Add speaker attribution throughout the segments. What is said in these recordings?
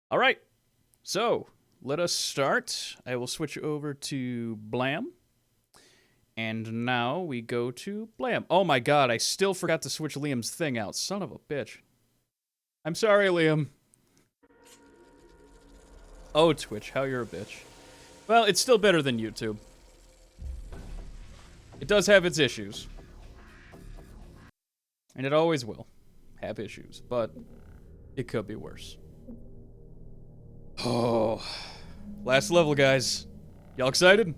Speaker 1: All right, so let us start. I will switch over to Blam. And now we go to Blam. Oh my god, I still forgot to switch Liam's thing out. Son of a bitch. I'm sorry, Liam. Oh, Twitch, how you're a bitch. Well, it's still better than YouTube. It does have its issues. And it always will have issues, but it could be worse. Oh, last level, guys. Y'all excited?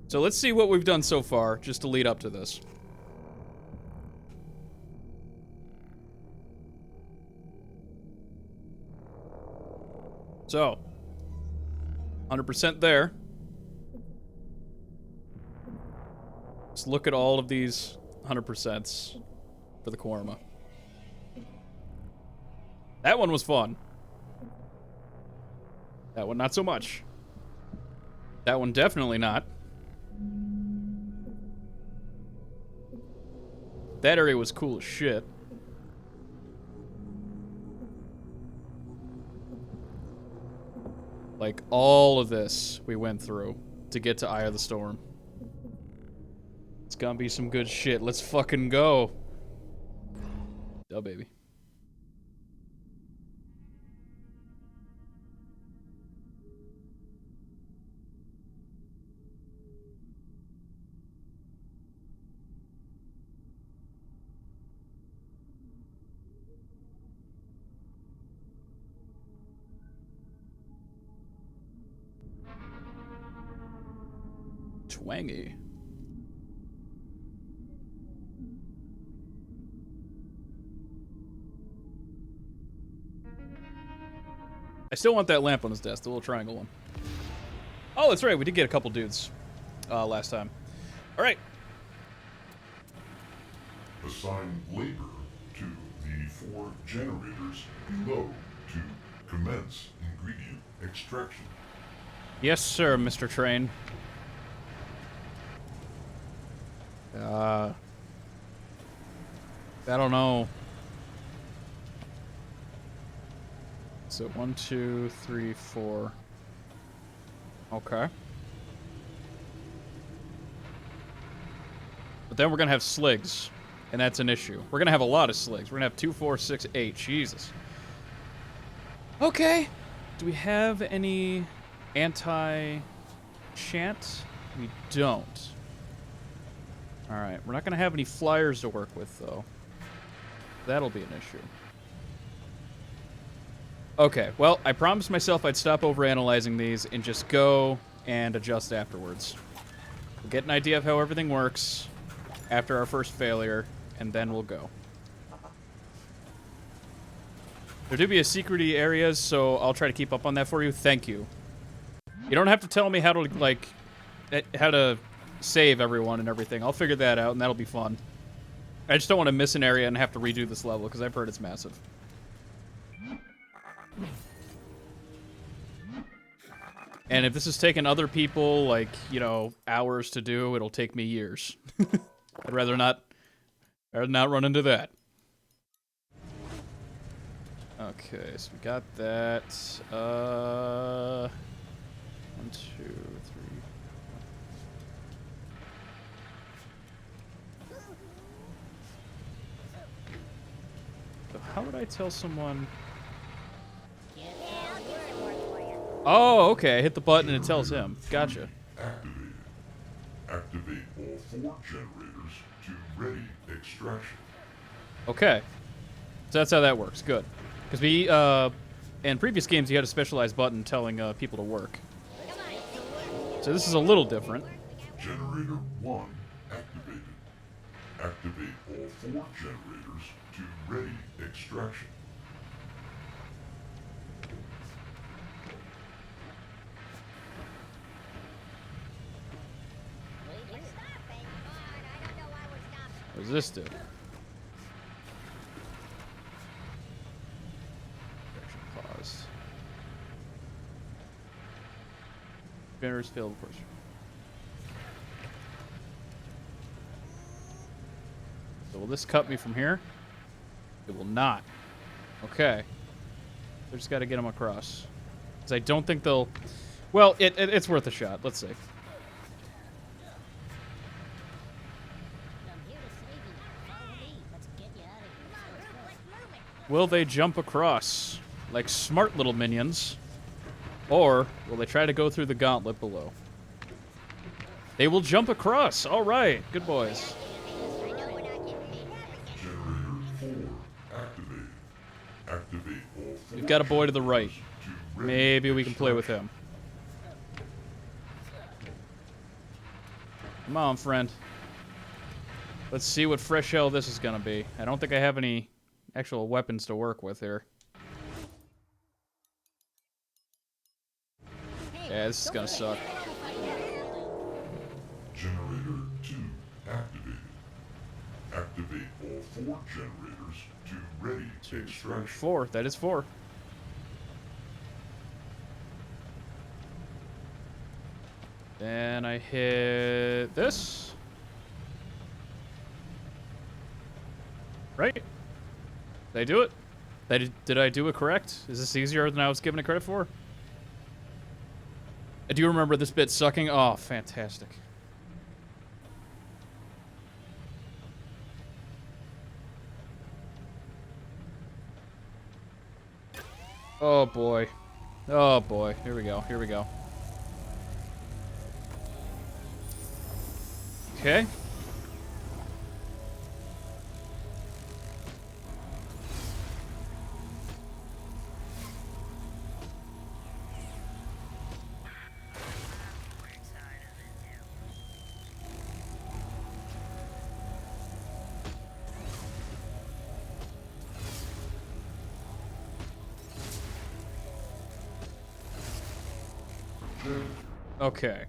Speaker 1: So let's see what we've done so far, just to lead up to this. So, 100% there. Let's look at all of these 100%s for the Korma. That one was fun. That one not so much. That one definitely not. That area was cool as shit. Like, all of this we went through to get to Eye of the Storm. It's gonna be some good shit. Let's fucking go. Duh, baby. Twangy. I still want that lamp on his desk, the little triangle one. Oh, that's right, we did get a couple dudes last time. All right.
Speaker 2: Assign labor to the 4 generators below to commence ingredient extraction.
Speaker 1: Yes, sir, Mr. Train. I don't know. So 1, 2, 3, 4. Okay. But then we're gonna have sligs, and that's an issue. We're gonna have a lot of sligs. We're gonna have 2, 4, 6, 8. Jesus. Okay. Do we have any anti-chant? We don't. Alright, we're not gonna have any flyers to work with, though. That'll be an issue. Okay, well, I promised myself I'd stop overanalyzing these and just go and adjust afterwards. We'll get an idea of how everything works after our first failure, and then we'll go. There do be a secret-y areas, so I'll try to keep up on that for you. Thank you. You don't have to tell me how to, like, how to save everyone and everything. I'll figure that out, and that'll be fun. I just don't want to miss an area and have to redo this level, because I've heard it's massive. And if this is taking other people, like, you know, hours to do, it'll take me years. I'd rather not run into that. Okay, so we got that. 1, 2, 3. So how would I tell someone? Oh, okay. I hit the button and it tells him. Gotcha.
Speaker 2: Activated. Activate all 4 generators to ready extraction.
Speaker 1: Okay. So that's how that works. Good. Because we, in previous games, you had a specialized button telling people to work. So this is a little different.
Speaker 2: Generator 1 activated. Activate all 4 generators to ready extraction.
Speaker 1: What does this do? Pause. Generators failed, of course. So will this cut me from here? It will not. Okay. We just got to get them across. Because I don't think they'll... Well, it's worth a shot. Let's see. Will they jump across like smart little minions? Or will they try to go through the gauntlet below? They will jump across. All right. Good boys.
Speaker 2: Generator 4 activated. Activate all 4
Speaker 1: We've got a boy to the right.
Speaker 2: to ready
Speaker 1: Maybe we can play with
Speaker 2: extraction.
Speaker 1: him. Come on, friend. Let's see what fresh hell this is going to be. I don't think I have any actual weapons to work with here. Yeah, this is going to suck.
Speaker 2: Generator 2 activated. Activate all 4 generators to ready extraction.
Speaker 1: 4. That is 4. Then I hit this. Right? Did I do it? Did I do it correct? Is this easier than I was giving it credit for? I do remember this bit sucking. Oh, fantastic. Oh, boy. Oh, boy. Here we go. Here we go. Okay. Okay.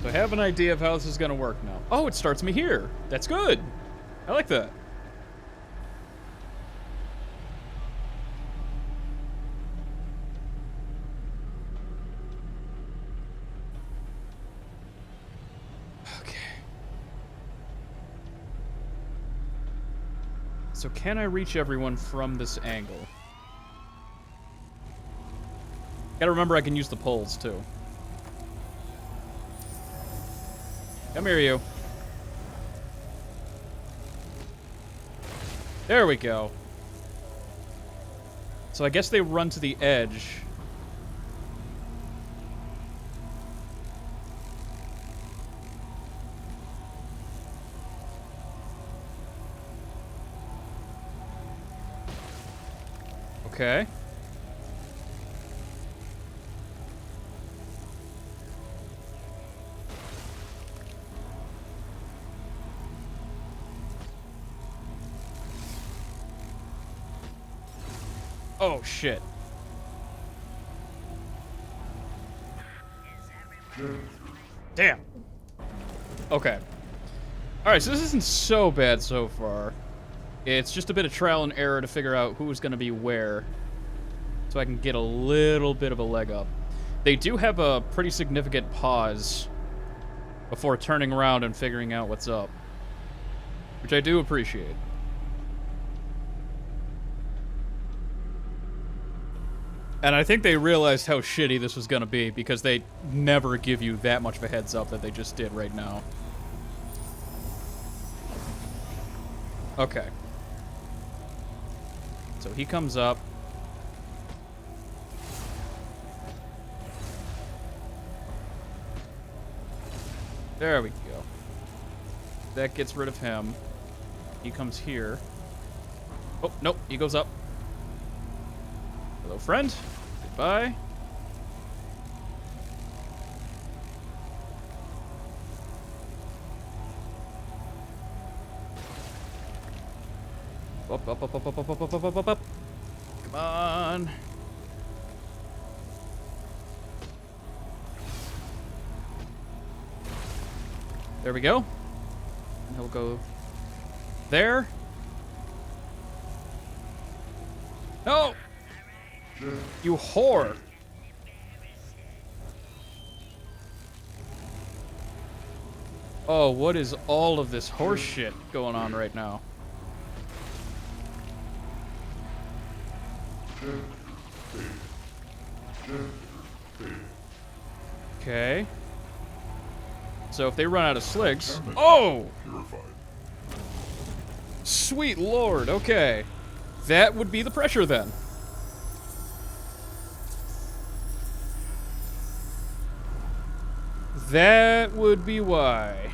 Speaker 1: So I have an idea of how this is going to work now. Oh, it starts me here. That's good. I like that. Okay. So can I reach everyone from this angle? Gotta remember I can use the poles, too. Come here, you. There we go. So I guess they run to the edge. Okay. Oh, shit. Damn. Okay. Alright, so this isn't so bad so far. It's just a bit of trial and error to figure out who's going to be where, so I can get a little bit of a leg up. They do have a pretty significant pause before turning around and figuring out what's up, which I do appreciate. And I think they realized how shitty this was going to be, because they never give you that much of a heads up that they just did right now. Okay. So he comes up. There we go. That gets rid of him. He comes here. Oh, nope, he goes up. Hello, friend. Goodbye. Up, up, up, up, up, up, up, up, up, up, up. Come on. There we go. And he'll go there. No! You whore! Oh, what is all of this horse shit going on right now? Okay. So if they run out of slicks... Oh!
Speaker 2: Purified.
Speaker 1: Sweet lord, okay. That would be the pressure then. That would be why.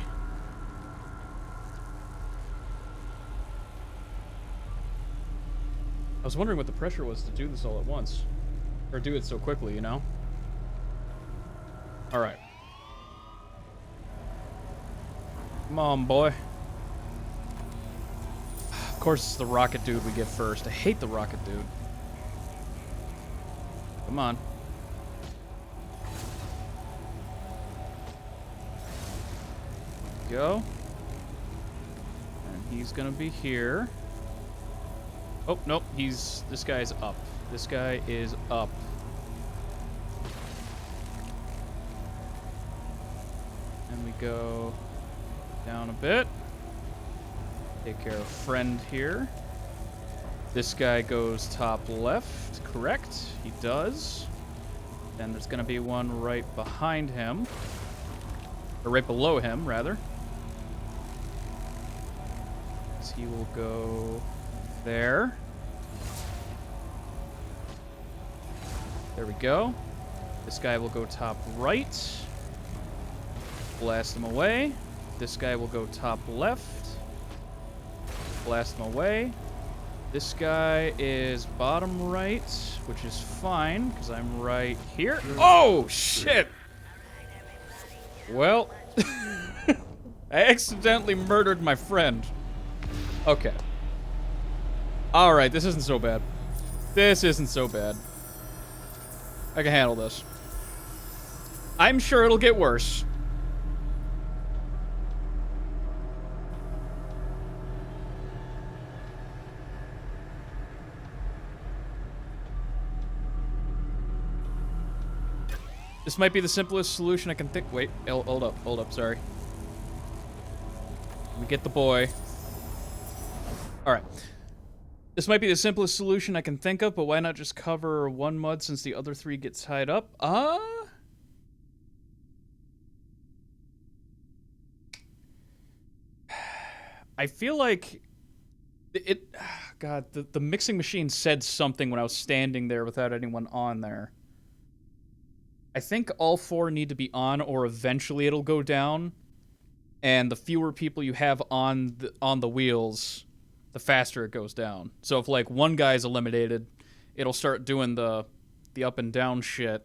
Speaker 1: I was wondering what the pressure was to do this all at once. Or do it so quickly, you know? Alright. Come on, boy. Of course, it's the rocket dude we get first. I hate the rocket dude. Come on. Go. And he's gonna be here. Oh, nope, this guy's up. This guy is up. And we go down a bit. Take care of friend here. This guy goes top left, correct? He does. And there's gonna be one right behind him. Or right below him, rather. So he will go there. There we go. This guy will go top right. Blast him away. This guy will go top left. Blast him away. This guy is bottom right, which is fine, because I'm right here. Oh, shit! Well, I accidentally murdered my friend. Okay. Alright, this isn't so bad. This isn't so bad. I can handle this. I'm sure it'll get worse. This might be the simplest solution I can think. Wait, hold up, sorry. Let me get the boy. Alright. This might be the simplest solution I can think of, but why not just cover one mud since the other three get tied up? I feel like God, the mixing machine said something when I was standing there without anyone on there. I think all four need to be on, or eventually it'll go down. And the fewer people you have on the wheels, the faster it goes down. So if like one guy's eliminated, it'll start doing the up and down shit.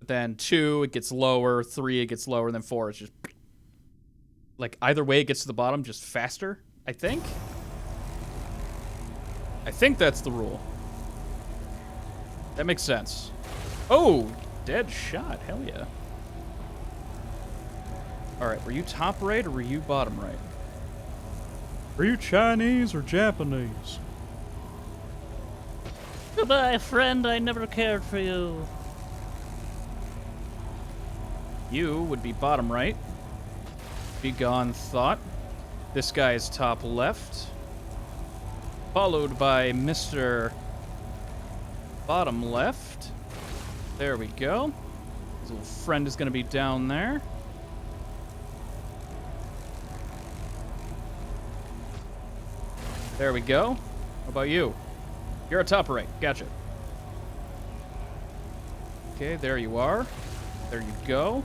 Speaker 1: Then 2, it gets lower. 3, it gets lower. And then 4, it's just like either way, it gets to the bottom just faster. I think that's the rule. That makes sense. Oh, dead shot. Hell yeah. Alright, were you top right or were you bottom right? Are you Chinese or Japanese?
Speaker 3: Goodbye, friend. I never cared for you.
Speaker 1: You would be bottom right. Be gone, thought. This guy is top left. Followed by Mr. Bottom left. There we go. His little friend is going to be down there. There we go. How about you? You're a top right. Gotcha. Okay, there you are. There you go.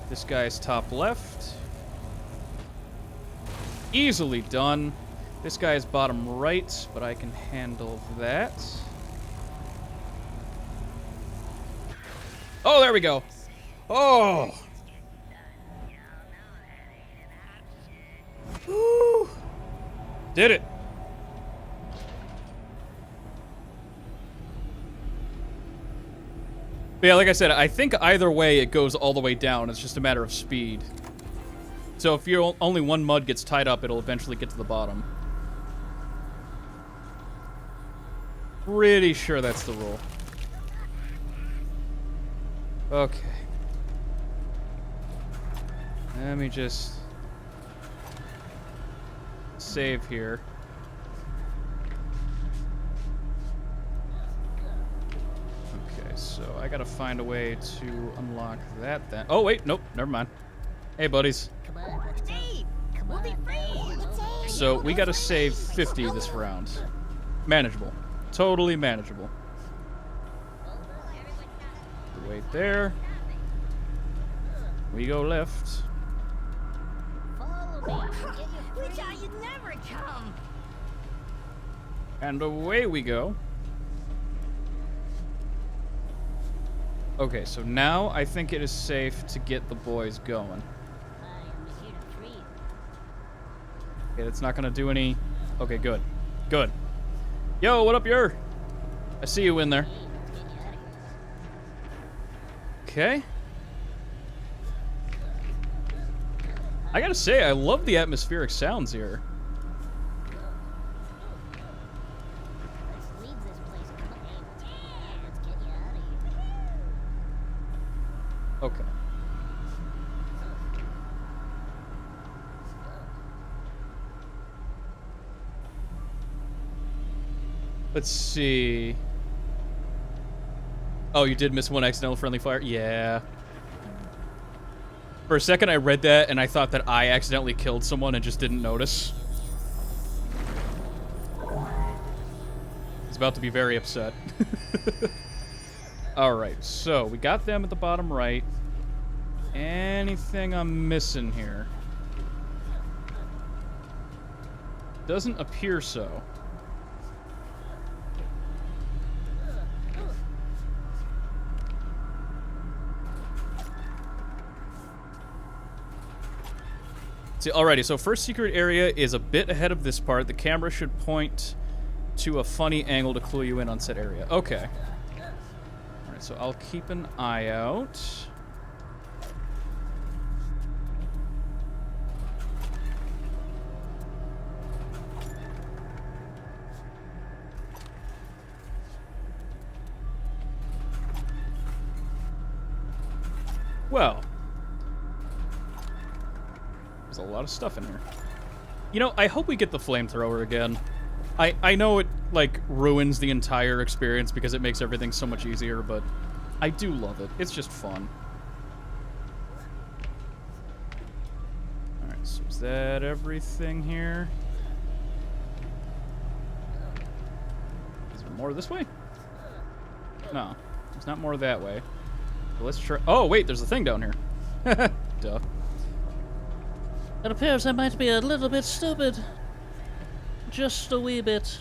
Speaker 1: This guy's top left. Easily done. This guy is bottom right, but I can handle that. Oh, there we go. Oh. Woo. Did it. But yeah, like I said, I think either way it goes all the way down. It's just a matter of speed. So if you're only one mud gets tied up, it'll eventually get to the bottom. Pretty sure that's the rule. Okay. Let me just save here. Okay, so I gotta find a way to unlock that then. Oh, wait, nope, never mind. Hey, buddies.
Speaker 4: Come on, Dave. We'll be free.
Speaker 1: So we gotta save 50 this round. Manageable. Totally manageable. Wait there. We go left.
Speaker 4: Follow me. We thought you'd never come.
Speaker 1: And away we go. Okay, so now I think it is safe to get the boys going.
Speaker 4: I am here to free you.
Speaker 1: Okay, that's not gonna do any... Okay, good. Good. Yo, what up, yer? I see you in there.
Speaker 4: Hey, let's get you out of here.
Speaker 1: Okay. I gotta say, I love the atmospheric sounds here.
Speaker 4: Let's leave this place. Come on, hey. Yeah, let's get you out of here.
Speaker 1: Okay. Let's see. Oh, you did miss one accidental friendly fire? Yeah. For a second, I read that, and I thought that I accidentally killed someone and just didn't notice. He's about to be very upset. Alright, so we got them at the bottom right. Anything I'm missing here? Doesn't appear so. See, alrighty, so first secret area is a bit ahead of this part. The camera should point to a funny angle to clue you in on said area. Okay. Alright, so I'll keep an eye out. Well, there's a lot of stuff in here. You know, I hope we get the flamethrower again. I know it, like, ruins the entire experience because it makes everything so much easier, but I do love it. It's just fun. Alright, so is that everything here? Is there more this way? No, there's not more that way. Let's try. Oh, wait, there's a thing down here. Duh.
Speaker 3: It appears I might be a little bit stupid. Just a wee bit.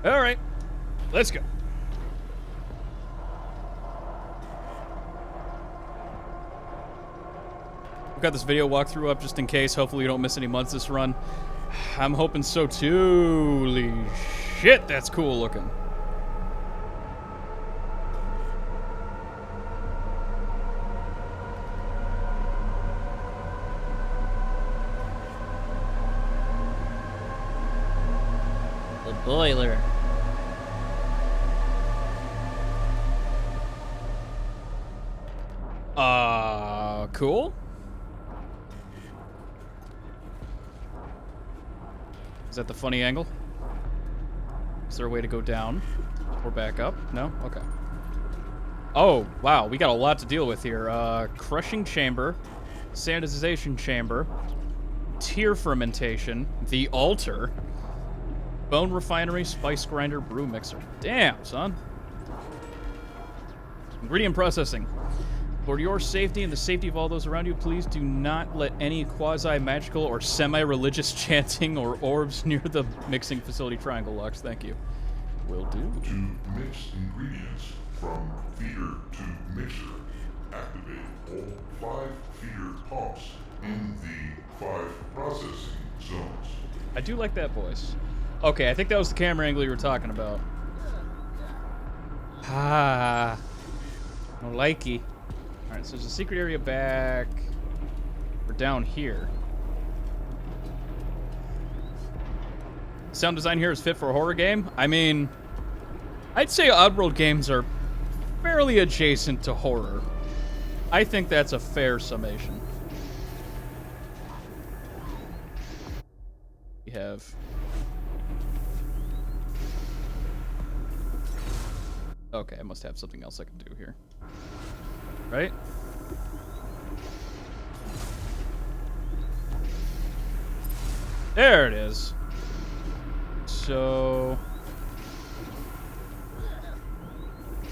Speaker 1: All right, let's go. We've got this video walkthrough up just in case. Hopefully you don't miss any months this run. I'm hoping so too. Holy shit, that's cool looking.
Speaker 3: The boiler.
Speaker 1: Cool. Is that the funny angle? Is there a way to go down or back up? No? Okay. Oh, wow. We got a lot to deal with here. Crushing chamber, sanitization chamber, tear fermentation, the altar, bone refinery, spice grinder, brew mixer. Damn, son. Ingredient processing. For your safety and the safety of all those around you, please do not let any quasi-magical or semi-religious chanting or orbs near the mixing facility triangle locks. Thank you. Will do.
Speaker 2: To mix ingredients from feeder to mixer, activate all 5 feeder pumps in the 5 processing zones.
Speaker 1: I do like that voice. Okay, I think that was the camera angle you were talking about. Ah. No likey. Alright, so there's a secret area back... or down here. Sound design here is fit for a horror game. I mean, I'd say Oddworld games are fairly adjacent to horror. I think that's a fair summation. We have... Okay, I must have something else I can do here. Right? There it is. So...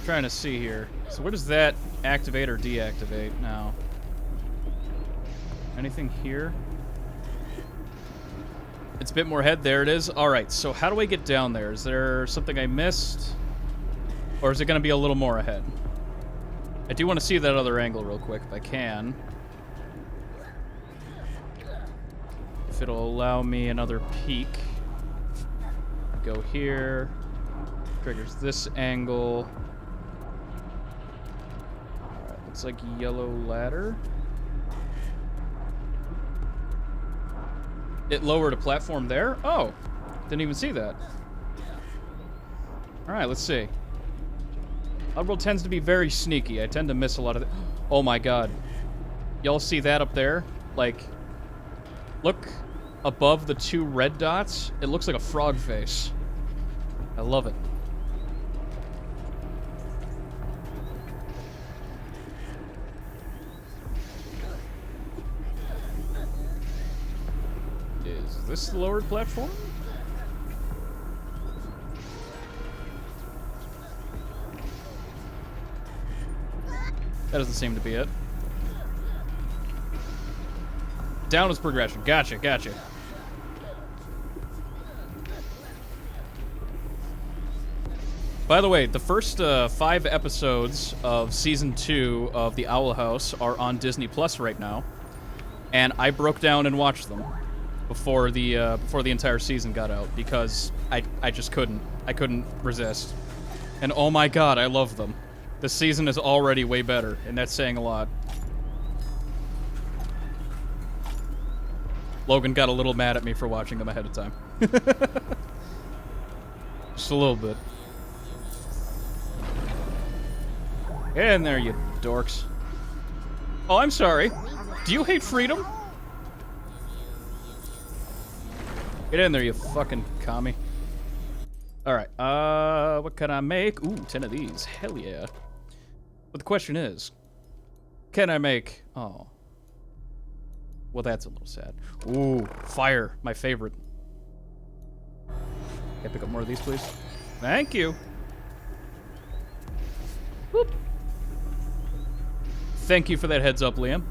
Speaker 1: trying to see here. So where does that activate or deactivate now? Anything here? It's a bit more ahead. There it is. Alright, so how do I get down there? Is there something I missed? Or is it going to be a little more ahead? I do want to see that other angle real quick if I can. If it'll allow me another peek. Go here. Triggers this angle. Alright, looks like yellow ladder. It lowered a platform there? Oh, didn't even see that. Alright, let's see. Oddworld tends to be very sneaky. I tend to miss a lot of it. Oh my god. Y'all see that up there? Like, look above the two red dots. It looks like a frog face. I love it. Is this the lowered platform? That doesn't seem to be it. Down is progression. Gotcha, gotcha. By the way, the first 5 episodes of Season 2 of The Owl House are on Disney Plus right now. And I broke down and watched them before the entire season got out because I just couldn't. I couldn't resist. And oh my god, I love them. This season is already way better, and that's saying a lot. Logan got a little mad at me for watching them ahead of time. Just a little bit. Get in there, you dorks. Oh, I'm sorry. Do you hate freedom? Get in there, you fucking commie. Alright, what can I make? Ooh, 10 of these. Hell yeah. But the question is, can I make... Oh. Well, that's a little sad. Ooh, fire. My favorite. Can I pick up more of these, please? Thank you. Whoop. Thank you for that heads up, Liam.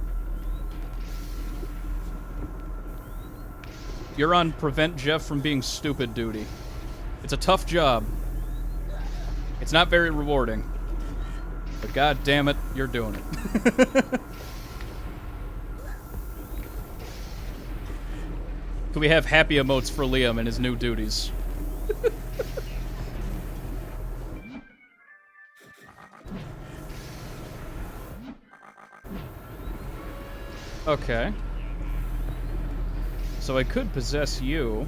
Speaker 1: You're on prevent Jeff from being stupid duty. It's a tough job. It's not very rewarding. But god damn it, you're doing it. Can we have happy emotes for Liam and his new duties? Okay. So I could possess you.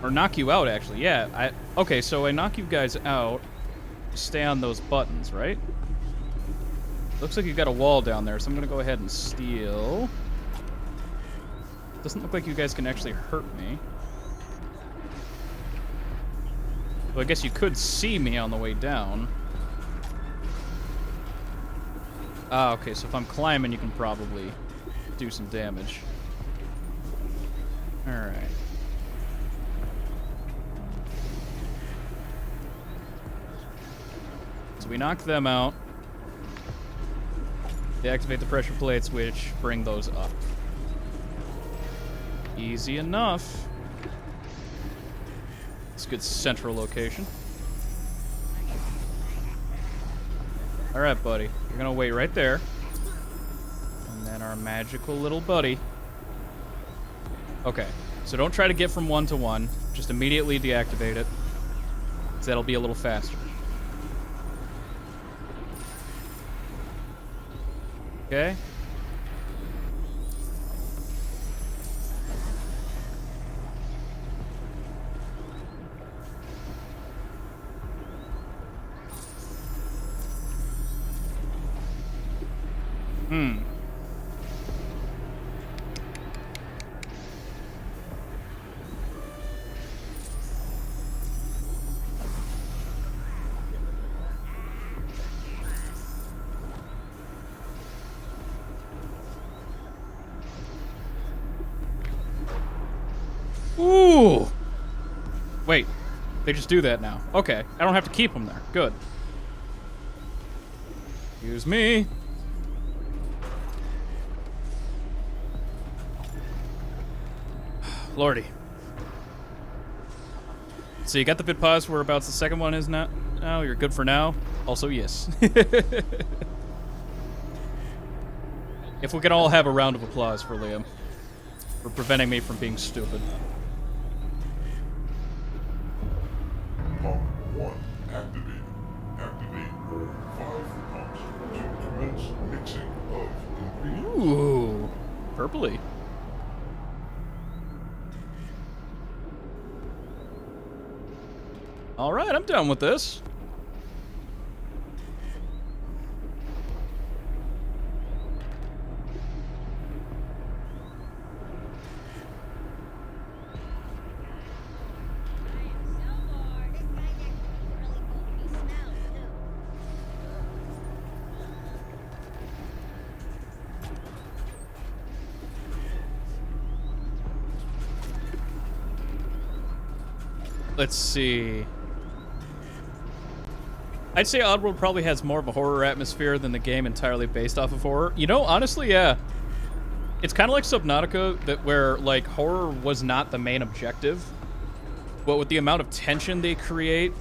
Speaker 1: Or knock you out, actually. Yeah, okay, so I knock you guys out. Stay on those buttons, right? Looks like you got a wall down there, so I'm gonna go ahead and steal. Doesn't look like you guys can actually hurt me. Well, I guess you could see me on the way down. Ah, okay, so if I'm climbing, you can probably do some damage. Alright. So we knock them out. They activate the pressure plates, which bring those up. Easy enough. It's a good central location. Alright, buddy. You're gonna wait right there. And then our magical little buddy. Okay. So don't try to get from 1 to 1. Just immediately deactivate it. Because that'll be a little faster. Okay. Hmm. Ooh! Wait, they just do that now. Okay, I don't have to keep them there. Good. Excuse me. Lordy. So you got the bit pause whereabouts the second one is now? Oh, you're good for now? Also, yes. If we could all have a round of applause for Liam. For preventing me from being stupid.
Speaker 2: Pump 1 activated. Activate all 5 pumps to commence mixing of ingredients.
Speaker 1: Ooh. Purpley. Alright, I'm done with this. Let's see. I'd say Oddworld probably has more of a horror atmosphere than the game entirely based off of horror. You know, honestly, yeah. It's kind of like Subnautica, that where, like, horror was not the main objective. But with the amount of tension they create,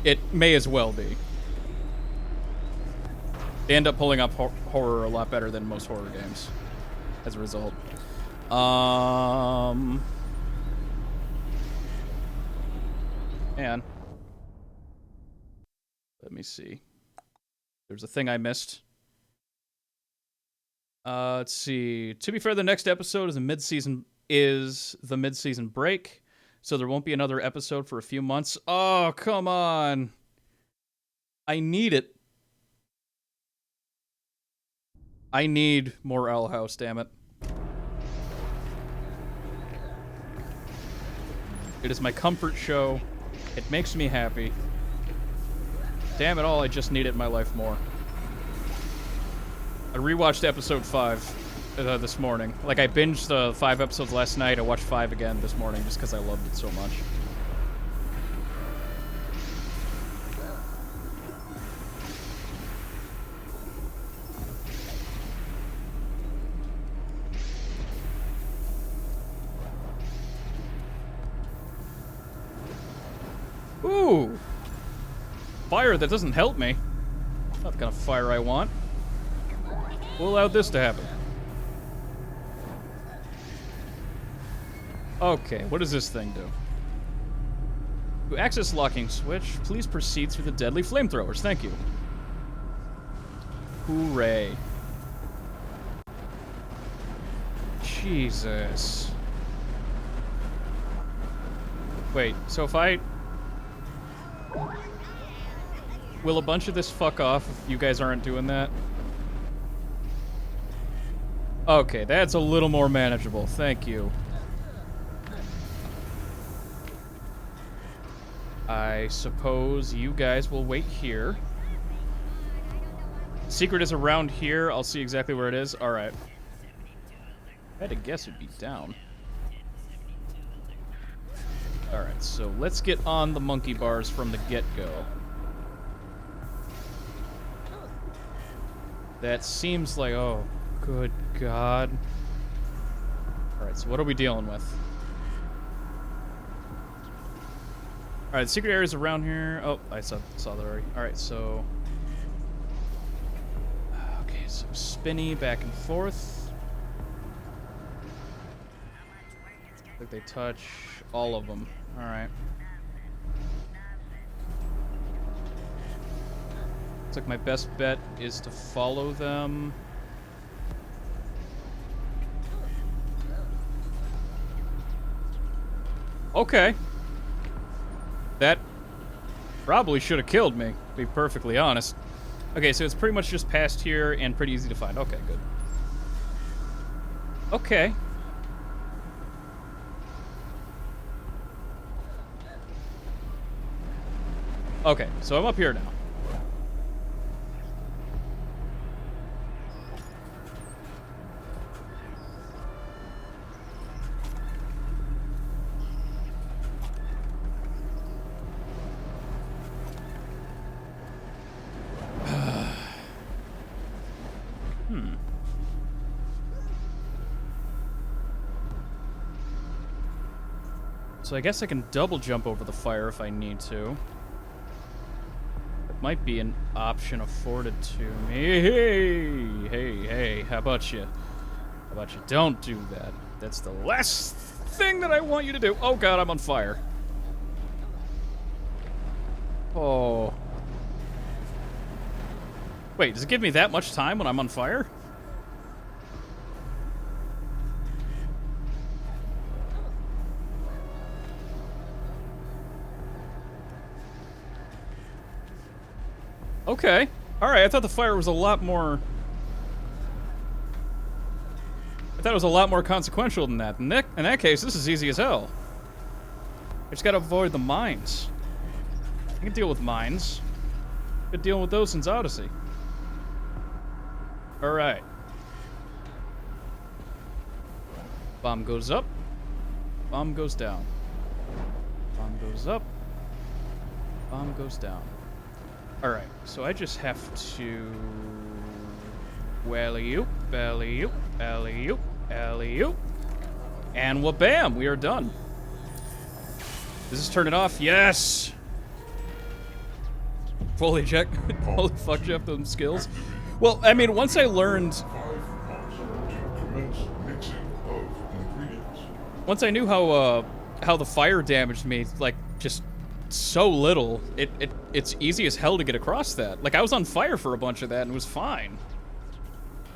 Speaker 1: it may as well be. They end up pulling up horror a lot better than most horror games as a result. Man. Let me see. There's a thing I missed. Let's see. To be fair, the next episode is the mid-season break, so there won't be another episode for a few months. Oh, come on. I need it. I need more Owl House, damn it. It is my comfort show. It makes me happy. Damn it all, I just need it in my life more. I rewatched episode 5 this morning. Like, I binged the 5 episodes last night. I watched 5 again this morning just because I loved it so much. Ooh! Fire that doesn't help me. Not the kind of fire I want. Who allowed this to happen? Okay, what does this thing do? To access locking switch, please proceed through the deadly flamethrowers. Thank you. Hooray. Jesus. Wait, so if I... Will a bunch of this fuck off if you guys aren't doing that? Okay, that's a little more manageable. Thank you. I suppose you guys will wait here. Secret is around here. I'll see exactly where it is. Alright. I had to guess it'd be down. Alright, so let's get on the monkey bars from the get-go. That seems like... Oh, good God. Alright, so what are we dealing with? Alright, secret areas around here. Oh, I saw that already. Alright, so... Okay, so spinny back and forth. Like they touch all of them. Alright. Looks like my best bet is to follow them. Okay. That probably should have killed me, to be perfectly honest. Okay, so it's pretty much just past here and pretty easy to find. Okay, good. Okay. Okay, so I'm up here now. So I guess I can double jump over the fire if I need to. It might be an option afforded to me. Hey, how about you? How about you don't do that? That's the last thing that I want you to do. Oh god, I'm on fire. Oh. Wait, does it give me that much time when I'm on fire? Okay. Alright, I thought the fire was a lot more... I thought it was a lot more consequential than that. In that case, this is easy as hell. I just gotta avoid the mines. I can deal with mines. Been dealing with those since Odyssey. Alright. Bomb goes up. Bomb goes down. Bomb goes up. Bomb goes down. Alright, so I just have to... Alley-oop, alley-oop, alley-oop, alley-oop. And wha-bam, we are done. Does this turn it off? Yes! Fully check. Holy fuck, Jeff, those skills. Well, I mean, once I learned...
Speaker 2: 5 pumps to commence mixing of ingredients.
Speaker 1: Once I knew how the fire damaged me, like, just so little, it's easy as hell to get across that. Like, I was on fire for a bunch of that and it was fine.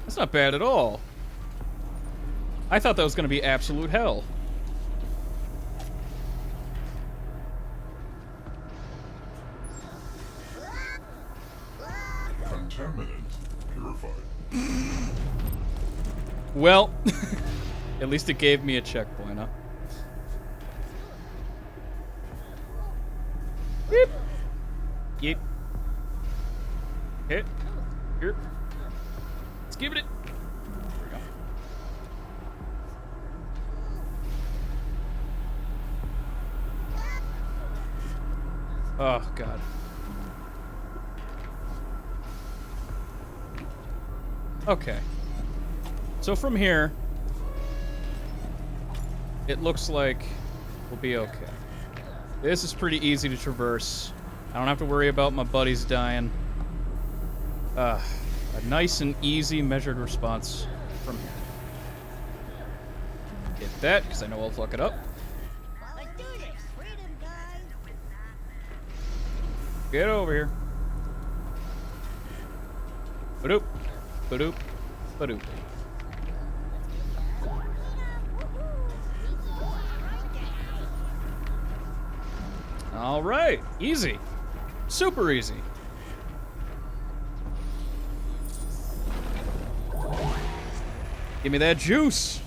Speaker 1: That's not bad at all. I thought that was going to be absolute hell.
Speaker 2: Contaminant purified.
Speaker 1: Well, at least it gave me a checkpoint, huh? Yep. Yep. Hit. Here. Let's give it. There we go. Oh, God. Okay. So from here, it looks like we'll be okay. This is pretty easy to traverse. I don't have to worry about my buddies dying. A nice and easy measured response from here. Get that, because I know I'll fuck it up.
Speaker 4: Let's do this. Freedom, guys.
Speaker 1: Get over here. Badoop. Badoop. Badoop. All right, easy, super easy. Give me that juice.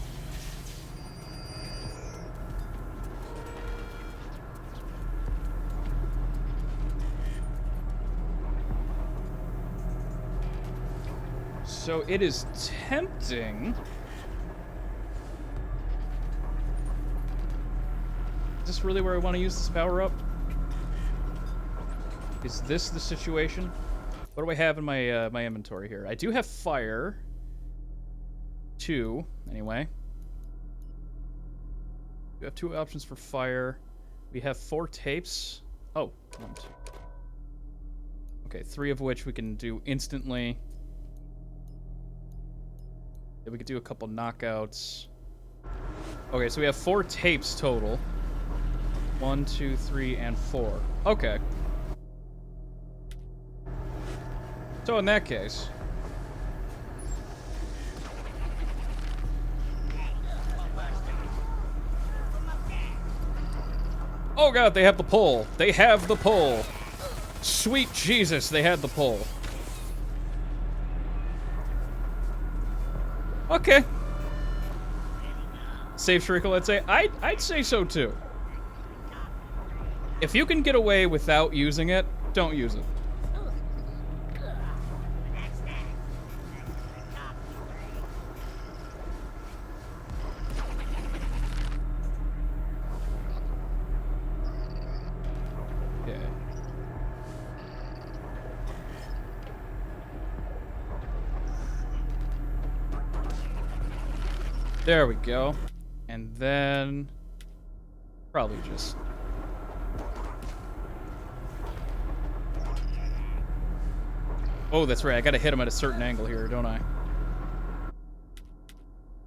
Speaker 1: So it is tempting. Is this really where I want to use this power up? Is this the situation? What do I have in my my inventory here? I do have fire. 2, anyway. We have 2 options for fire. We have 4 tapes. Oh, 1, 2. Okay, 3 of which we can do instantly. Then we could do a couple knockouts. Okay, so we have 4 tapes total. 1, 2, 3, and 4. Okay. So in that case... Oh god, they have the pole. They have the pole. Sweet Jesus, they had the pole. Okay. Safe Shrinkle, I'd say. I'd say so too. If you can get away without using it, don't use it. Yeah. There we go. And then probably just oh, that's right. I gotta hit him at a certain angle here, don't I?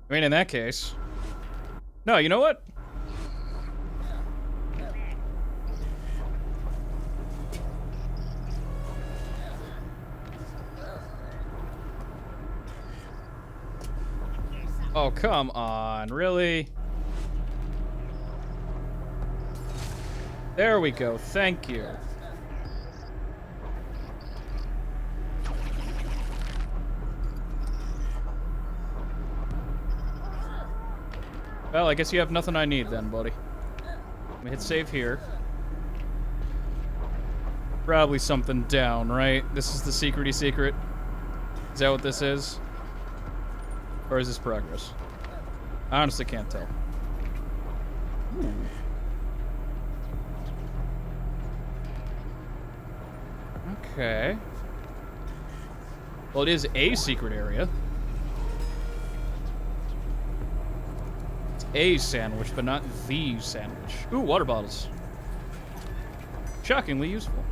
Speaker 1: I mean, in that case. No, you know what? Oh, come on. Really? There we go. Thank you. Well, I guess you have nothing I need then, buddy. Let me hit save here. Probably something down, right? This is the secrety secret? Is that what this is? Or is this progress? I honestly can't tell. Ooh. Okay. Well, it is a secret area. It's a sandwich, but not the sandwich. Ooh, water bottles. Shockingly useful.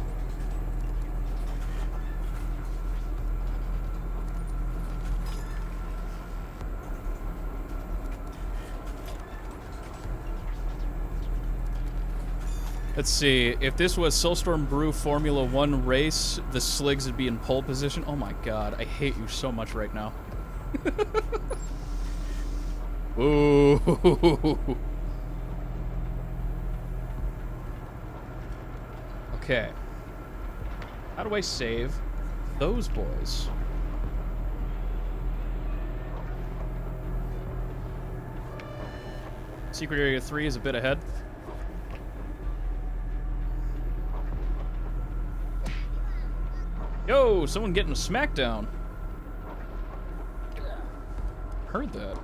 Speaker 1: Let's see, if this was Soulstorm Brew Formula 1 race, the Sligs would be in pole position. Oh my god, I hate you so much right now. Ooh. Okay. How do I save those boys? Secret Area 3 is a bit ahead. Yo, someone getting a smackdown. Heard that.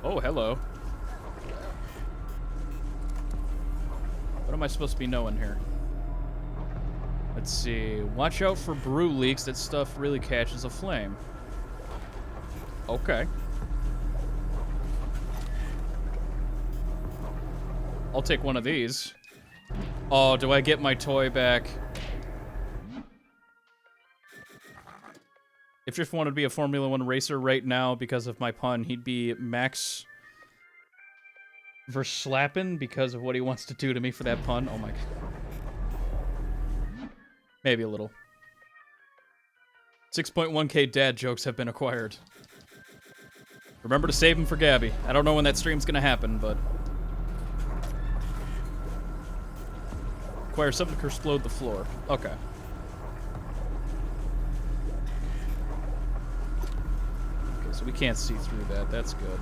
Speaker 1: Oh, hello. What am I supposed to be knowing here? Let's see. Watch out for brew leaks. That stuff really catches a flame. Okay. I'll take one of these. Oh, do I get my toy back? If Drift wanted to be a Formula 1 racer right now because of my pun, he'd be Max Verstappen because of what he wants to do to me for that pun. Oh my god. Maybe a little. 6.1k dad jokes have been acquired. Remember to save them for Gabby. I don't know when that stream's gonna happen, but... Acquire something to explode the floor. Okay. Okay, so we can't see through that. That's good.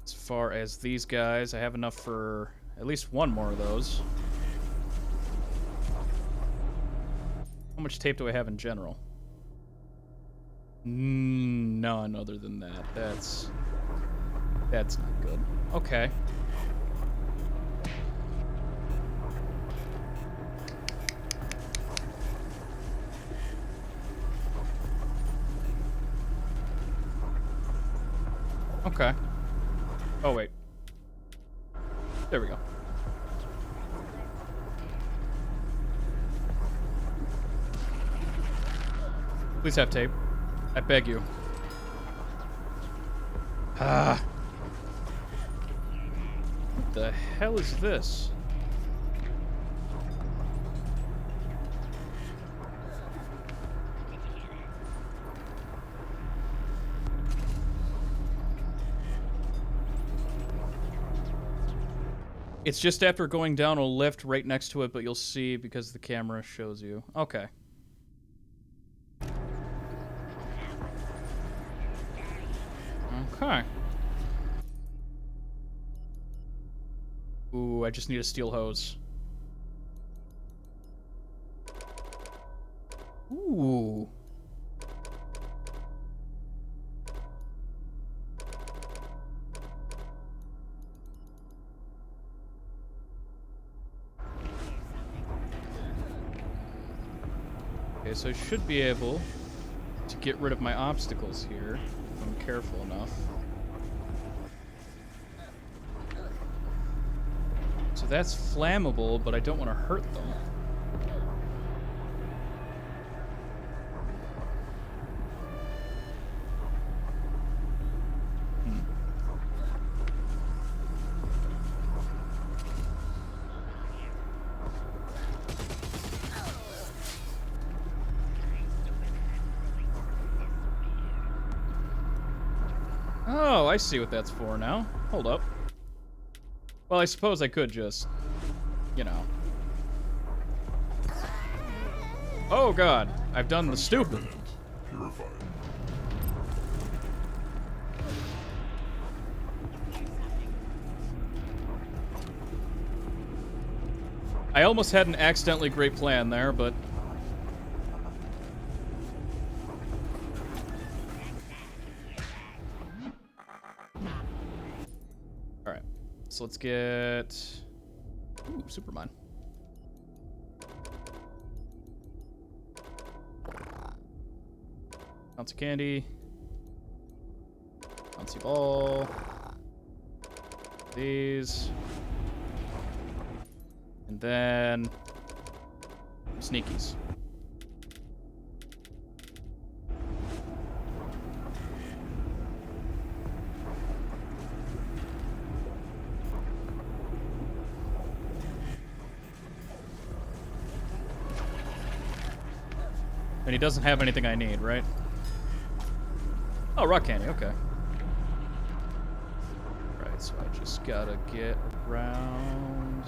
Speaker 1: As far as these guys, I have enough for at least one more of those. How much tape do I have in general? None other than that. That's not good. Okay. Okay. Oh, wait. There we go. Please have tape. I beg you. Ah. What the hell is this? It's just after going down a lift right next to it, but you'll see because the camera shows you. Okay. Okay. Ooh, I just need a steel hose. Ooh. Okay, so I should be able to get rid of my obstacles here if I'm careful enough. So that's flammable, but I don't want to hurt them. Oh, I see what that's for now. Hold up. Well, I suppose I could just, you know. Oh god, I've done the stupid.
Speaker 2: Purified.
Speaker 1: I almost had an accidentally great plan there, but... Alright, so let's get... Ooh, Superman. Bouncy candy. Bouncy ball. These. And then... Sneakies. And he doesn't have anything I need, right? Oh, rock candy, okay. Right, so I just gotta get around...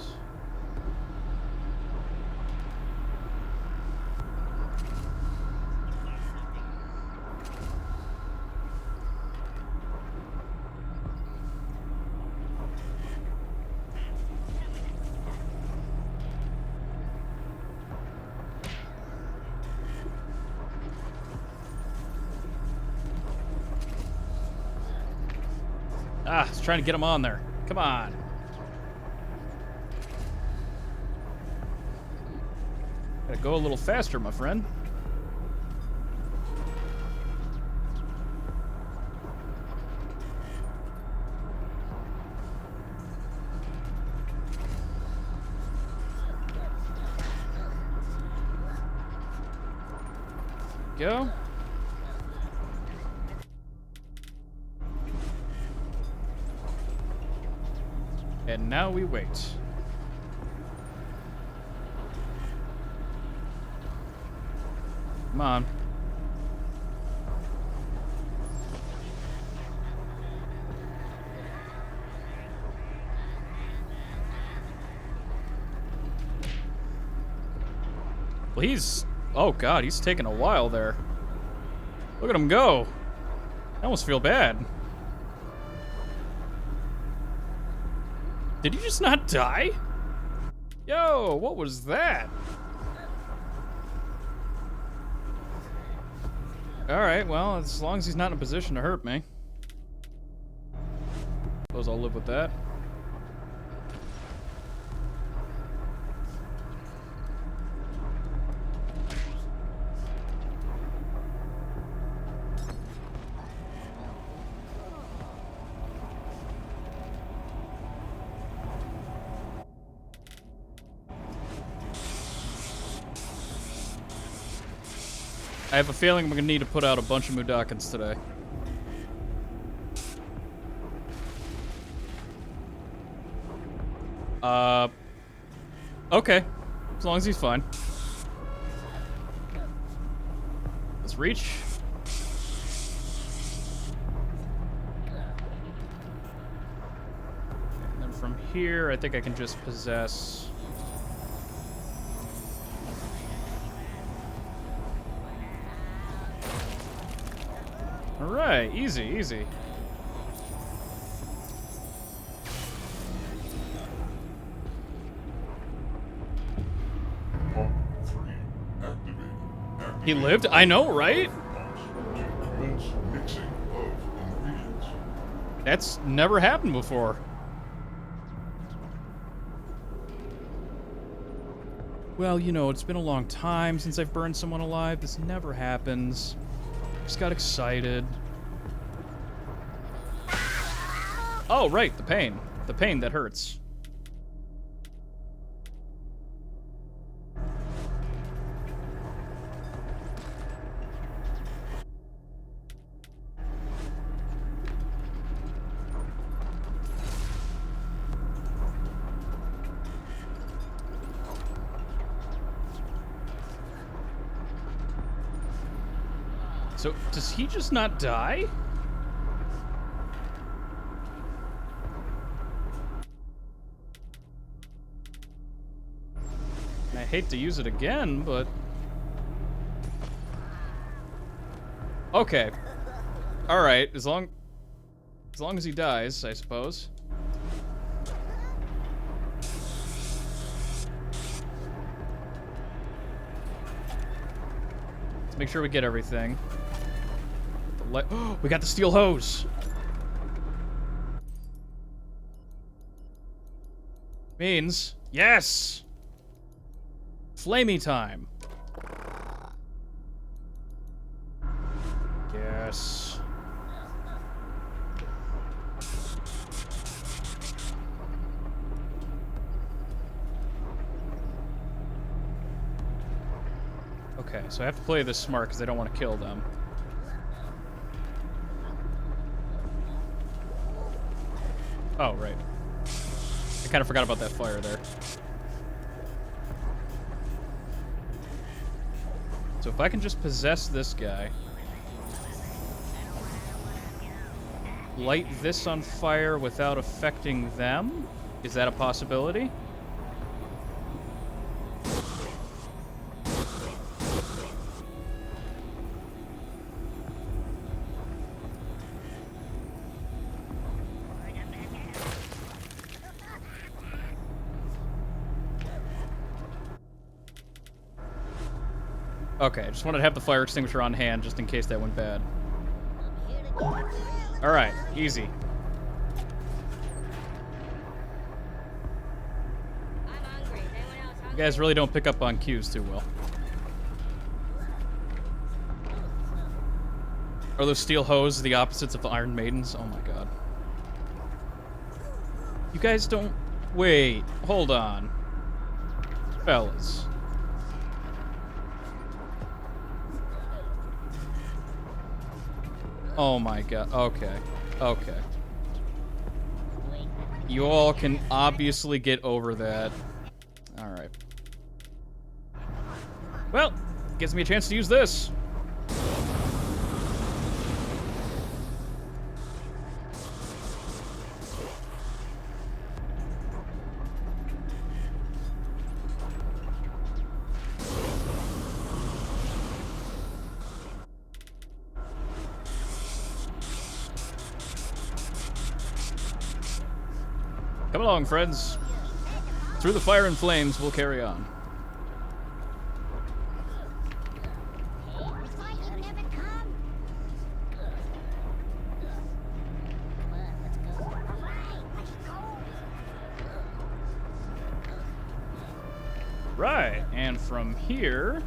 Speaker 1: Ah, I was trying to get him on there. Come on. Gotta go a little faster, my friend. Go. And now we wait. Come on. Well, he's... Oh, God, he's taking a while there. Look at him go. I almost feel bad. Did he just not die? Yo, what was that? Alright, well, as long as he's not in a position to hurt me. Suppose I'll live with that. I have a feeling I'm gonna need to put out a bunch of Mudokons today. Okay. As long as he's fine. Let's reach. And then from here. I think I can just possess... Alright, easy, easy.
Speaker 2: Pump 3 activated.
Speaker 1: He lived? I know, right?
Speaker 2: Pumps to commence mixing of ingredients.
Speaker 1: That's never happened before. Well, you know, it's been a long time since I've burned someone alive. This never happens. Just got excited. Oh, right, the pain. The pain that hurts. So, does he just not die? I hate to use it again, but... Okay. Alright, as long as he dies, I suppose. Let's make sure we get everything. We got the steel hose! Means... Yes! Flamey time. Yes. Okay, so I have to play this smart because I don't want to kill them. Oh, right. I kind of forgot about that fire there. So if I can just possess this guy, light this on fire without affecting them, is that a possibility? Okay, I just wanted to have the fire extinguisher on hand just in case that went bad. Alright, easy. You guys really don't pick up on cues too well. Are those steel hose the opposites of the Iron Maidens? Oh my god. You guys don't... Wait, hold on. Fellas. Oh my god. Okay. Okay. You all can obviously get over that. Alright. Well, gives me a chance to use this. Come along, friends. Through the fire and flames, we'll carry on. Right, and from here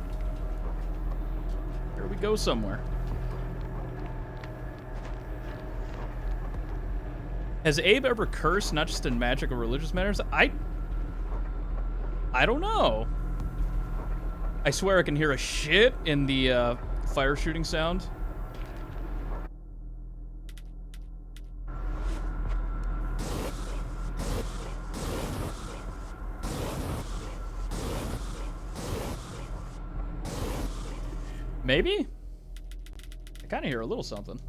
Speaker 1: we go somewhere. Has Abe ever cursed, not just in magic or religious matters? I don't know. I swear I can hear a shit in the fire shooting sound. Maybe? I kind of hear a little something.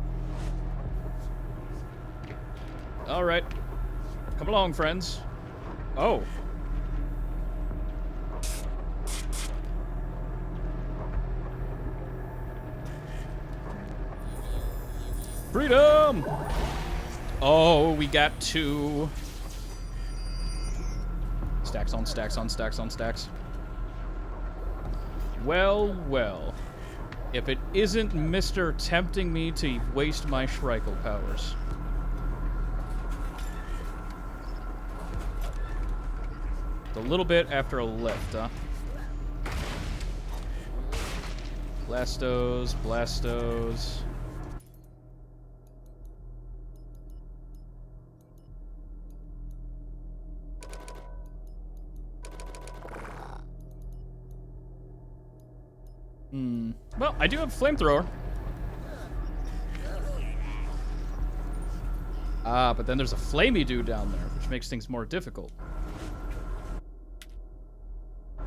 Speaker 1: All right. Come along, friends. Oh. Freedom! Oh, we got 2. Stacks on stacks on stacks on stacks. Well, well. If it isn't Mr. tempting me to waste my Shrikle powers. A little bit after a lift, huh? Blastos, Blastos. Well, I do have flamethrower. Ah, but then there's a flamey dude down there, which makes things more difficult.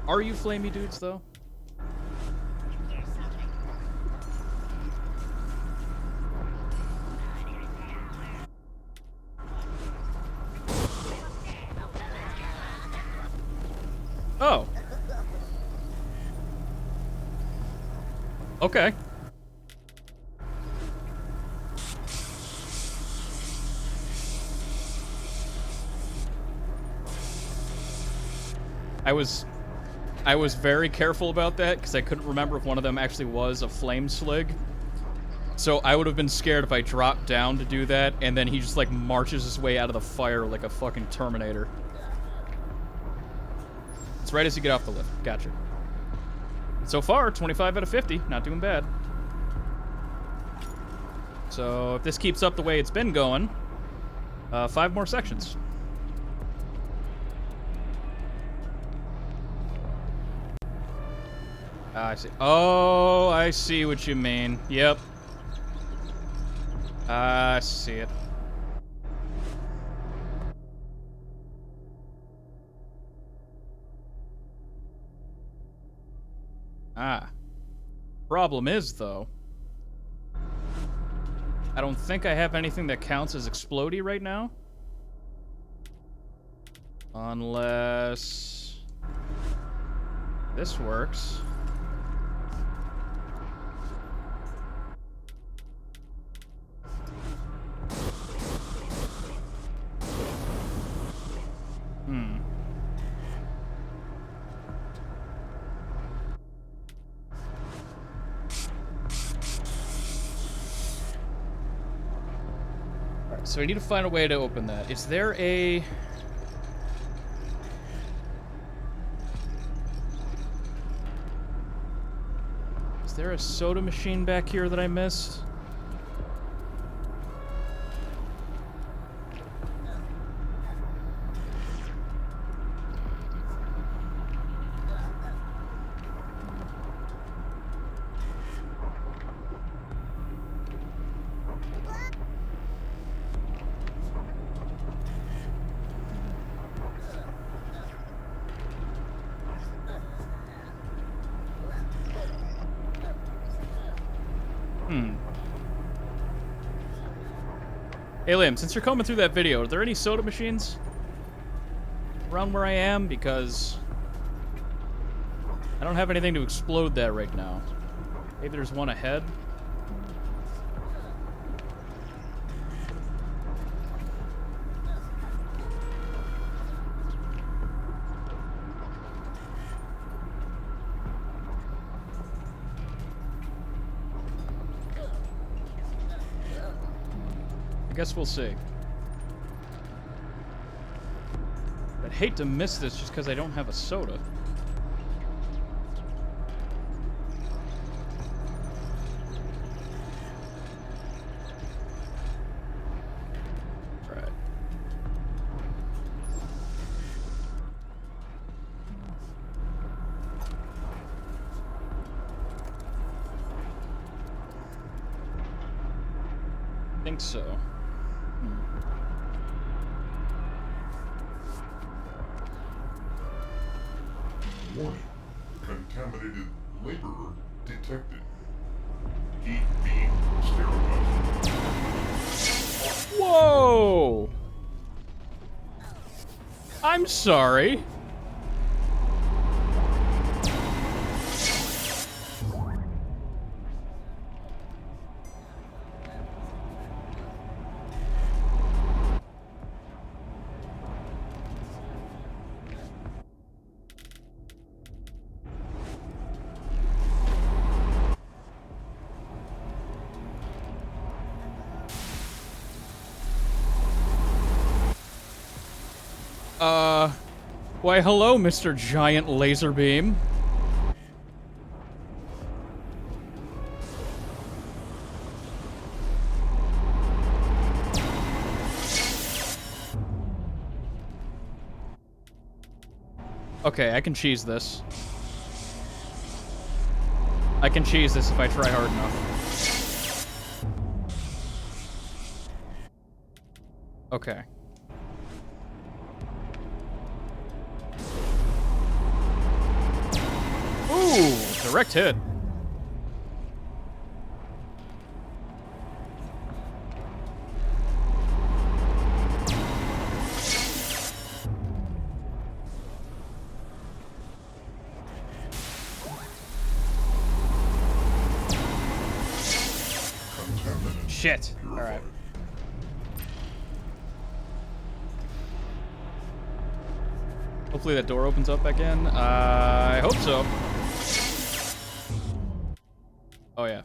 Speaker 1: Are you flamey dudes, though? Oh. Okay. I was very careful about that because I couldn't remember if one of them actually was a flame slig. So I would have been scared if I dropped down to do that and then he just like marches his way out of the fire like a fucking Terminator. It's right as you get off the lift. Gotcha. So far, 25 out of 50. Not doing bad. So if this keeps up the way it's been going, 5 more sections. I see. Oh, I see what you mean. Yep. I see it. Ah. Problem is, though, I don't think I have anything that counts as explodey right now. Unless this works. So I need to find a way to open that. Is there a... Is there a soda machine back here that I missed? Hey Liam, since you're coming through that video, are there any soda machines around where I am? Because I don't have anything to explode that right now. Maybe there's one ahead. I guess we'll see. I'd hate to miss this just because I don't have a soda. Right. I think so.
Speaker 2: Warning. Contaminated laborer detected. Heat beam sterilized.
Speaker 1: Whoa! I'm sorry. Why hello, Mr. Giant Laser Beam. Okay, I can cheese this. I can cheese this if I try hard enough. Okay. Ooh, direct hit. Shit. All right. Hopefully that door opens up again. I hope so. Oh, yeah.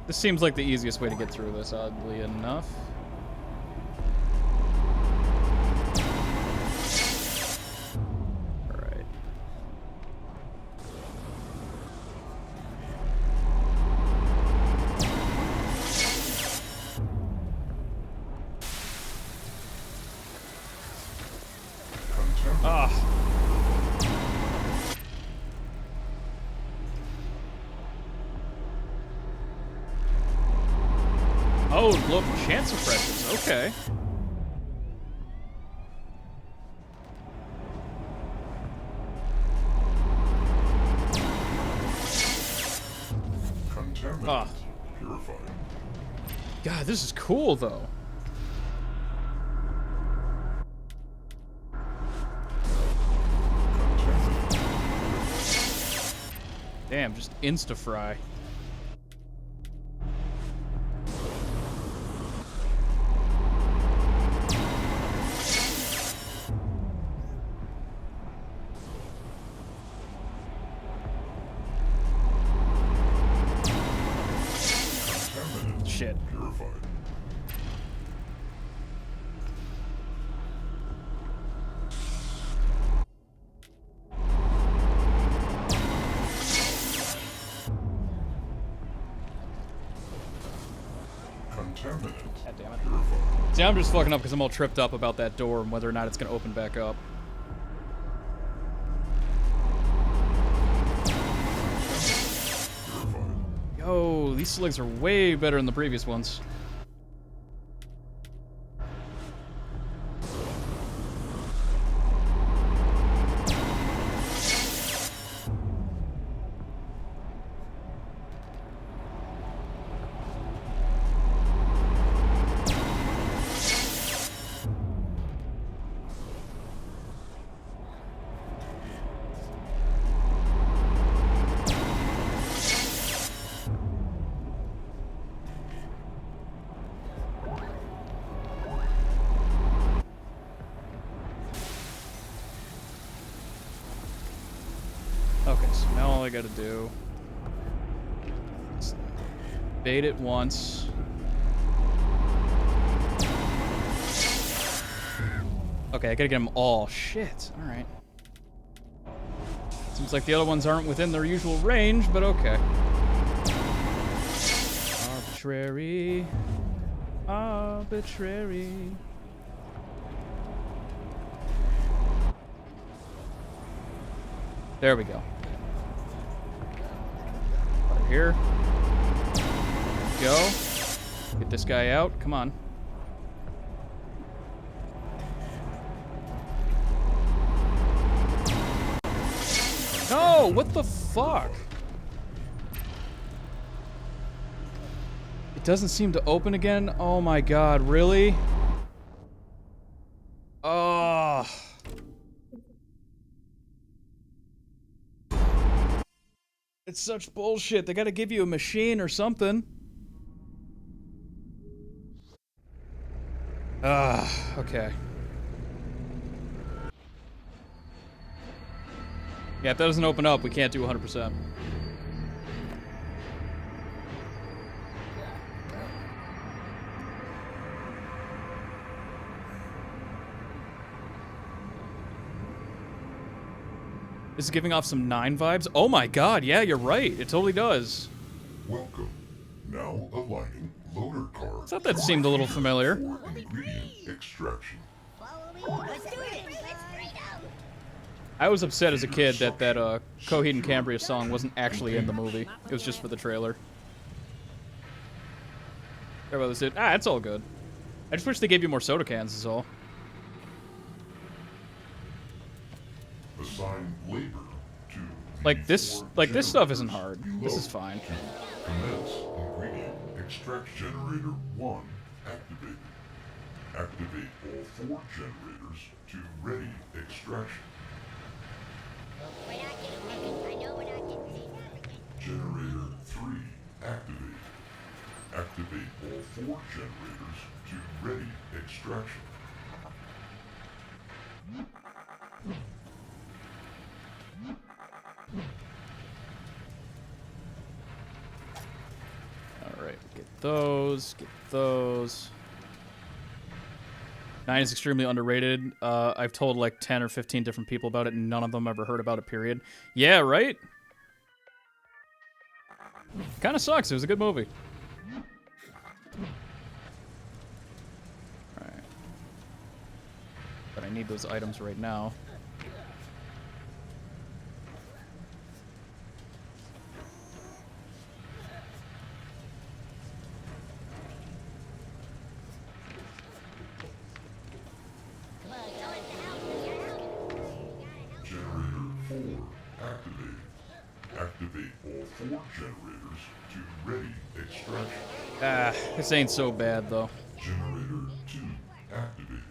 Speaker 1: This seems like the easiest way to get through this, oddly enough. Alright. Ah. Oh, look, chance suppressors. Okay.
Speaker 2: Contaminant purified.
Speaker 1: God, this is cool, though. Damn, just insta-fry. Shit.
Speaker 2: Purified. Contaminant.
Speaker 1: God damn it.
Speaker 2: Purified.
Speaker 1: See, I'm just fucking up because I'm all tripped up about that door and whether or not it's going to open back up. Yo, these slugs are way better than the previous ones. Okay, so now all I gotta do is bait it once. Okay, I gotta get them all. Shit. Alright. Seems like the other ones aren't within their usual range, but okay. Arbitrary. Arbitrary. There we go. Right here. Go. Get this guy out. Come on. No! What the fuck? It doesn't seem to open again. Oh my god, really? Oh. It's such bullshit. They gotta give you a machine or something. Okay. Yeah, if that doesn't open up, we can't do 100%. This is giving off some 9 vibes. Oh my god, yeah, you're right. It totally does.
Speaker 2: Welcome. Now aligning loader car.
Speaker 1: I thought that seemed a little familiar.
Speaker 2: For ingredient extraction.
Speaker 4: Follow me. Let's do it. Let's straight out.
Speaker 1: I was upset as a kid that Coheed and Cambria song wasn't actually in the movie. It was just for the trailer. Sorry about this, dude. Ah, it's all good. I just wish they gave you more soda cans, is all.
Speaker 2: Assign labor to
Speaker 1: Like this stuff isn't hard. This is fine.
Speaker 2: Commence ingredient extract generator 1 activated. Activate all 4 generators to ready extraction.
Speaker 4: We're not getting working. I know we're not getting paid.
Speaker 2: Generator 3 activated. Activate all 4 generators to ready extraction.
Speaker 1: Alright, get those, get those. 9 is extremely underrated. I've told like 10 or 15 different people about it, and none of them ever heard about it, period. Yeah, right? Kinda sucks, it was a good movie. Alright. But I need those items right now.
Speaker 4: Come on, tell us to help. We gotta help.
Speaker 2: Generator 4 activated. Activate all 4 generators to ready extraction.
Speaker 1: Ah, this ain't so bad though.
Speaker 2: Generator 2 activated.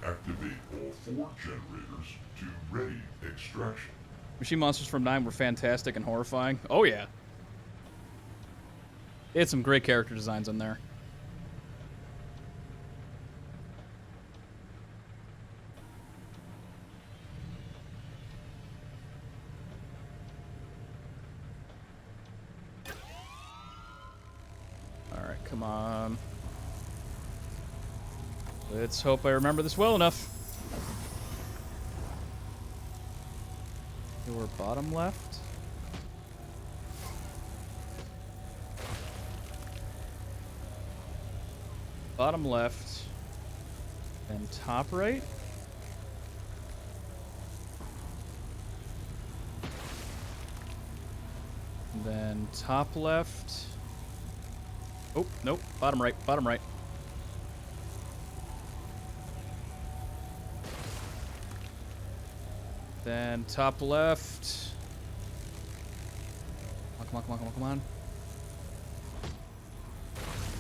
Speaker 2: Activate all 4 generators to ready extraction.
Speaker 1: Machine monsters from 9 were fantastic and horrifying. Oh yeah. They had some great character designs in there. Alright, come on. Let's hope I remember this well enough. Your bottom left. Bottom left. And top right. And then top left. Oh, nope. Bottom right. Bottom right. Then top left. Come on, come on, come on, come on.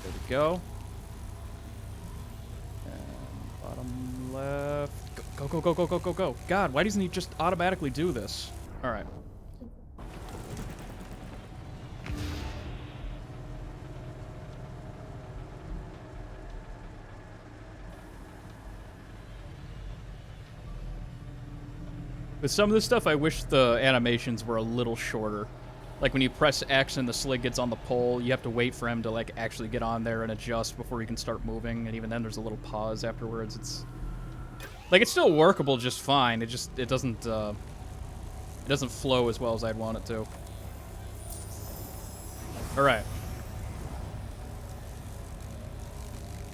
Speaker 1: There we go. And bottom left. Go, go, go, go, go, go, go. God, why doesn't he just automatically do this? Alright. With some of this stuff, I wish the animations were a little shorter. Like when you press X and the slid gets on the pole, you have to wait for him to like actually get on there and adjust before you can start moving, and even then there's a little pause afterwards. It's like it's still workable just fine. It doesn't flow as well as I'd want it to. All right.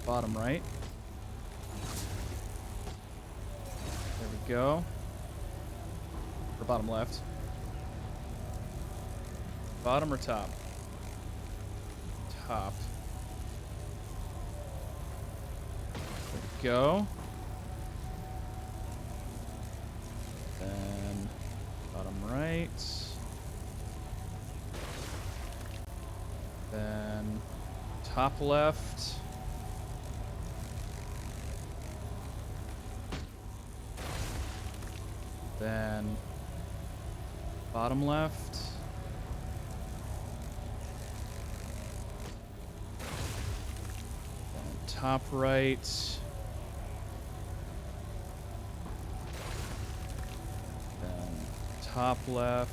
Speaker 1: Bottom right. There we go. Or bottom left. Bottom or top? Top. There we go. Then bottom right. Then top left. Then bottom left. Then top right. Then top left.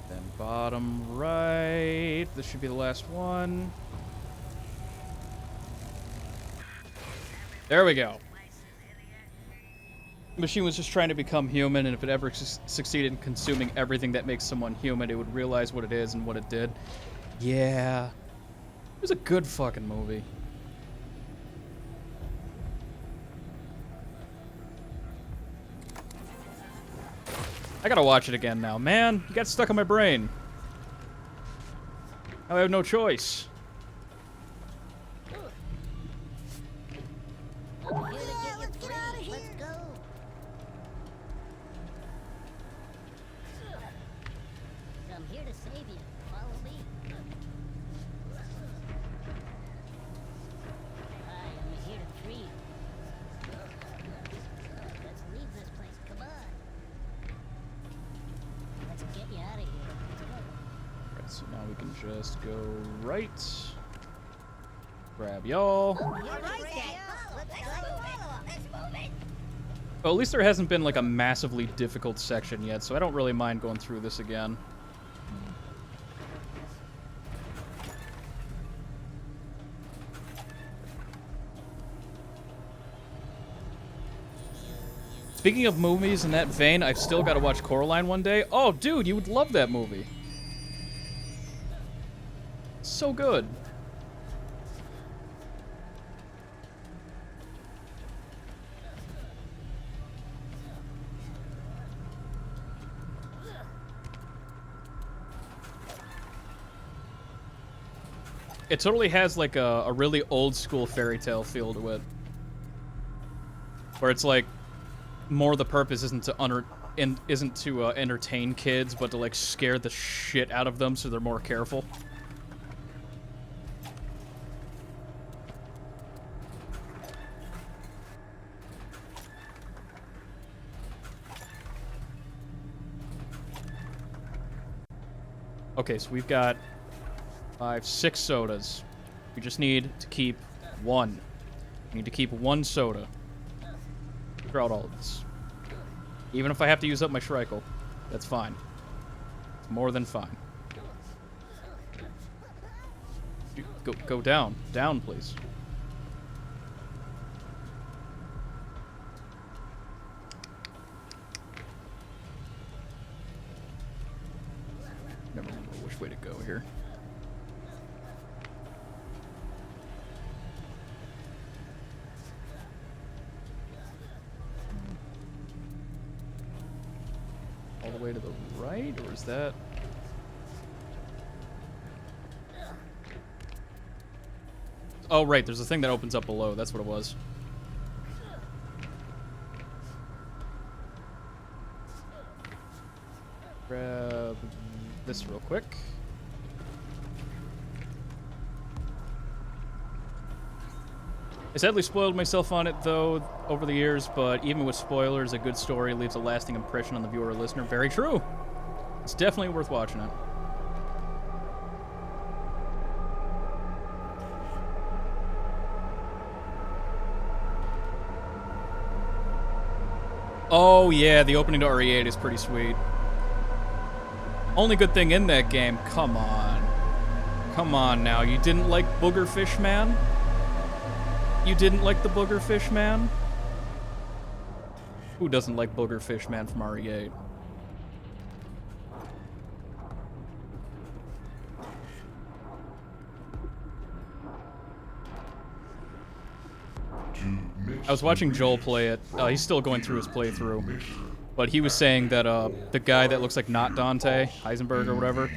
Speaker 1: Then bottom right. This should be the last one. There we go. The machine was just trying to become human, and if it ever succeeded in consuming everything that makes someone human, it would realize what it is and what it did. Yeah. It was a good fucking movie. I gotta watch it again now. Man, you got stuck in my brain. Now I have no choice.
Speaker 4: I'm here to get you free. Let's go. I'm here to save you. Follow me. Hi, I'm here to free you. Let's leave this place. Come on. Let's get you out of here. Let's go.
Speaker 1: Right, so now we can just go right. Grab y'all. Well, at least there hasn't been like a massively difficult section yet, so I don't really mind going through this again. Speaking of movies in that vein, I've still got to watch Coraline one day. Oh, dude, you would love that movie. So good. It totally has like a really old school fairy tale feel to it. Where it's like more the purpose isn't to entertain kids, but to like scare the shit out of them so they're more careful. Okay, so we've got 6 sodas. We just need to keep one. We need to keep one soda throughout all of this. Even if I have to use up my Shrike, that's fine. It's more than fine. Go down. Down, please. Never remember which way to go here. All the way to the right, or is that... Oh, right, there's a thing that opens up below. That's what it was. Grab this real quick. I sadly spoiled myself on it, though, over the years, but even with spoilers, a good story leaves a lasting impression on the viewer or listener. Very true. It's definitely worth watching it. Oh, yeah, the opening to RE8 is pretty sweet. Only good thing in that game, come on. Come on now, you didn't like Boogerfish Man? You didn't like the Boogerfish Man? Who doesn't like Boogerfish Man from RE8? I was watching Joel play it. He's still going through his playthrough. But he was saying that the guy that looks like not Dante, Heisenberg or whatever,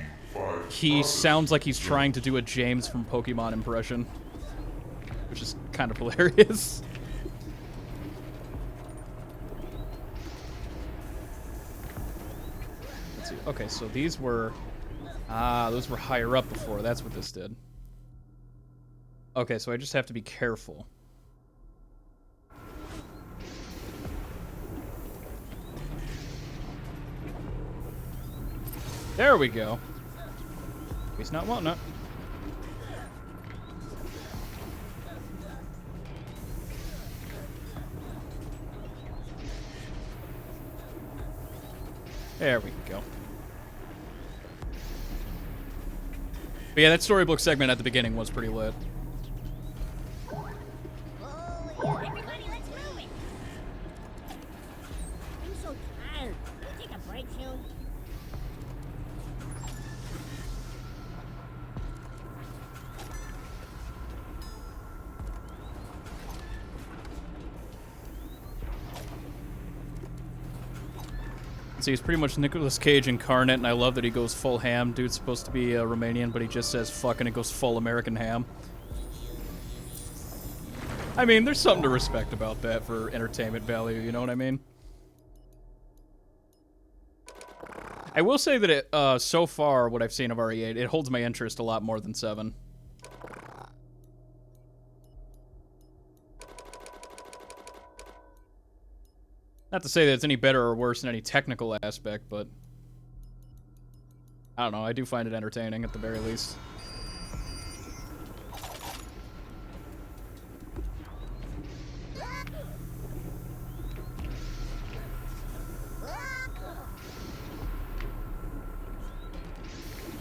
Speaker 1: he sounds like he's trying to do a James from Pokemon impression. Which is kind of hilarious. Let's see. Okay, so these were... Ah, those were higher up before. That's what this did. Okay, so I just have to be careful. There we go. He's not wanting it. There we go. But yeah, that storybook segment at the beginning was pretty lit.
Speaker 4: Oh, yeah, everybody, let's move it. I'm so tired. Can we take a break soon?
Speaker 1: See, he's pretty much Nicolas Cage incarnate, and I love that he goes full ham. Dude's supposed to be Romanian, but he just says fuck and it goes full American ham. I mean, there's something to respect about that for entertainment value, you know what I mean? I will say that it, so far, what I've seen of RE8, it holds my interest a lot more than 7. Not to say that it's any better or worse in any technical aspect, but I don't know, I do find it entertaining at the very least.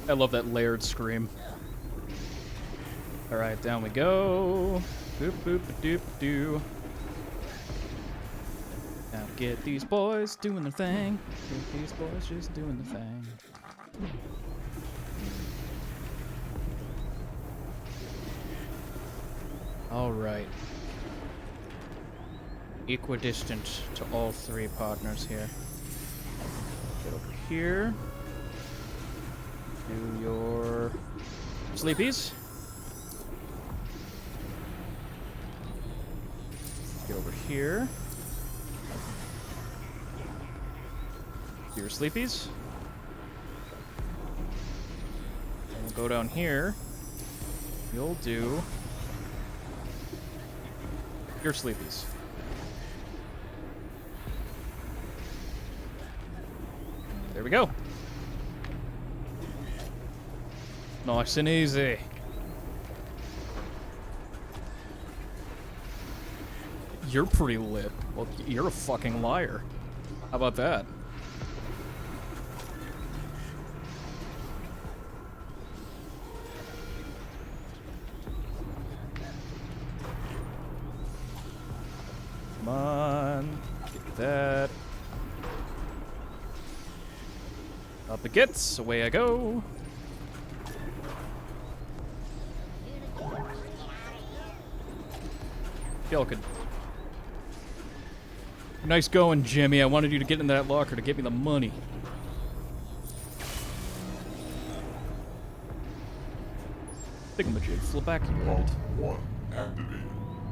Speaker 1: I love that layered scream. Alright, down we go. Boop boop doop doo. Now get these boys doing their thing. Get these boys just doing the thing. Alright. Equidistant to all 3 partners here. Get over here. Do your sleepies. Get over here. Do your sleepies. And we'll go down here. You'll do your sleepies. There we go. Nice and easy. You're pretty lit. Well, you're a fucking liar. How about that? Come on. Get that. Up it gets. Away I go. Y'all could. Nice going, Jimmy. I wanted you to get in that locker to get me the money. Thingamajig, flip back.
Speaker 2: Pump 1 activated.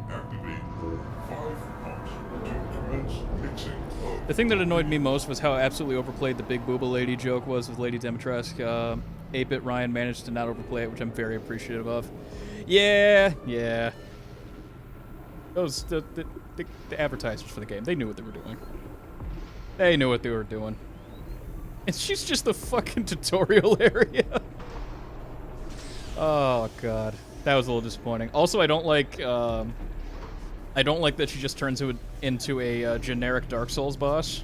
Speaker 2: Activate all 5 pumps to commence mixing of.
Speaker 1: The thing that annoyed me most was how absolutely overplayed the Big Booba Lady joke was with Lady Dimitrescu. 8-Bit Ryan managed to not overplay it, which I'm very appreciative of. Yeah. Those the advertisers for the game, they knew what they were doing. They knew what they were doing. And she's just the fucking tutorial area. Oh god, that was a little disappointing. Also, I don't like that she just turns into a generic Dark Souls boss.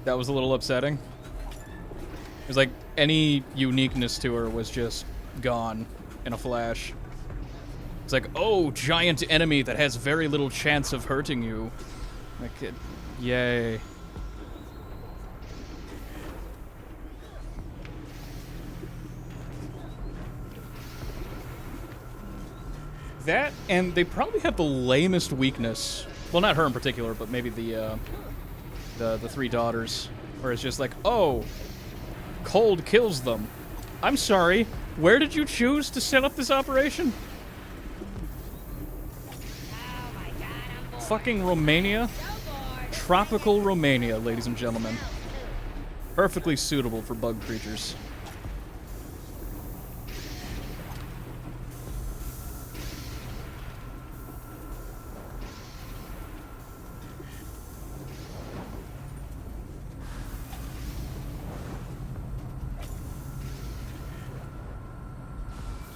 Speaker 1: That was a little upsetting. It was like any uniqueness to her was just gone in a flash. It's like, oh, giant enemy that has very little chance of hurting you. Like, yay. That, and they probably have the lamest weakness. Well, not her in particular, but maybe the 3 daughters. Where it's just like, oh, cold kills them. I'm sorry, where did you choose to set up this operation? Fucking Romania. Tropical Romania, ladies and gentlemen. Perfectly suitable for bug creatures.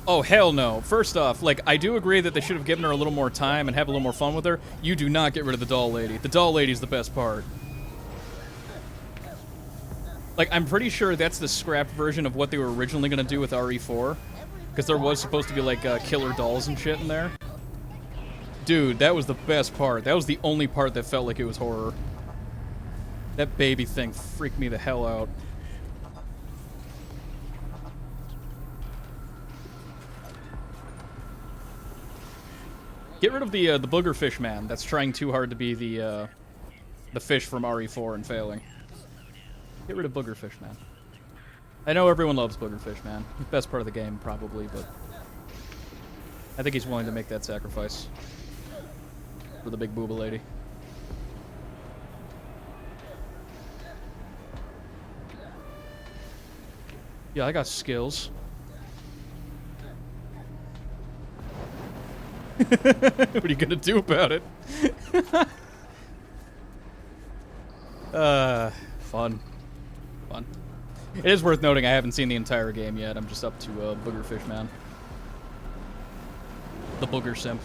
Speaker 1: Oh, hell no. First off, like, I do agree that they should have given her a little more time and have a little more fun with her. You do not get rid of the doll lady. The doll lady's the best part. Like, I'm pretty sure that's the scrapped version of what they were originally going to do with RE4. Because there was supposed to be, like, killer dolls and shit in there. Dude, that was the best part. That was the only part that felt like it was horror. That baby thing freaked me the hell out. Get rid of the booger fish man. That's trying too hard to be the fish from RE4 and failing. Get rid of booger fish man. I know everyone loves booger fish man. Best part of the game, probably, but I think he's willing to make that sacrifice for the big booba lady. Yeah, I got skills. What are you gonna do about it? Fun. Fun. It is worth noting I haven't seen the entire game yet. I'm just up to Booger Fish Man. The Booger Simp.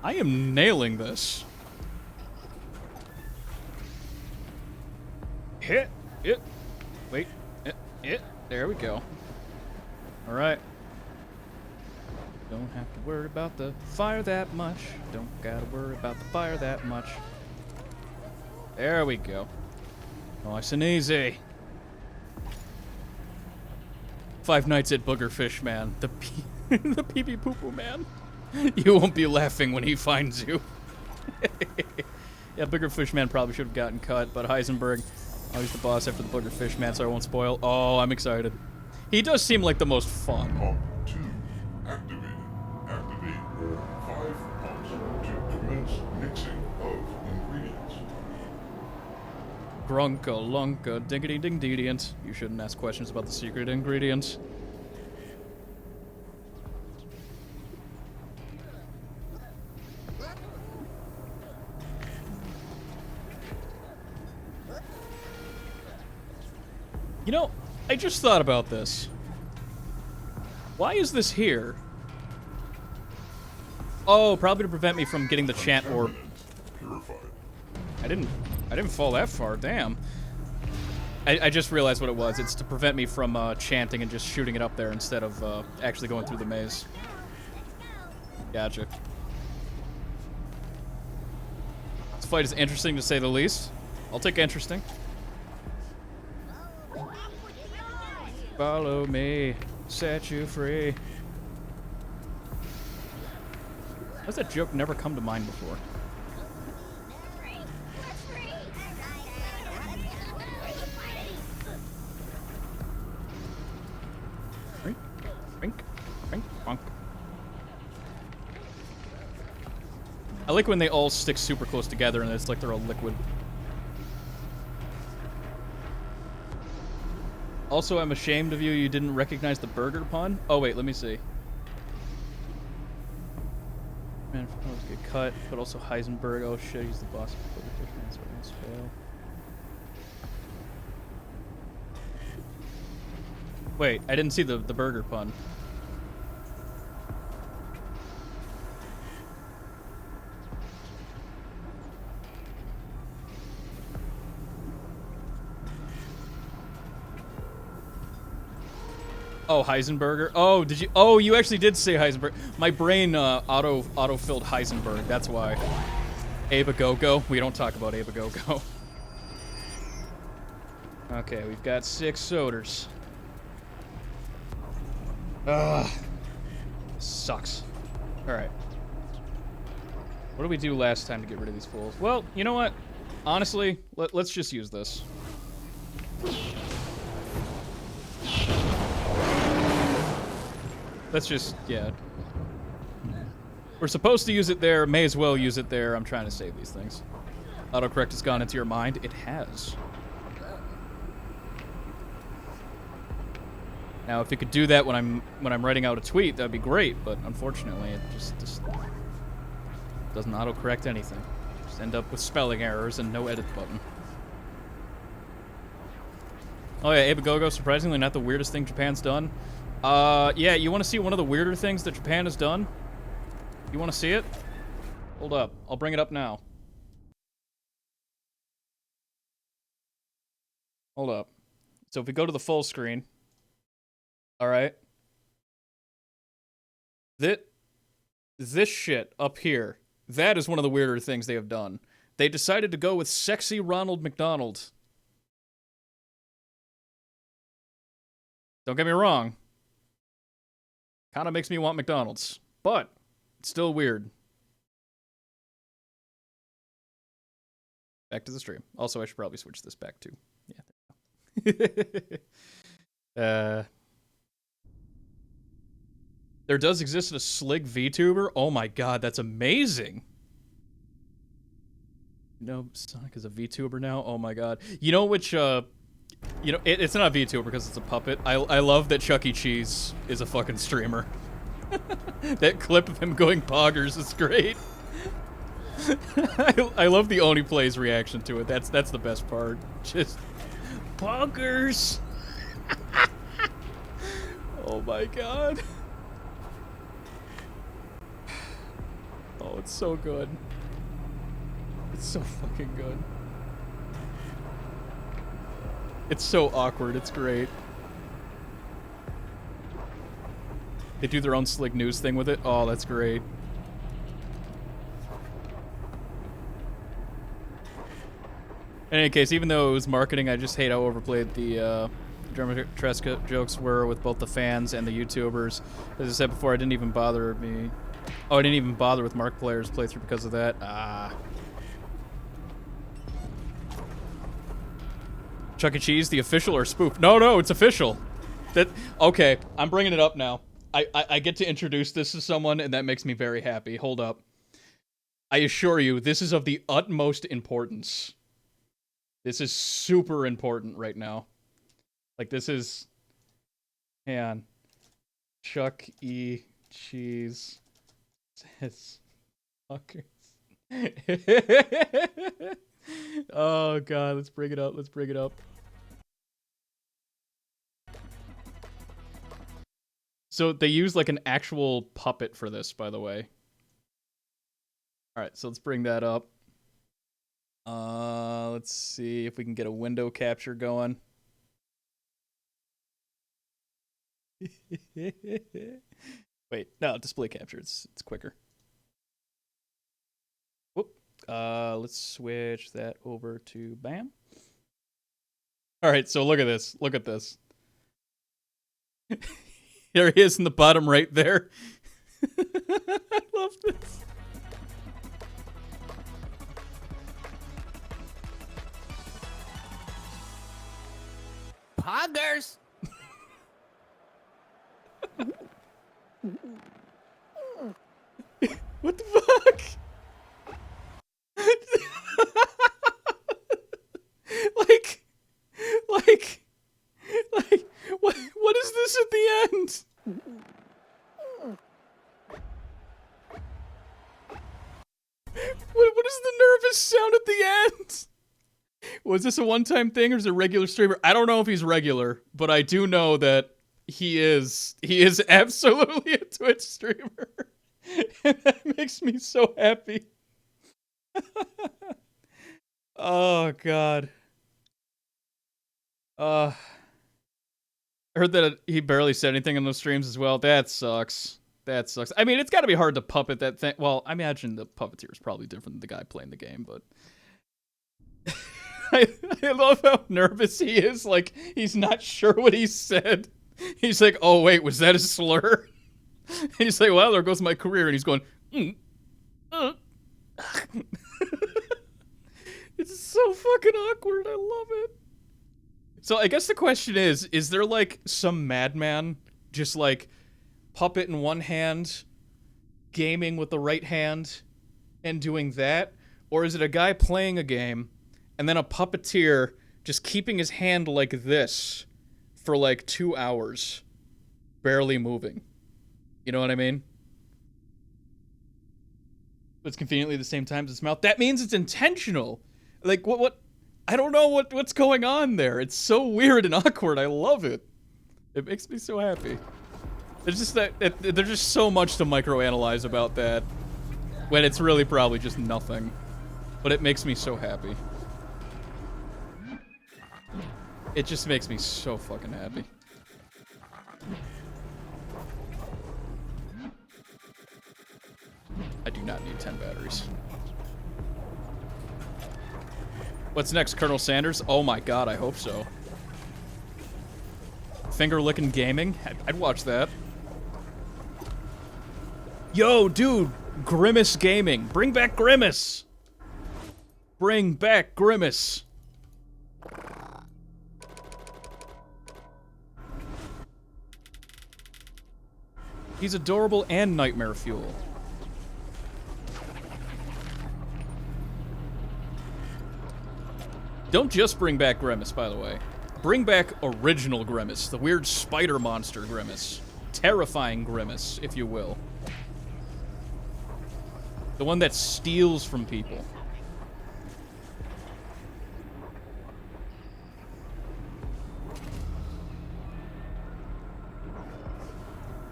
Speaker 1: I am nailing this. Hit it. Wait. It. There we go. All right. Don't have to worry about the fire that much. Don't gotta worry about the fire that much. There we go. Nice and easy. 5 Nights at Booger Fish Man. The the pee-pee poo-poo man. You won't be laughing when he finds you. Yeah, Booger Fish Man probably should have gotten cut, but Heisenberg, oh, he's the boss after the Booger Fish Man, so I won't spoil. Oh, I'm excited. He does seem like the most fun.
Speaker 2: Pump 2 activated. Activate all 5 pumps to commence mixing of ingredients.
Speaker 1: Grunka, lunka, diggity ding deedient. You shouldn't ask questions about the secret ingredients. You know, I just thought about this. Why is this here? Oh, probably to prevent me from getting the chant orb.
Speaker 2: Purified.
Speaker 1: I didn't fall that far, damn. I just realized what it was. It's to prevent me from chanting and just shooting it up there instead of actually going through the maze. Gotcha. This fight is interesting to say the least. I'll take interesting. Follow me, set you free. How's that joke never come to mind before? Rink, rink, rink, bonk. I like when they all stick super close together and it's like they're all liquid. Also, I'm ashamed of you. You didn't recognize the burger pun. Oh wait, let me see. Man, let's get cut. But also Heisenberg. Oh shit, he's the boss of the Fish Man, so it must fail. Wait, I didn't see the burger pun. Oh, Heisenberger. Oh, did you? Oh, you actually did say Heisenberg. My brain auto-filled Heisenberg. That's why. Abe Go-Go. We don't talk about Abe Go-Go. Okay, we've got 6 soders. Ugh. Sucks. Alright. What did we do last time to get rid of these fools? Well, you know what? Honestly, let's just use this. Let's just, yeah. We're supposed to use it there, may as well use it there. I'm trying to save these things. Autocorrect has gone into your mind. It has. Now, if it could do that when I'm writing out a tweet, that'd be great, but unfortunately, it just doesn't autocorrect anything. Just end up with spelling errors and no edit button. Oh yeah, Abagogo, surprisingly not the weirdest thing Japan's done. Yeah, you want to see one of the weirder things that Japan has done? You want to see it? Hold up, I'll bring it up now. Hold up. So if we go to the full screen, alright. This shit up here, that is one of the weirder things they have done. They decided to go with sexy Ronald McDonald. Don't get me wrong. Kinda makes me want McDonald's, but it's still weird. Back to the stream. Also, I should probably switch this back too. Yeah. There does exist a slig VTuber? Oh my god, that's amazing. You know, Sonic is a VTuber now? Oh my god. You know which, you know, it's not a VTuber because it's a puppet. I love that Chuck E. Cheese is a fucking streamer. That clip of him going poggers is great. I love the Oni Plays reaction to it. That's the best part. Just poggers. Oh my god. Oh, it's so good. It's so fucking good. It's so awkward, it's great. They do their own slick news thing with it. Oh, that's great. In any case, even though it was marketing, I just hate how overplayed the German Tresca jokes were with both the fans and the YouTubers. As I said before, I didn't even bother me. Oh, I didn't even bother with Markiplier's playthrough because of that. Ah. Chuck E. Cheese, the official or spoof? No, it's official. Okay, I'm bringing it up now. I get to introduce this to someone, and that makes me very happy. Hold up. I assure you, this is of the utmost importance. This is super important right now. Like, this is... Man. Chuck E. Cheese says fuckers. Oh, God. Let's bring it up. Let's bring it up. So they use, like, an actual puppet for this, by the way. Alright, so let's bring that up. Let's see if we can get a window capture going. Wait, no, display capture. It's quicker. Whoop. Let's switch that over to bam. All right, so look at this. Look at this. There he is in the bottom right there. I love this.
Speaker 3: Poggers!
Speaker 1: What the fuck? like, what is this at the end? What is the nervous sound at the end? Was this a one-time thing or is it a regular streamer? I don't know if he's regular, but I do know that he is absolutely a Twitch streamer. And that makes me so happy. Oh, God. I heard that he barely said anything in those streams as well. That sucks. That sucks. I mean, it's got to be hard to puppet that thing. Well, I imagine the puppeteer is probably different than the guy playing the game, but... I love how nervous he is. Like, he's not sure what he said. He's like, oh, wait, was that a slur? And he's like, well, there goes my career. And he's going, It's so fucking awkward. I love it. So I guess the question is there, like, some madman just, like, puppet in one hand, gaming with the right hand, and doing that? Or is it a guy playing a game, and then a puppeteer just keeping his hand like this for, like, 2 hours, barely moving? You know what I mean? It's conveniently the same time as its mouth. That means it's intentional. Like, what? I don't know what's going on there. It's so weird and awkward. I love it. It makes me so happy. There's just there's just so much to microanalyze about that, when it's really probably just nothing. But it makes me so happy. It just makes me so fucking happy. I do not need 10 batteries. What's next, Colonel Sanders? Oh my god, I hope so. Finger-licking gaming? I'd watch that. Yo, dude! Grimace Gaming. Bring back Grimace! Bring back Grimace! He's adorable and nightmare fuel. Don't just bring back Grimace, by the way. Bring back original Grimace, the weird spider monster Grimace. Terrifying Grimace, if you will. The one that steals from people.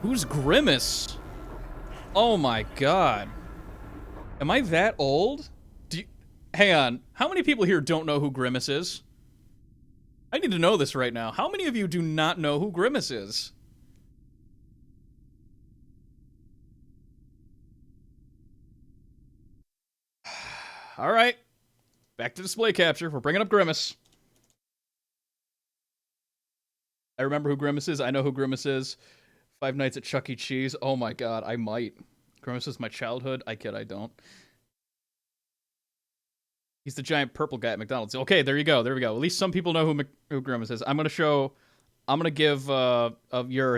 Speaker 1: Who's Grimace? Oh my god. Am I that old? Hang on. How many people here don't know who Grimace is? I need to know this right now. How many of you do not know who Grimace is? Alright. Back to display capture. We're bringing up Grimace. I remember who Grimace is. I know who Grimace is. Five Nights at Chuck E. Cheese. Oh my god, I might. Grimace is my childhood. I kid, I don't. He's the giant purple guy at McDonald's. Okay, there you go. There we go. At least some people know who Grimace is. I'm gonna give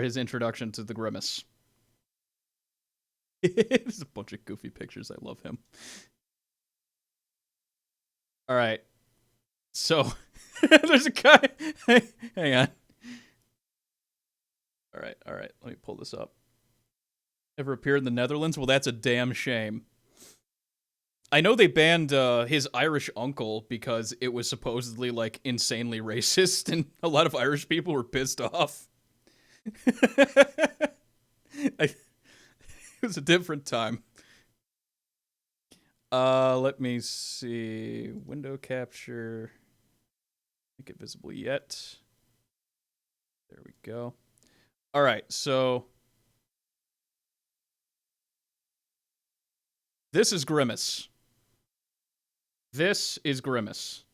Speaker 1: his introduction to the Grimace. There's a bunch of goofy pictures. I love him. All right. So there's a guy. Hang on. All right. Let me pull this up. Ever appeared in the Netherlands? Well, that's a damn shame. I know they banned his Irish uncle because it was supposedly, like, insanely racist, and a lot of Irish people were pissed off. It was a different time. Let me see. Window capture. Make it visible yet. There we go. All right, so this is Grimace. This is Grimace.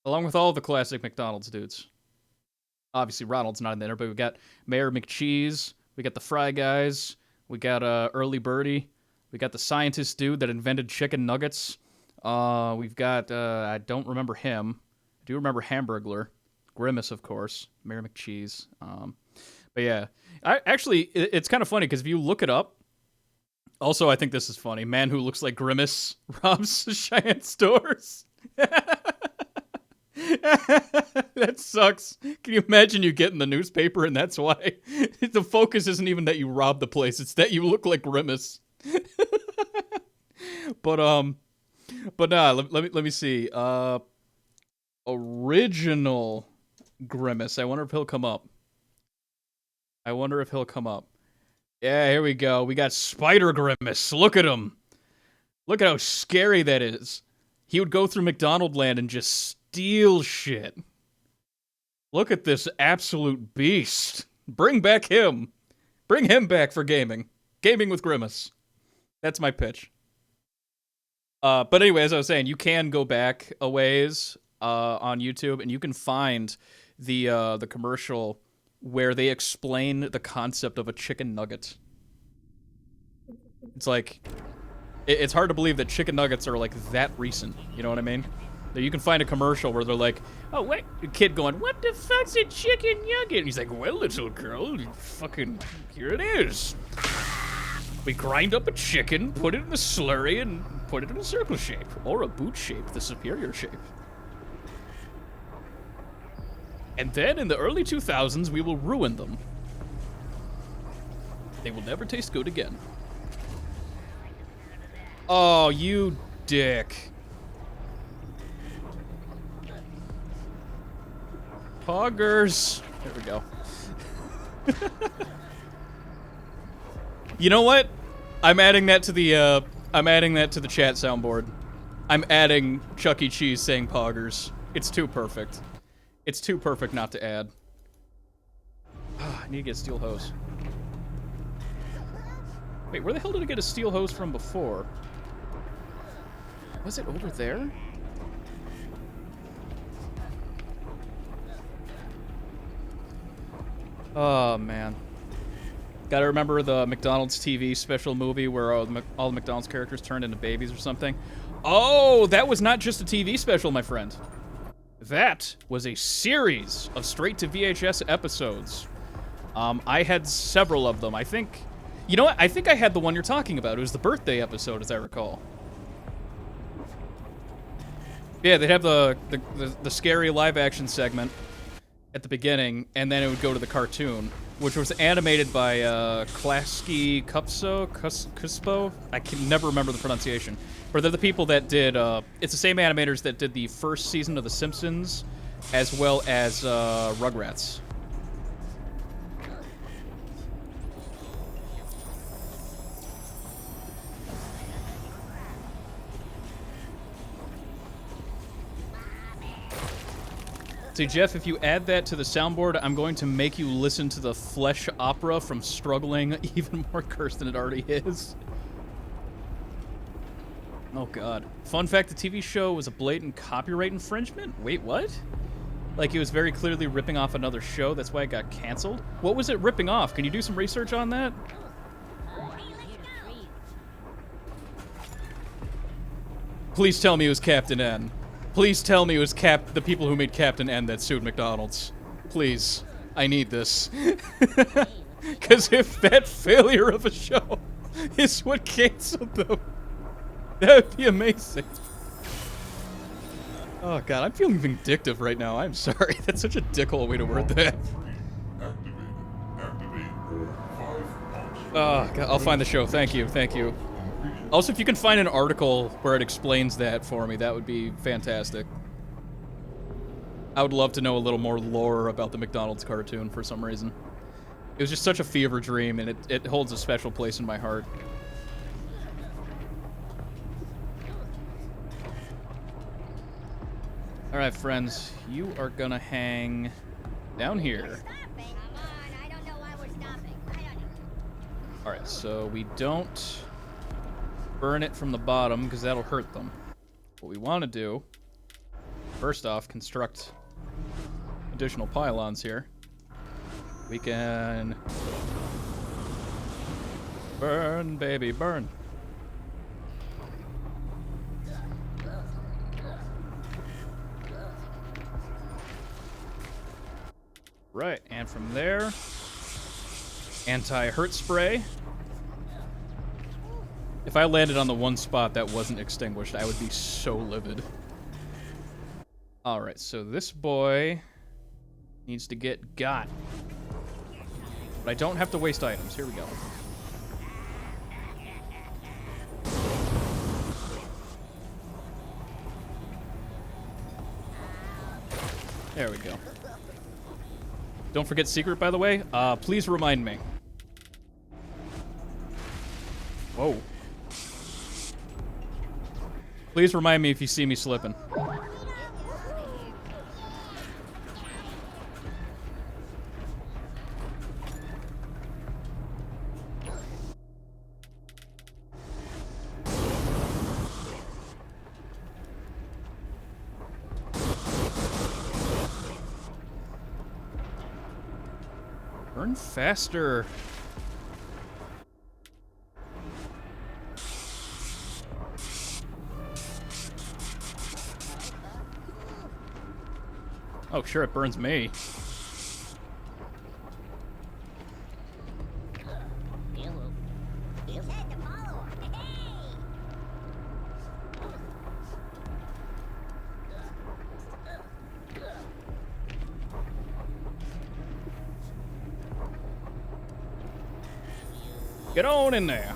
Speaker 1: Along with all the classic McDonald's dudes. Obviously, Ronald's not in there, but we got Mayor McCheese. We got the Fry Guys. We got Early Birdie. We got the scientist dude that invented chicken nuggets. We've got, I don't remember him. I do remember Hamburglar. Grimace, of course. Mayor McCheese. But yeah. It's kind of funny, because if you look it up, also, I think this is funny. Man who looks like Grimace robs Cheyenne stores. That sucks. Can you imagine you get in the newspaper and that's why? The focus isn't even that you robbed the place, it's that you look like Grimace. But nah, let me see. Original Grimace. I wonder if he'll come up. Yeah, here we go. We got Spider Grimace. Look at him. Look at how scary that is. He would go through McDonald Land and just steal shit. Look at this absolute beast. Bring back him. Bring him back for gaming. Gaming with Grimace. That's my pitch. But anyway, as I was saying, you can go back a ways on YouTube, and you can find the commercial where they explain the concept of a chicken nugget. It's like, it's hard to believe that chicken nuggets are like that recent. You know what I mean? That you can find a commercial where they're like, oh, wait, a kid going, what the fuck's a chicken nugget? And he's like, well, little girl, fucking, here it is. We grind up a chicken, put it in a slurry, and put it in a circle shape. Or a boot shape, the superior shape. And then, in the early 2000s, we will ruin them. They will never taste good again. Oh, you dick. Poggers. There we go. You know what? I'm adding that to the chat soundboard. I'm adding Chuck E. Cheese saying poggers. It's too perfect. It's too perfect not to add. I need to get a steel hose. Wait, where the hell did I get a steel hose from before? Was it over there? Oh, man. Gotta remember the McDonald's TV special movie where all the McDonald's characters turned into babies or something. Oh, that was not just a TV special, my friend. That was a series of straight-to-VHS episodes. I had several of them. I think... You know what? I think I had the one you're talking about. It was the birthday episode, as I recall. Yeah, they'd have the scary live-action segment at the beginning, and then it would go to the cartoon, which was animated by Klasky Cuspo. I can never remember the pronunciation. But they're the people that did... it's the same animators that did the first season of The Simpsons, as well as Rugrats. See, Jeff, if you add that to the soundboard, I'm going to make you listen to the Flesh opera from Struggling even more cursed than it already is. Oh, God. Fun fact, the TV show was a blatant copyright infringement? Wait, what? Like, it was very clearly ripping off another show, that's why it got canceled? What was it ripping off? Can you do some research on that? Please tell me it was Captain N. Please tell me it was the people who made Captain N that sued McDonald's. Please. I need this. Because if that failure of a show is what canceled them, that would be amazing. Oh, God, I'm feeling vindictive right now. I'm sorry. That's such a dickhole way to word that. Oh, God, I'll find the show. Thank you. Thank you. Also, if you can find an article where it explains that for me, that would be fantastic. I would love to know a little more lore about the McDonald's cartoon for some reason. It was just such a fever dream, and it holds a special place in my heart. Alright, friends, you are gonna hang down here. Alright, so we don't burn it from the bottom, because that'll hurt them. What we want to do, first off, construct additional pylons here. We can burn, baby, burn. Right, and from there, anti-hurt spray. If I landed on the one spot that wasn't extinguished, I would be so livid. Alright, so this boy needs to get got. But I don't have to waste items. Here we go. There we go. Don't forget secret, by the way. Please remind me. Whoa. Please remind me if you see me slipping. Burn faster. Oh, sure, it burns me. Get on in there.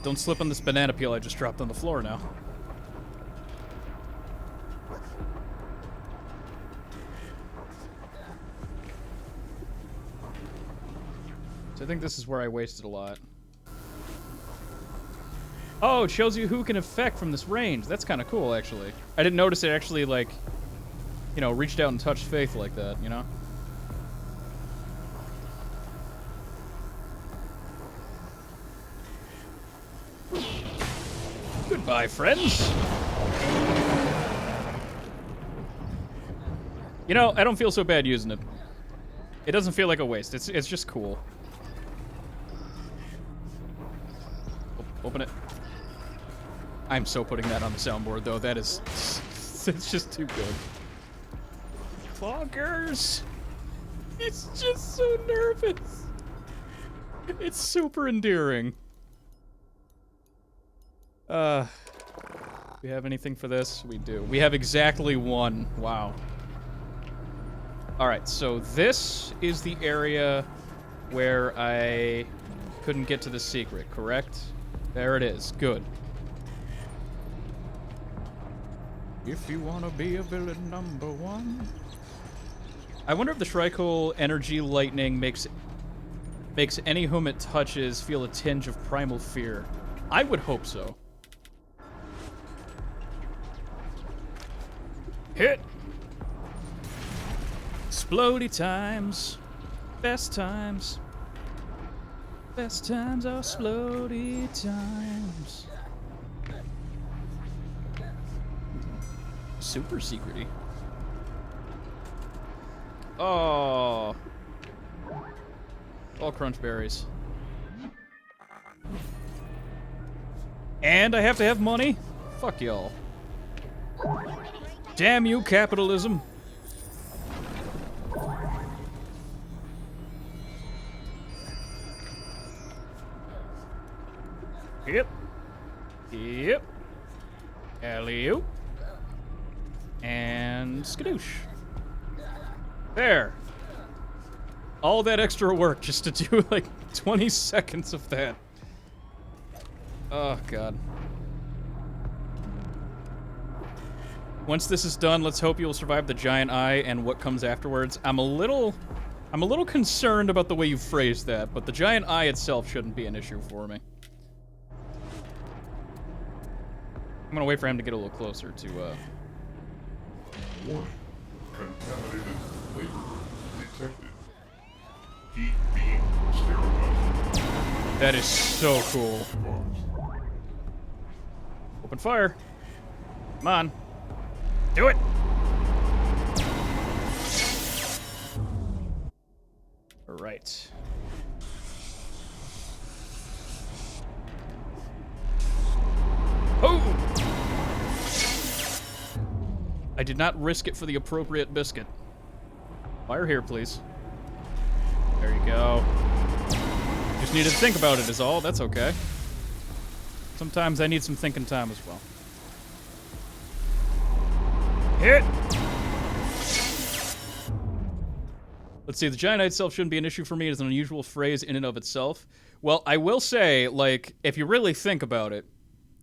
Speaker 1: Don't slip on this banana peel I just dropped on the floor now. So I think this is where I wasted a lot. Oh, it shows you who can affect from this range. That's kind of cool, actually. I didn't notice it actually, like, you know, reached out and touched Faith like that, you know? Goodbye, friends. You know, I don't feel so bad using it. It doesn't feel like a waste. It's just cool. Open it. I'm so putting that on the soundboard, though. That is... It's just too good. Cloggers! He's just so nervous. It's super endearing. We have anything for this? We do. We have exactly one. Wow. Alright, so this is the area where I couldn't get to the secret, correct? There it is. Good. If you want to be a villain #1. I wonder if the Shrike-Hole energy lightning makes any whom it touches feel a tinge of primal fear. I would hope so. Hit! Explodey times. Best times. Best times are explodey times. Super secrety. Oh. All crunch berries. And I have to have money? Fuck y'all. Damn you, capitalism. Yep. Yep. Alley-oop. And skadoosh. There. All that extra work just to do like 20 seconds of that. Oh, God. Once this is done, let's hope you'll survive the giant eye and what comes afterwards. I'm a little concerned about the way you phrased that, but the giant eye itself shouldn't be an issue for me. I'm gonna wait for him to get a little closer to,
Speaker 2: Warning. Contaminated labor detected. Heat beam sterilized.
Speaker 1: That is so cool. Open fire. Come on. Do it! Alright. Oh! I did not risk it for the appropriate biscuit. Fire here, please. There you go. Just needed to think about it is all. That's okay. Sometimes I need some thinking time as well. Hit! Let's see, the giant eye itself shouldn't be an issue for me. It's an unusual phrase in and of itself. Well, I will say, like, if you really think about it,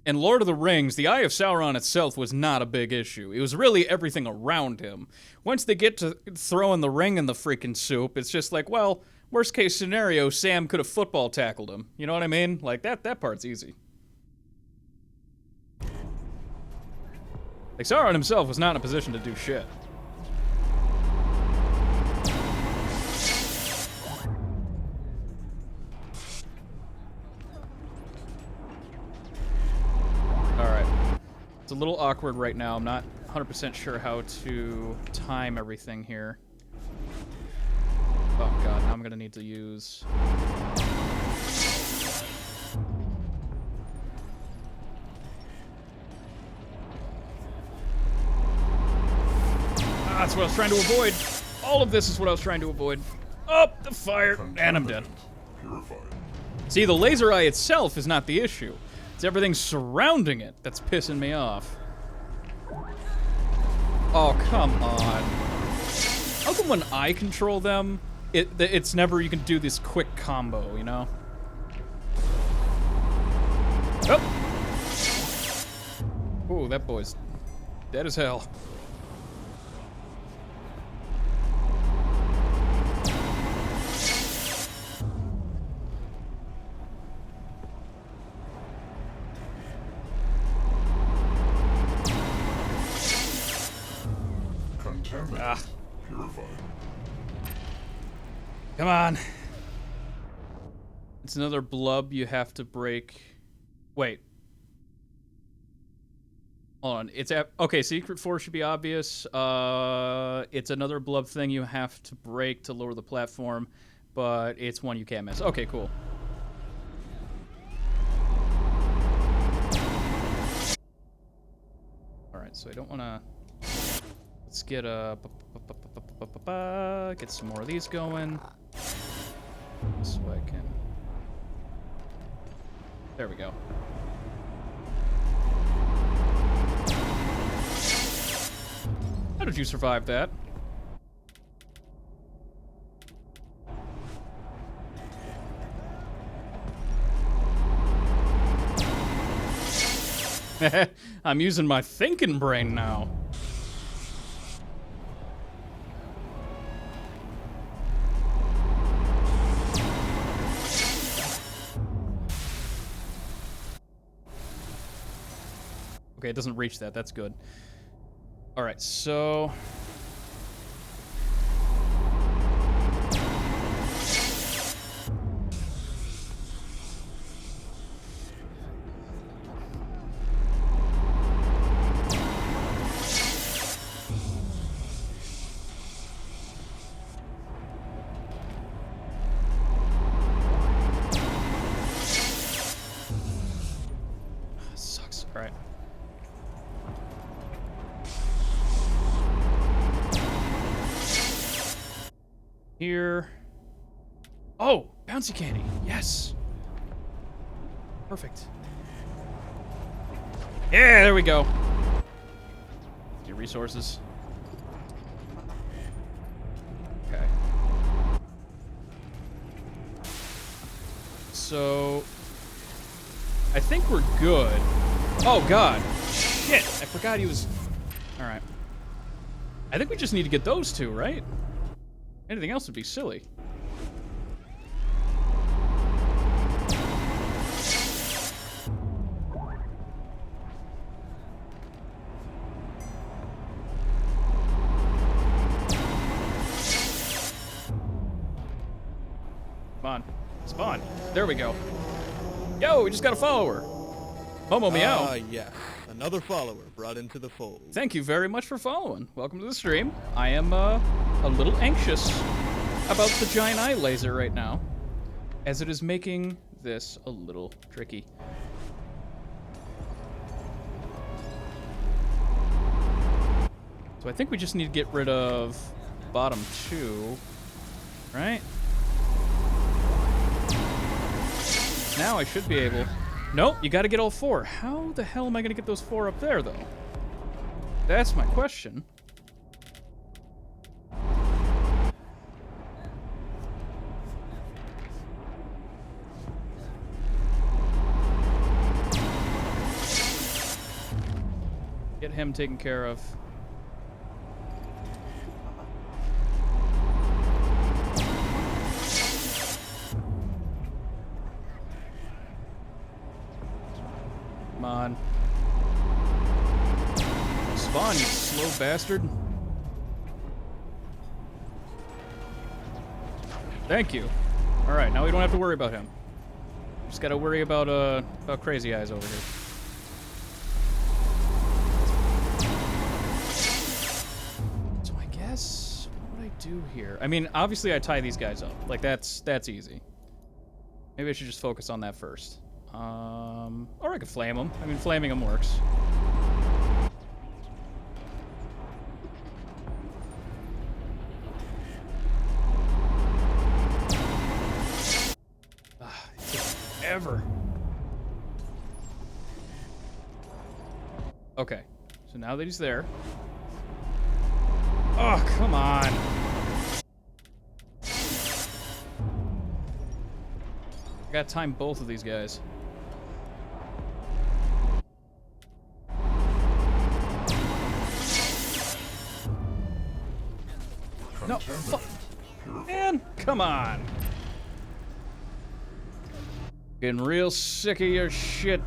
Speaker 1: in Lord of the Rings, the Eye of Sauron itself was not a big issue. It was really everything around him. Once they get to throwing the ring in the freaking soup, it's just like, well, worst case scenario, Sam could have football tackled him. You know what I mean? Like, that part's easy. Like, Sauron himself was not in a position to do shit. Alright. It's a little awkward right now. I'm not 100% sure how to time everything here. Oh god, now I'm gonna need to use... That's what I was trying to avoid. All of this is what I was trying to avoid. Oh, the fire, and I'm dead.
Speaker 2: Purified.
Speaker 1: See, the laser eye itself is not the issue. It's everything surrounding it that's pissing me off. Oh, come on. How come when I control them, it's never you can do this quick combo, you know? Oh! Ooh, that boy's dead as hell.
Speaker 2: Contaminant purified.
Speaker 1: Come on. It's another blub you have to break. Wait. Hold on. It's okay, Secret 4 should be obvious. It's another blub thing you have to break to lower the platform, but it's one you can't miss. Okay, cool. Alright, so I don't want to... Let's get get some more of these going. So I can... There we go. How did you survive that? I'm using my thinking brain now. Okay, it doesn't reach that. That's good. All right, so... Sucks. All right. Here. Oh, bouncy candy. Yes. Perfect. Yeah, there we go. Your resources. Okay. So, I think we're good. Oh, God. Shit. I forgot he was... All right. I think we just need to get those two, right? Anything else would be silly. Come on. Spawn. There we go. Yo, we just got a follower. Momo Meow.
Speaker 5: Ah, yeah. Another follower brought into the fold.
Speaker 1: Thank you very much for following. Welcome to the stream. I am a little anxious about the giant eye laser right now, as it is making this a little tricky. So I think we just need to get rid of bottom two, right? Now I should be able... Nope, you gotta get all four. How the hell am I gonna get those four up there, though? That's my question. Get him taken care of. Come on. Spawn, you slow bastard. Thank you. Alright, now we don't have to worry about him. Just gotta worry about Crazy Eyes over here. So I guess, what would I do here? I mean, obviously I tie these guys up. Like, that's easy. Maybe I should just focus on that first. Or I could flame them. I mean, flaming them works. It takes forever. Okay, so now that he's there. Oh, come on. I gotta time both of these guys. No, fuck. Man, come on. Getting real sick of your shit.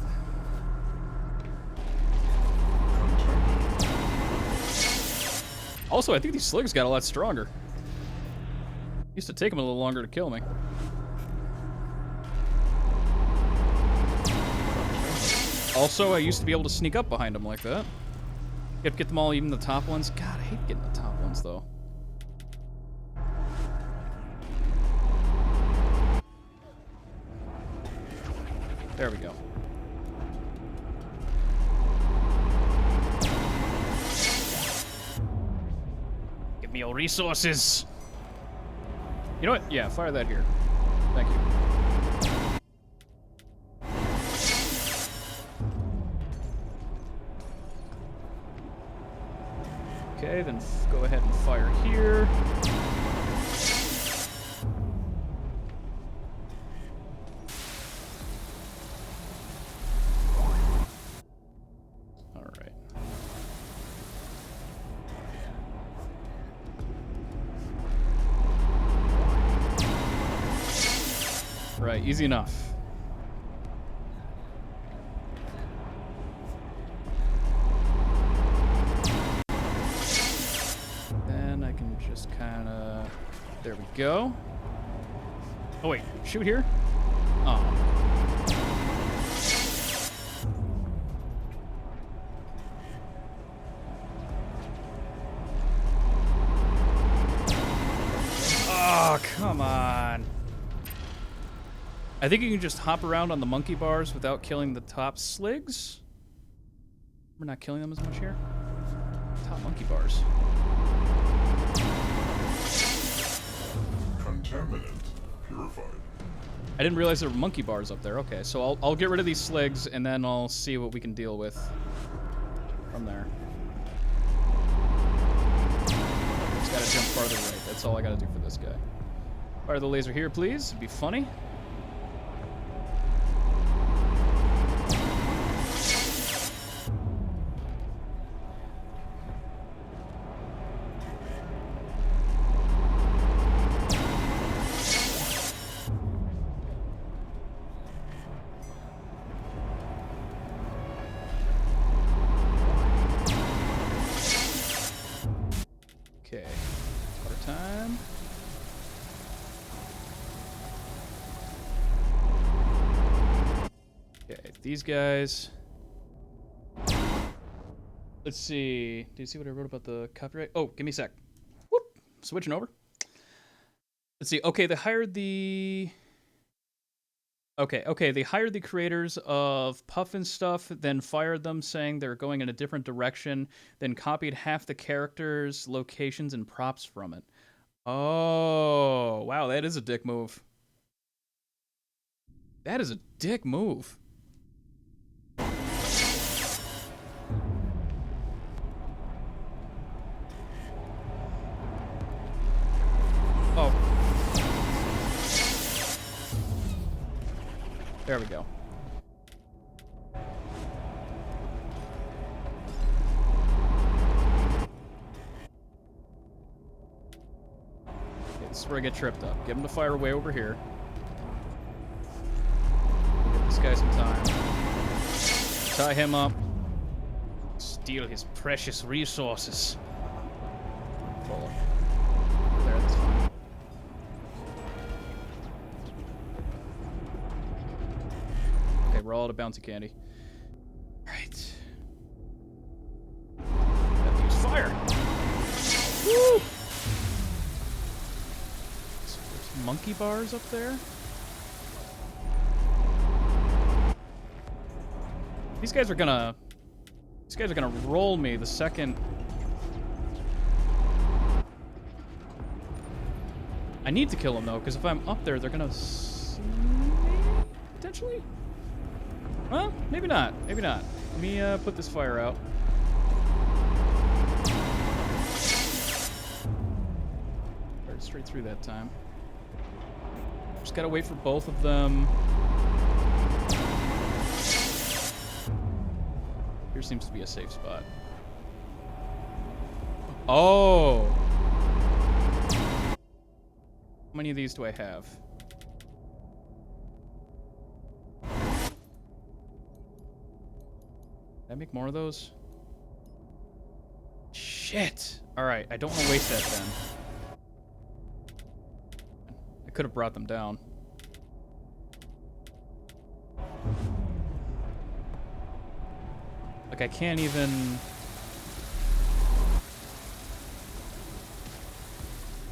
Speaker 1: Also, I think these slugs got a lot stronger. Used to take them a little longer to kill me. Also, I used to be able to sneak up behind them like that. You have to get them all, even the top ones. God, I hate getting the top ones, though. There we go. Give me your resources. You know what? Yeah, fire that here. Thank you. Okay, then go ahead and fire here. All right. Right, easy enough. Then I can just kind of... There we go. Oh, wait. Shoot here? Oh. Oh, come on. I think you can just hop around on the monkey bars without killing the top sligs. We're not killing them as much here. Top monkey bars.
Speaker 2: Contaminant purified.
Speaker 1: I didn't realize there were monkey bars up there. Okay, so I'll get rid of these sligs and then I'll see what we can deal with from there. Just gotta jump farther right. That's all I gotta do for this guy. Fire the laser here, please. It'd be funny. Okay, water time. Okay, these guys. Let's see. Do you see what I wrote about the copyright? Oh, give me a sec. Whoop. Switching over. Let's see. Okay, they hired the... Okay, they hired the creators of Puff and Stuff, then fired them saying they're going in a different direction, then copied half the characters, locations, and props from it. Oh, wow, that is a dick move. That is a dick move. Oh. There we go. Okay, this is where I get tripped up. Get him to fire way over here. We'll give this guy some time. Tie him up. Steal his precious resources. Full. There, that's fine. Okay, we're all out of bouncy candy. Alright. Have to use fire! Woo! So there's monkey bars up there. These guys are gonna roll me the second. I need to kill them though, because if I'm up there, they're gonna see me potentially. Well, maybe not. Maybe not. Let me put this fire out. Fired straight through that time. Just gotta wait for both of them. Here seems to be a safe spot. Oh! How many of these do I have? Did I make more of those? Shit! Alright, I don't want to waste that then. I could have brought them down. Like, I can't even...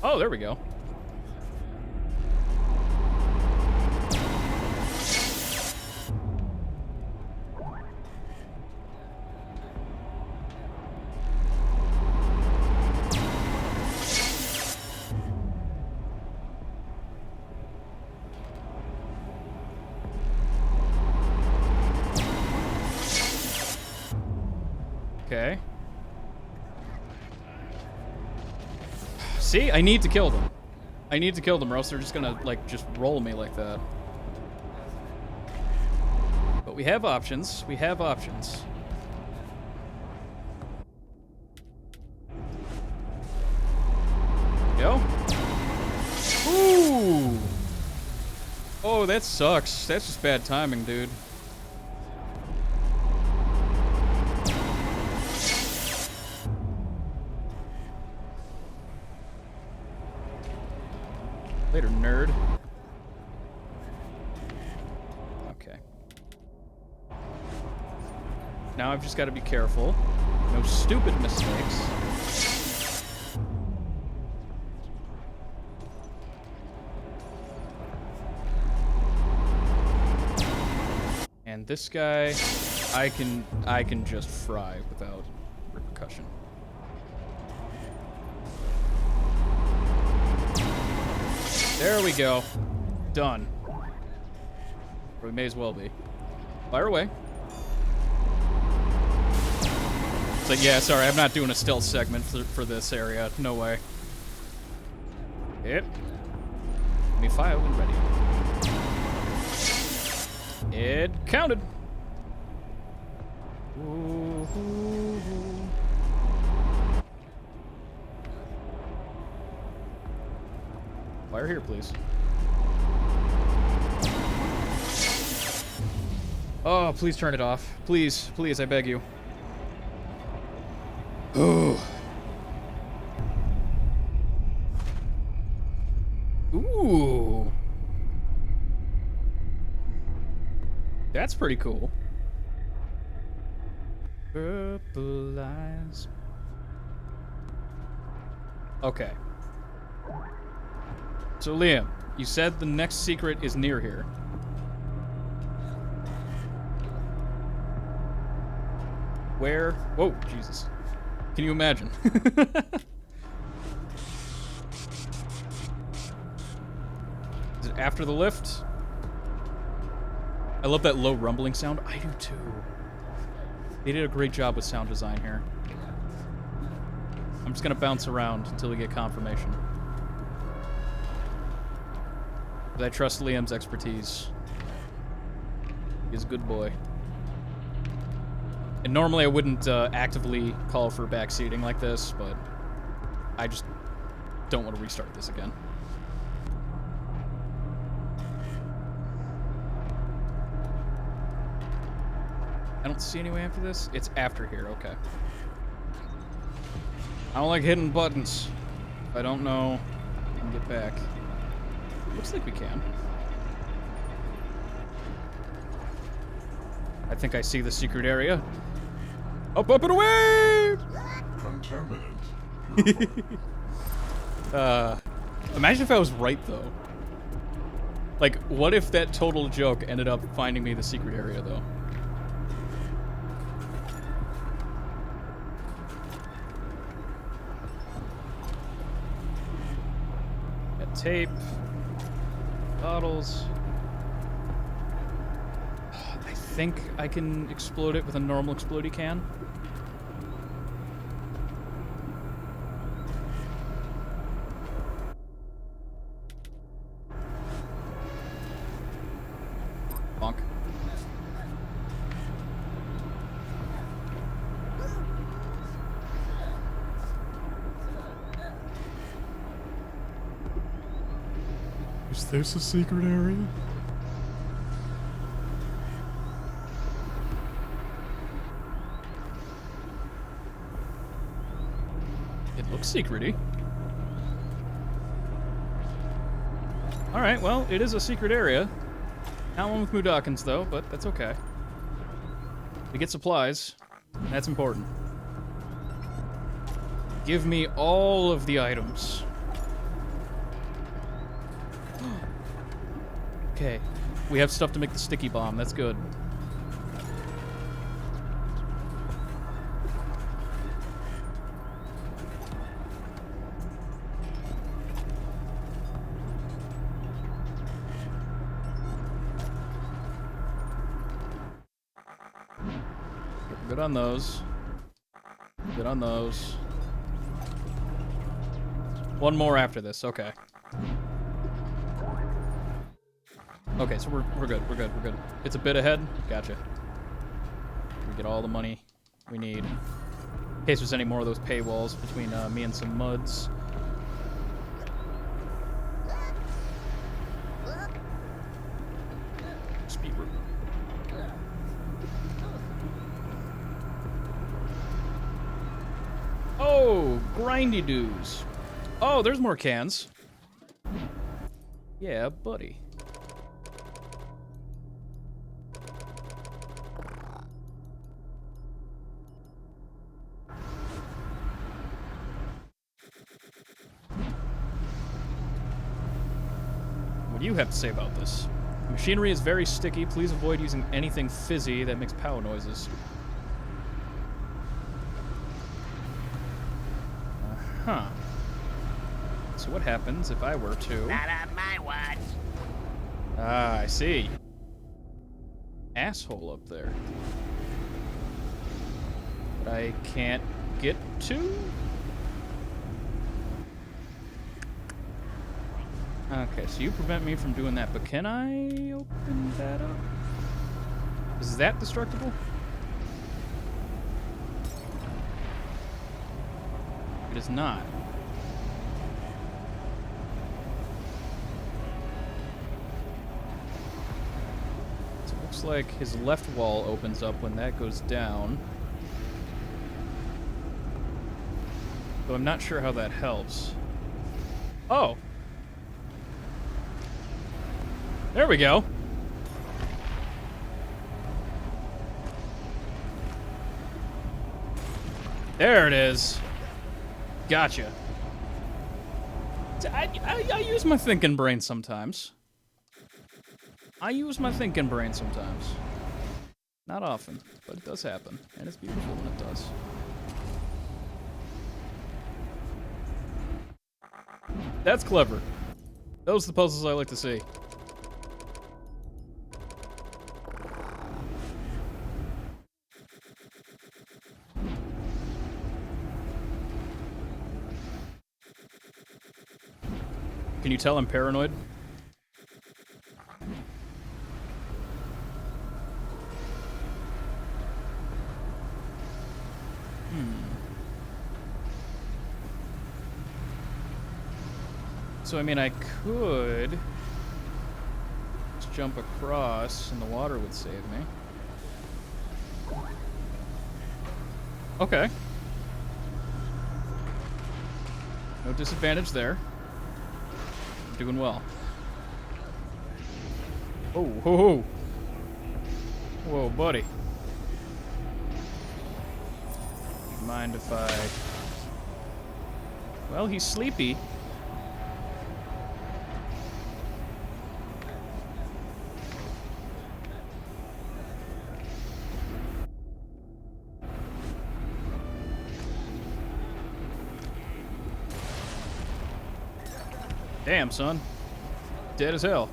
Speaker 1: Oh, there we go. Okay. See? I need to kill them. I need to kill them or else they're just gonna, like, just roll me like that. But we have options. We have options. There we go. Ooh! Oh, that sucks. That's just bad timing, dude. Later, nerd. Okay. Now I've just got to be careful. No stupid mistakes. And this guy, I can just fry without repercussion. There we go. Done. Or we may as well be. Fire away. It's like, yeah, sorry, I'm not doing a stealth segment for this area. No way. Hit. Let me fire when ready. It counted. Ooh. Fire here, please. Oh, please turn it off. Please, please, I beg you. Oh. Ooh. That's pretty cool. Purple eyes. Okay. So, Liam, you said the next secret is near here. Where? Whoa, Jesus. Can you imagine? Is it after the lift? I love that low rumbling sound. I do too. They did a great job with sound design here. I'm just gonna bounce around until we get confirmation. I trust Liam's expertise. He's a good boy. And normally I wouldn't actively call for backseating like this, but I just don't want to restart this again. I don't see any way after this. It's after here, okay. I don't like hitting buttons. If I don't know, I can get back. Looks like we can. I think I see the secret area. Up, up, and away!
Speaker 2: Contaminant.
Speaker 1: Imagine if I was right, though. Like, what if that total joke ended up finding me the secret area, though? Got tape. Bottles. I think I can explode it with a normal explodey can. Bonk. Is this a secret area? It looks secret-y. Alright, well, it is a secret area. Not one with Moodakins, though, but that's okay. We get supplies. That's important. Give me all of the items. Okay. We have stuff to make the sticky bomb. That's good. Good on those. Good on those. One more after this. Okay. Okay, so we're good. We're good. We're good. It's a bit ahead. Gotcha. We get all the money we need. In case there's any more of those paywalls between me and some muds. Speed route. Oh, grindy doos. Oh, there's more cans. Yeah, buddy. What do you have to say about this? The machinery is very sticky. Please avoid using anything fizzy that makes pow noises. Huh. So what happens if I were to...
Speaker 6: Not on my watch.
Speaker 1: Ah, I see. Asshole up there. That I can't get to? Okay, so you prevent me from doing that, but can I open that up? Is that destructible? It is not. So it looks like his left wall opens up when that goes down. Though I'm not sure how that helps. Oh! There we go. There it is. Gotcha. I use my thinking brain sometimes. I use my thinking brain sometimes. Not often, but it does happen. And it's beautiful when it does. That's clever. Those are the puzzles I like to see. Can you tell I'm paranoid? So, I mean, I could just jump across and the water would save me. Okay. No disadvantage there. Doing well. Oh, ho, ho. Whoa, buddy. Mind if I... Well, he's sleepy. Damn, son. Dead as hell.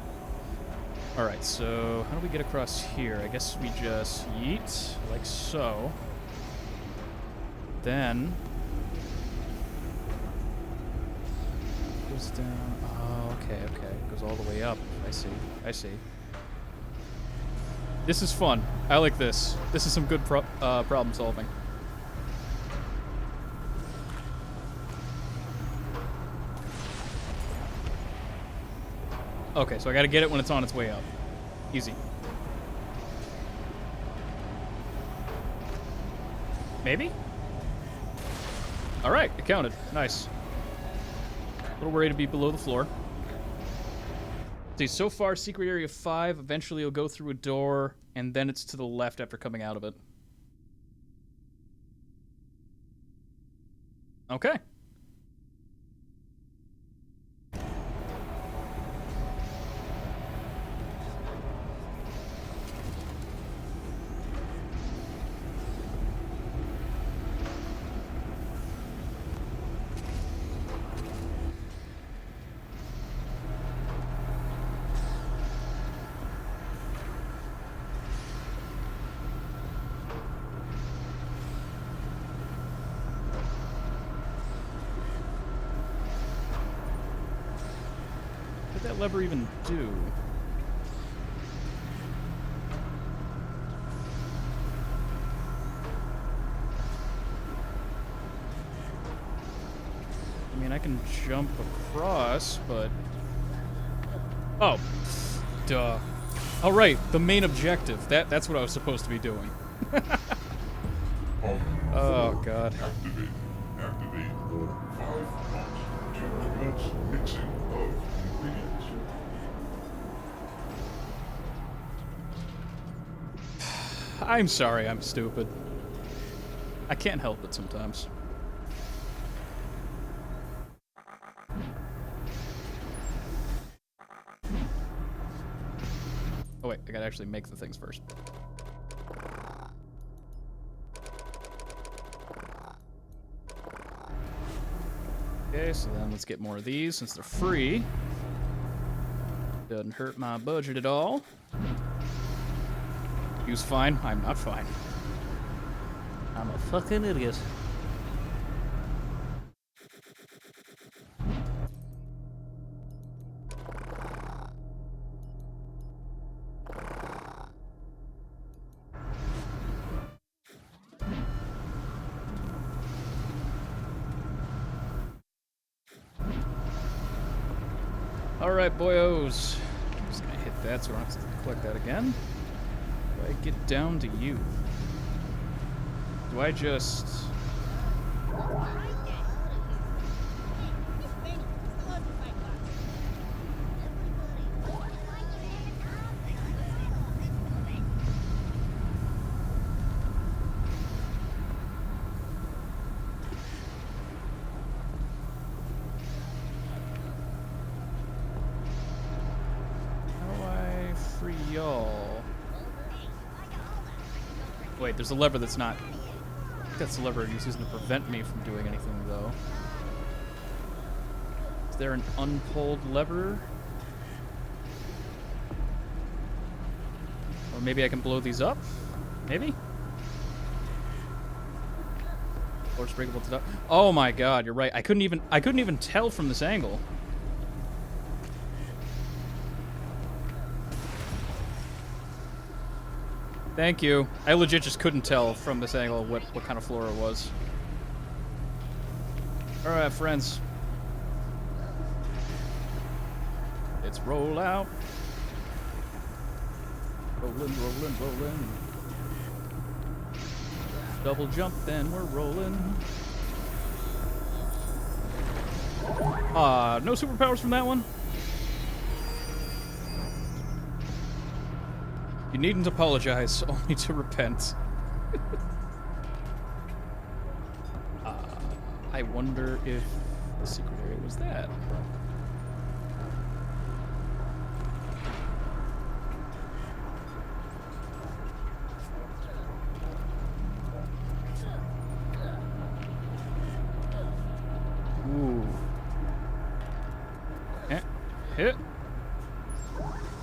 Speaker 1: Alright, so how do we get across here? I guess we just yeet, like so. Then... goes down... Oh, okay, okay. It goes all the way up. I see. I see. This is fun. I like this. This is some good problem solving. Okay, so I gotta get it when it's on its way up. Easy. Maybe? Alright, it counted. Nice. A little worried to be below the floor. See, so far, secret area 5. Eventually, you'll go through a door, and then it's to the left after coming out of it. Okay. What did that lever even do? I mean, I can jump across, but... Oh. Duh. All right, the main objective. That's what I was supposed to be doing. Oh, God.
Speaker 2: Activate. Activate all 5 pumps to commence mixing of ingredients.
Speaker 1: I'm sorry, I'm stupid. I can't help it sometimes. Oh wait, I gotta actually make the things first. Okay, so then let's get more of these since they're free. Doesn't hurt my budget at all. You's fine. I'm not fine.
Speaker 3: I'm a fucking idiot.
Speaker 1: Alright, boyos. Just gonna hit that so I don't have to collect that again. Do I get down to you? Do I just... y'all. Wait, there's a lever that's not... I think that's the lever he's using to prevent me from doing anything, though. Is there an unpulled lever? Or maybe I can blow these up? Maybe? Floor's breakable to the... Oh my god, you're right. I couldn't even tell from this angle. Thank you. I legit just couldn't tell from this angle what kind of floor it was. Alright, friends. It's roll out. Rolling, rolling, rolling. Double jump, then we're rolling. No superpowers from that one? You needn't apologize, only to repent. I wonder if the secret area was that. Ooh. Hit.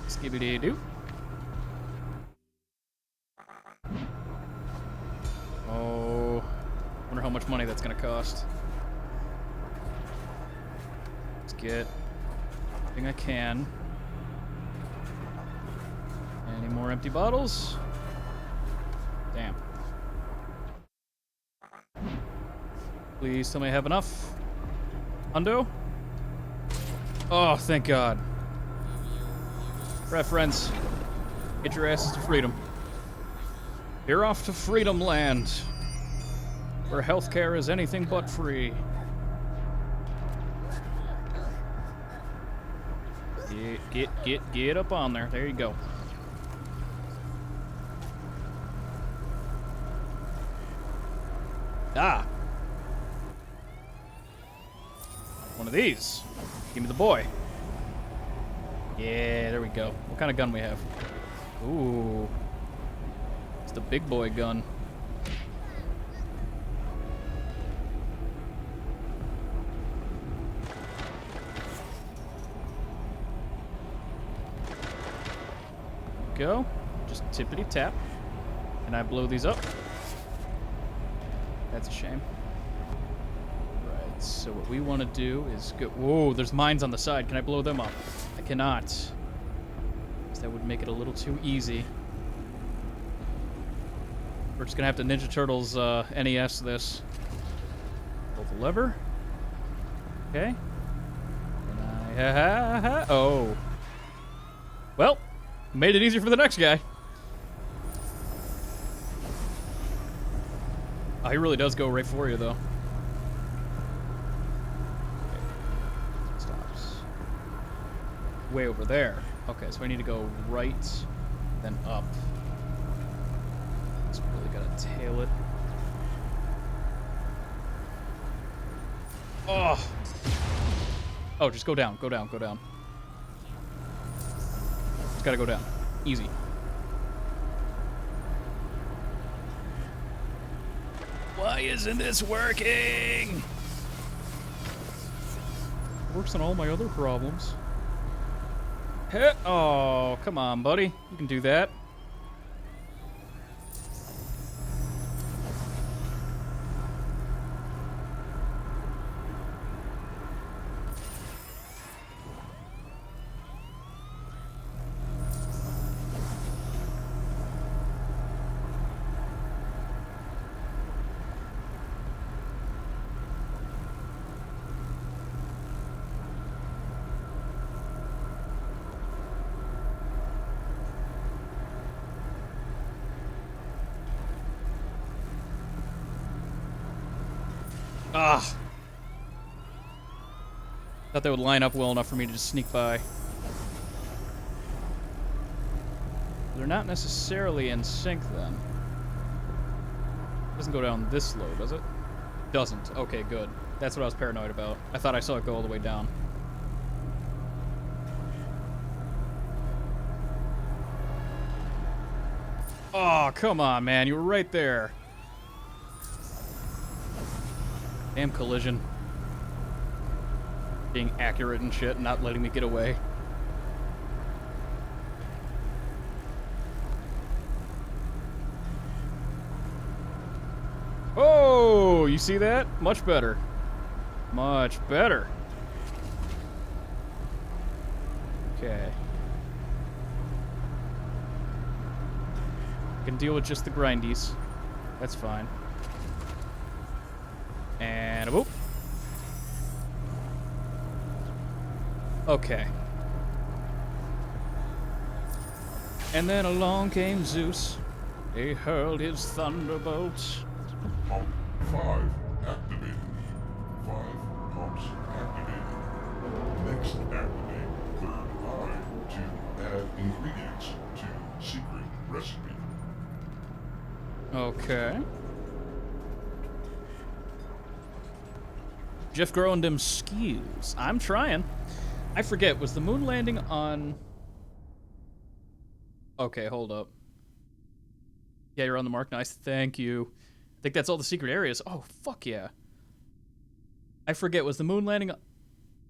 Speaker 1: Skibbity-doo. Oh, wonder how much money that's gonna cost. Let's get everything I can. Any more empty bottles? Damn. Please tell me I have enough. Hundo? Oh, thank God. Right, friends. Get your asses to freedom. You're off to Freedom Land, where healthcare is anything but free. Get up on there. There you go. Ah. One of these. Give me the boy. Yeah, there we go. What kind of gun we have? Ooh. It's the big boy gun. Go. Just tippity tap. Can I blow these up? That's a shame. Right, so what we want to do is go... Whoa, there's mines on the side. Can I blow them up? I cannot. Because that would make it a little too easy. We're just gonna have to Ninja Turtles NES this. Pull the lever. Okay. And oh. Well, made it easier for the next guy. Oh, he really does go right for you, though. Okay. Stops. Way over there. Okay, so I need to go right, then up. Just really gotta tail it. Oh! Oh, just go down, go down, go down. Just gotta go down. Easy. Why isn't this working? Works on all my other problems. Oh, come on, buddy. You can do that. Ah. Thought they would line up well enough for me to just sneak by. They're not necessarily in sync then. Doesn't go down this low, does it? Doesn't. Okay, good. That's what I was paranoid about. I thought I saw it go all the way down. Oh, come on, man. You were right there. Damn collision. Being accurate and shit, not letting me get away. Oh, you see that? Much better. Much better. Okay. Can deal with just the grindies. That's fine. And a boop. Okay. And then along came Zeus. He hurled his thunderbolts.
Speaker 2: Pump 5 activated. 5 pumps activated. Next activate third eye to add ingredients to secret recipe.
Speaker 1: Okay. Jeff growing them skills. I'm trying. I forget, was the moon landing on... Okay, hold up. Yeah, you're on the mark. Nice. Thank you. I think that's all the secret areas. Oh, fuck yeah. I forget, was the moon landing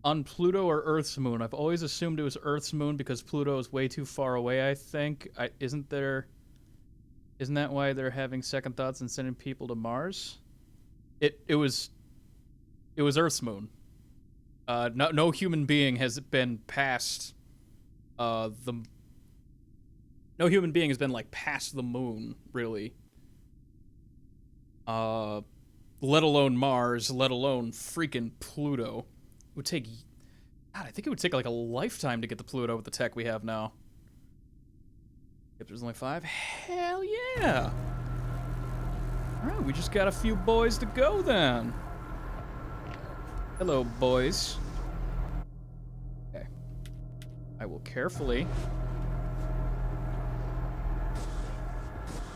Speaker 1: on Pluto or Earth's moon? I've always assumed it was Earth's moon because Pluto is way too far away, I think. Isn't that why they're having second thoughts and sending people to Mars? It was Earth's moon. No human being has been past no human being has been like past the moon, really. Let alone Mars, let alone freaking Pluto. It would take, God, I think it would take like a lifetime to get to Pluto with the tech we have now. If there's only 5, hell yeah! Alright, we just got a few boys to go then. Hello, boys. Okay. I will carefully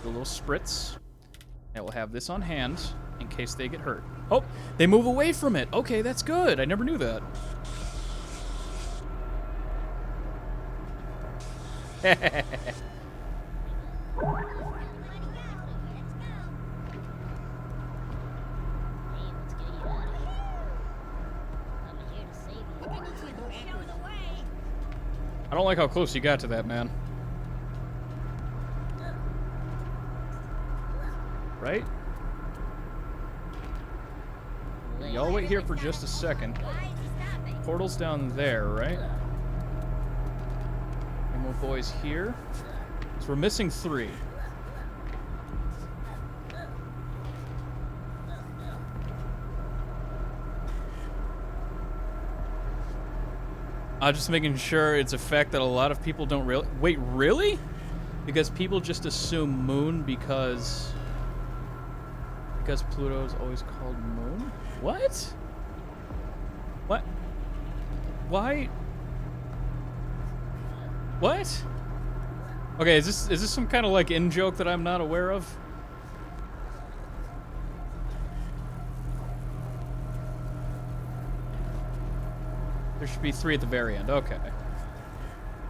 Speaker 1: do a little spritz. I will have this on hand in case they get hurt. Oh, they move away from it. Okay, that's good. I never knew that. I don't like how close you got to that, man. Right? Y'all wait here for just a second. Portal's down there, right? And more boys here. So we're missing 3. Just making sure it's a fact that a lot of people don't really... Wait, really? Because people just assume moon because Pluto is always called moon? What? What? Why? What? Okay, is this some kind of like in-joke that I'm not aware of? There should be 3 at the very end. Okay.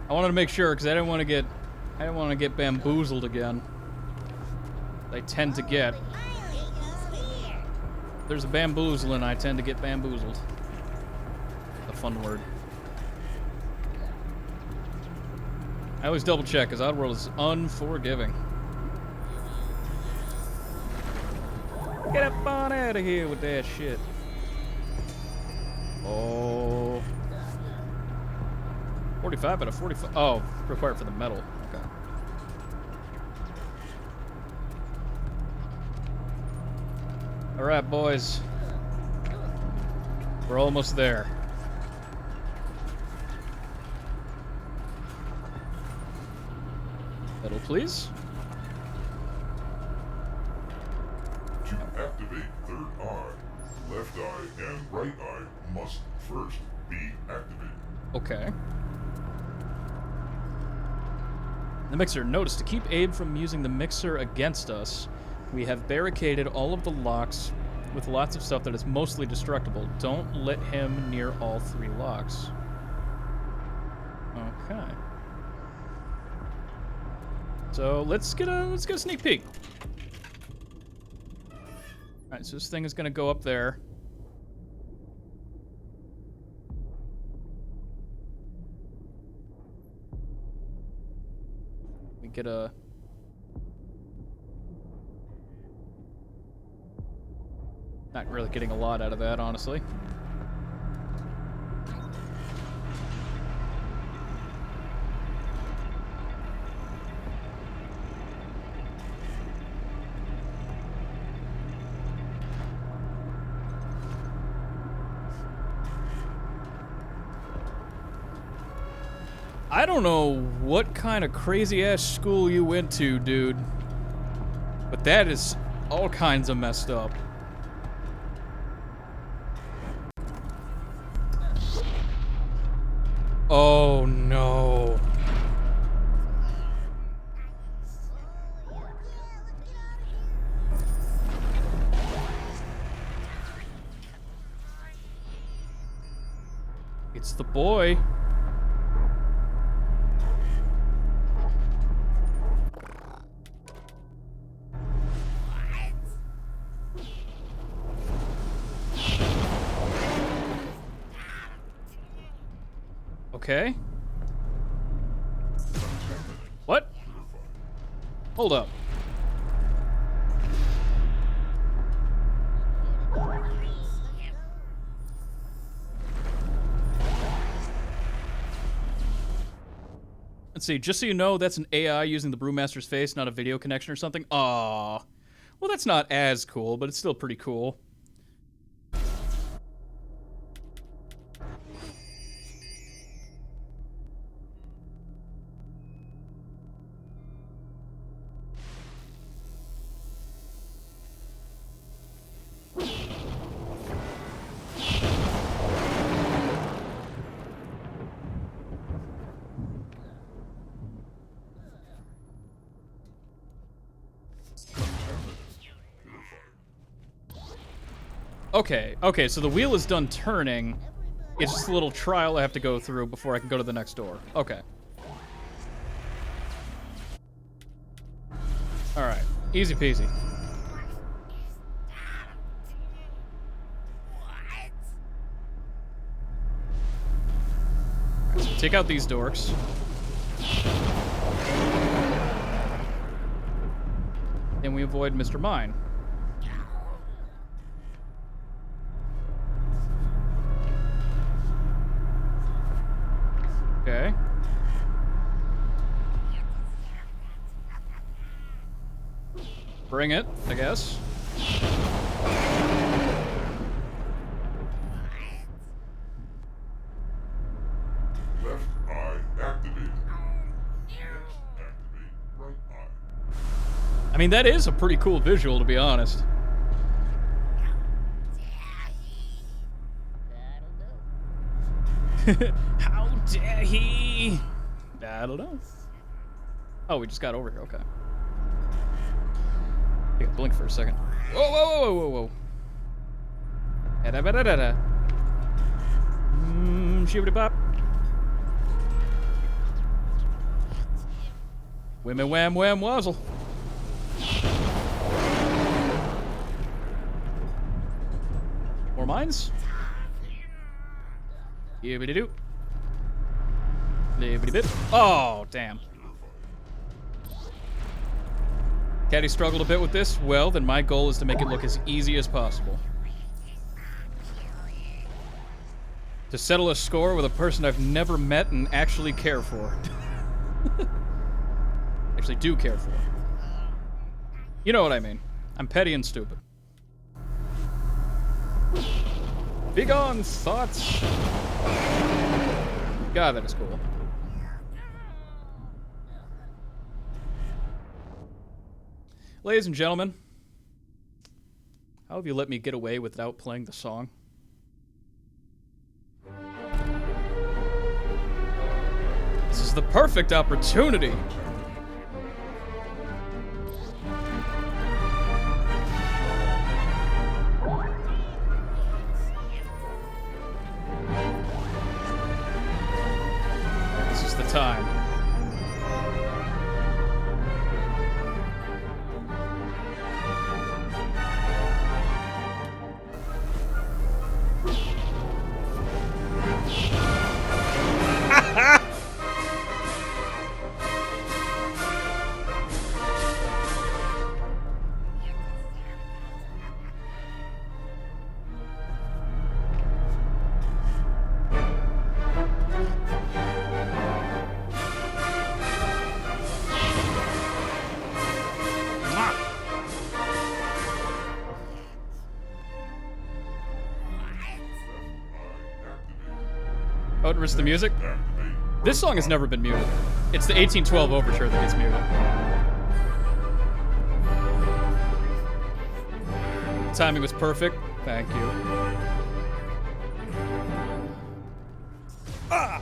Speaker 1: I wanted to make sure because I didn't want to get bamboozled again. I tend to get. There's a bamboozling, I tend to get bamboozled. A fun word. I always double check because Oddworld is unforgiving. Get up on out of here with that shit. Oh. 45 out of 45. Oh, required for the metal. Okay. All right, boys. We're almost there. Metal, please.
Speaker 2: To activate third eye, left eye and right eye must first be activated.
Speaker 1: Okay. The mixer. Notice, to keep Abe from using the mixer against us, we have barricaded all of the locks with lots of stuff that is mostly destructible. Don't let him near all 3 locks. Okay. So let's get a sneak peek. All right, so this thing is gonna go up there. We get a. Not really getting a lot out of that, honestly. I don't know what kind of crazy-ass school you went to, dude. But that is all kinds of messed up. Oh, no. It's the boy. Okay. What? Hold up. Let's see, just so you know, that's an AI using the Brewmaster's face, not a video connection or something. Aww. Well, that's not as cool, but it's still pretty cool. Okay, okay, so the wheel is done turning. It's just a little trial I have to go through before I can go to the next door. Okay. Alright, easy peasy. Alright, so take out these dorks. And we avoid Mr. Mine. Okay. Bring it, I guess.
Speaker 2: Left eye activated. Activate right eye.
Speaker 1: I mean, that is a pretty cool visual, to be honest.
Speaker 4: That'll do.
Speaker 1: How dare he? I don't know. Oh, we just got over here. Okay. I gotta blink for a second. Whoa, whoa, whoa, whoa, whoa, whoa. Da-da-ba-da-da-da. Shibbity-bop. Whammy wham wham wazzle. More mines? Yibbity-doo. Libbity-bip. Oh, damn. Caddy struggled a bit with this. Well, then my goal is to make it look as easy as possible. To settle a score with a person I've never met and actually care for. Actually do care for. You know what I mean. I'm petty and stupid. Begone, thoughts! God, that is cool. Ladies and gentlemen, how have you let me get away without playing the song? This is the perfect opportunity! This is the time. Oh, risk the music? This song has never been muted. It's the 1812 overture that gets muted. Timing was perfect. Thank you. Ah!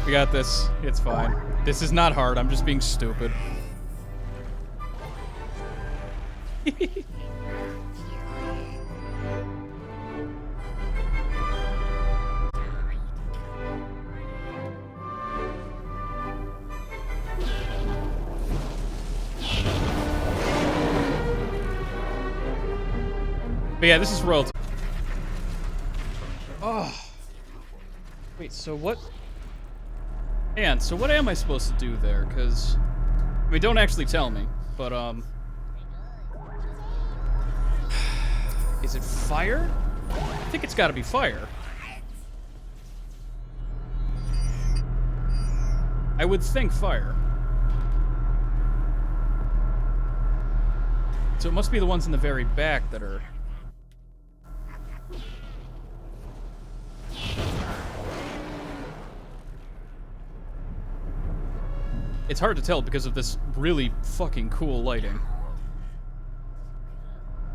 Speaker 1: We got this. It's fine. This is not hard. I'm just being stupid. But yeah, this is royalty. Oh. Wait, so what? And so what am I supposed to do there? Because, I mean, don't actually tell me. But, is it fire? I think it's gotta be fire. I would think fire. So it must be the ones in the very back that are... It's hard to tell because of this really fucking cool lighting.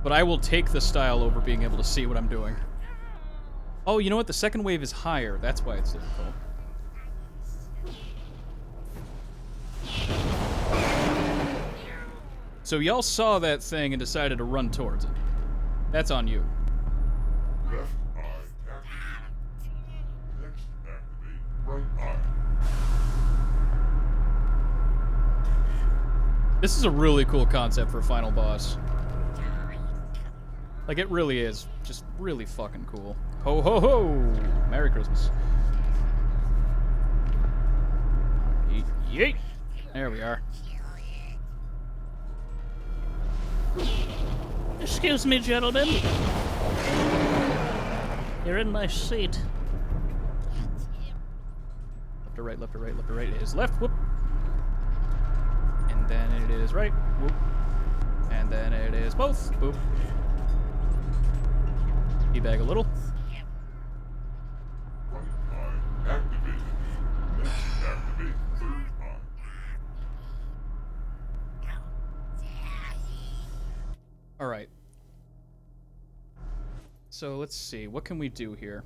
Speaker 1: But I will take the style over being able to see what I'm doing. Oh, you know what? The second wave is higher. That's why it's difficult. So y'all saw that thing and decided to run towards it. That's on you.
Speaker 2: Left eye activated. Next activate right eye.
Speaker 1: This is a really cool concept for a final boss. Like, it really is. Just really fucking cool. Ho ho ho! Merry Christmas. Yeet, yeet. There we are.
Speaker 3: Excuse me, gentlemen. You're in my seat.
Speaker 1: Left to right, left to right, left to right. It is left. Whoop. And then it is right. Whoop. And then it is both. Boop. Teabag a little.
Speaker 2: Right eye activated. Next activate third eye.
Speaker 1: All right. So let's see. What can we do here?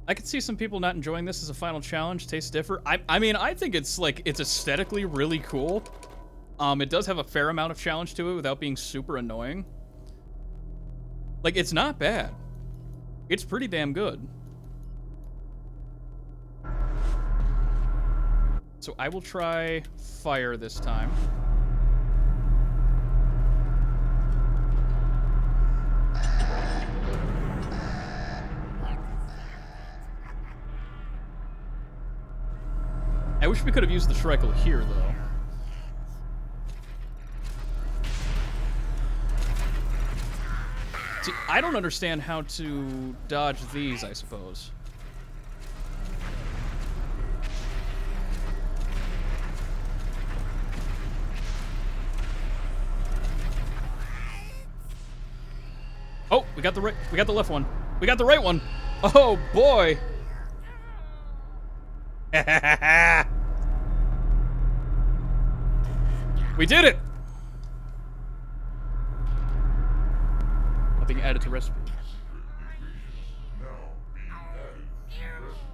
Speaker 1: I could see some people not enjoying this as a final challenge. Tastes differ. I mean, I think it's like it's aesthetically really cool. It does have a fair amount of challenge to it without being super annoying. Like, it's not bad. It's pretty damn good. So I will try fire this time. I wish we could have used the Shrike here, though. See, I don't understand how to dodge these, I suppose. Oh, we got the left one. We got the right one. Oh boy. We did it. Nothing added to recipe.
Speaker 2: Now being added to recipe.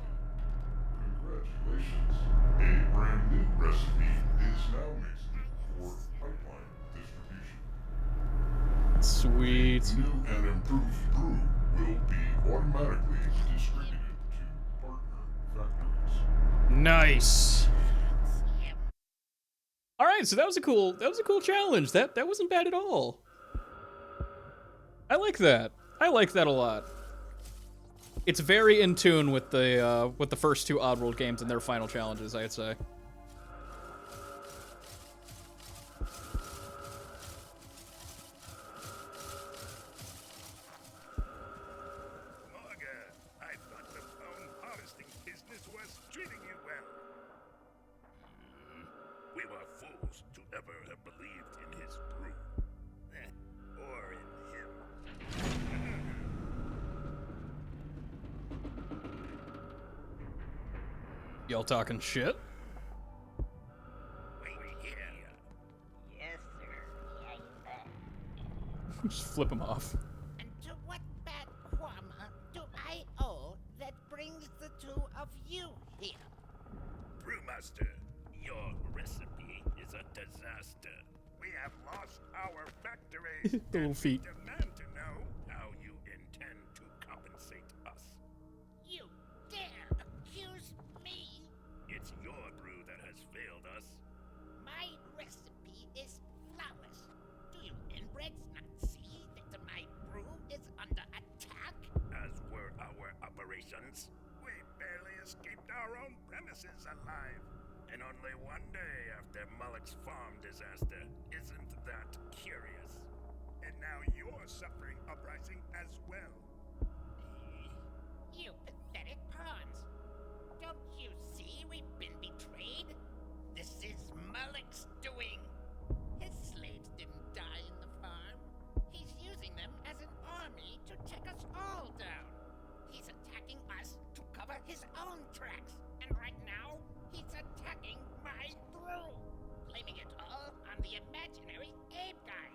Speaker 2: Congratulations. A brand new recipe is now mixed for pipeline distribution.
Speaker 1: Sweet.
Speaker 2: New and improved brew will be automatically distributed to partner factories.
Speaker 1: Nice. All right, so that was a cool challenge. That wasn't bad at all. I like that. I like that a lot. It's very in tune with the first two Oddworld games and their final challenges, I'd say.
Speaker 6: Morgan, I thought the bone harvesting business was treating you well. We were fools to ever have believed in his brew. Or in him.
Speaker 1: Y'all talking shit?
Speaker 6: Wait here.
Speaker 4: Yes, sir. Yeah, you bet.
Speaker 1: Just flip him off.
Speaker 7: And to what bad karma do I owe that brings the two of you here?
Speaker 6: Brewmaster, your recipe is a disaster. We have lost our factory.
Speaker 1: The little
Speaker 6: and
Speaker 1: feet.
Speaker 6: We demand to know how you intend to compensate us.
Speaker 7: You dare accuse me?
Speaker 6: It's your brew that has failed us.
Speaker 7: My recipe is flawless. Do you inbreds not see that my brew is under attack?
Speaker 6: As were our operations. We barely escaped our own premises alive. And only one day after Mullock's farm disaster. Isn't that curious? And now you're suffering uprising as well.
Speaker 7: You pathetic pawns. Don't you see we've been betrayed? This is Mullock's doing. His slaves didn't die in the farm. He's using them as an army to take us all down. He's attacking us to cover his own tracks. And right now, he's attacking my brew. Blaming it all on the imaginary Abe guy.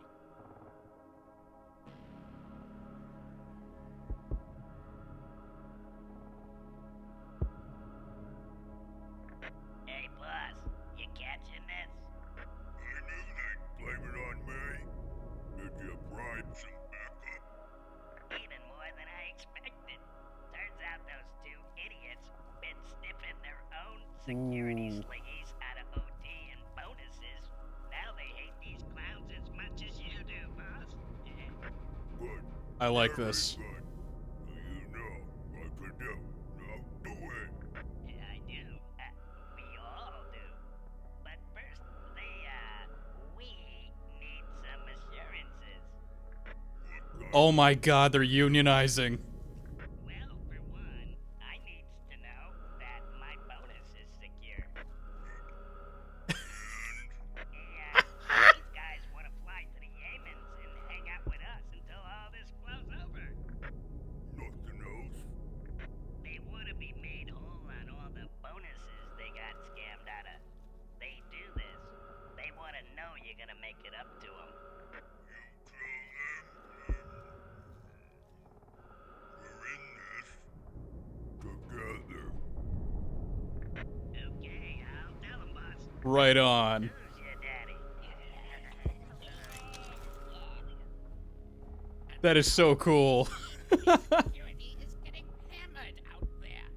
Speaker 4: Hey, boss, you catching this?
Speaker 7: security slingies out of OT and bonuses. Now they hate these clowns as much as you do, boss.
Speaker 6: Good.
Speaker 1: I like
Speaker 6: Very
Speaker 1: this.
Speaker 6: good. You know what to do. Now do it.
Speaker 7: I do. We all do. But first, we need some assurances.
Speaker 1: Oh my god, they're unionizing.
Speaker 7: Well, for one, I needs to know that my bonus is secure. And these guys want to fly to the Yemens and hang out with us until all this blows over.
Speaker 6: Nothing else.
Speaker 7: They want to be made whole on all the bonuses they got scammed out of. They do this. They want to know you're going to make it up to them.
Speaker 6: We're in this together.
Speaker 7: Okay, I'll tell them, boss.
Speaker 1: Right on.
Speaker 7: Who's your daddy?
Speaker 1: That is so cool.
Speaker 7: Security is getting hammered out there.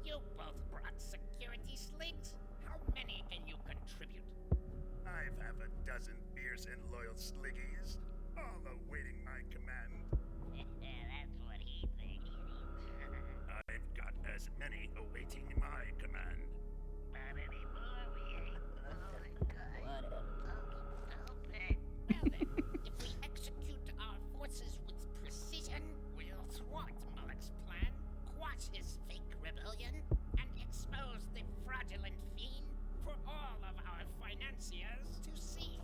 Speaker 7: You both brought security slings. How many can you contribute?
Speaker 6: I've have a dozen fierce and loyal sliggies, all awaiting my command.
Speaker 7: That's what he thinks.
Speaker 6: I've got as many awaiting my command.
Speaker 7: Not anymore, we ain't.
Speaker 4: What a
Speaker 7: Well then, if we execute our forces with precision, we'll thwart Mullock's plan, quash his fake rebellion, and expose the fraudulent fiend for all of our financiers to see.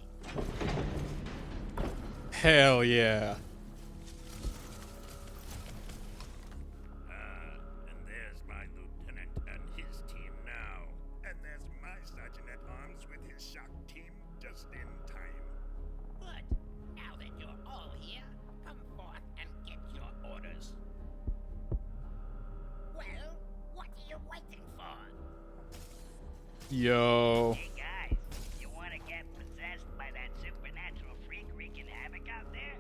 Speaker 1: Hell yeah.
Speaker 6: And there's my lieutenant and his team now. And there's my sergeant at arms with his shock team just in time.
Speaker 7: Good. Now that you're all here, come forth and get your orders. Well, what are you waiting for?
Speaker 1: Yo.
Speaker 7: Hey guys, you want to get possessed by that supernatural freak wreaking havoc out there?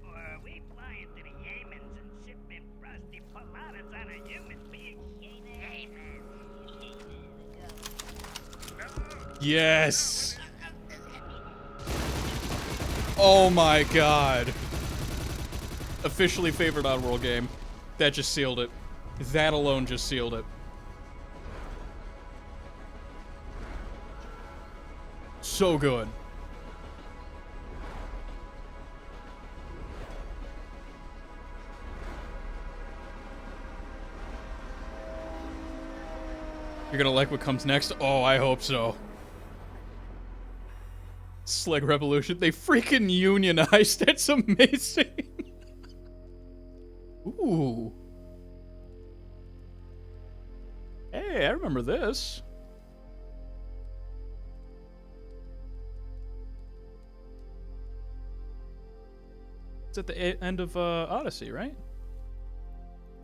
Speaker 7: Or are we flying to the Yemens and sipping frosty poladas on a human being?
Speaker 1: Yes. Oh my god. Officially favorite Oddworld game. That just sealed it. That alone just sealed it. So good. You're gonna like what comes next? Oh, I hope so. Slag Revolution. They freaking unionized. That's amazing. Ooh. Hey, I remember this. It's at the end of Odyssey, right?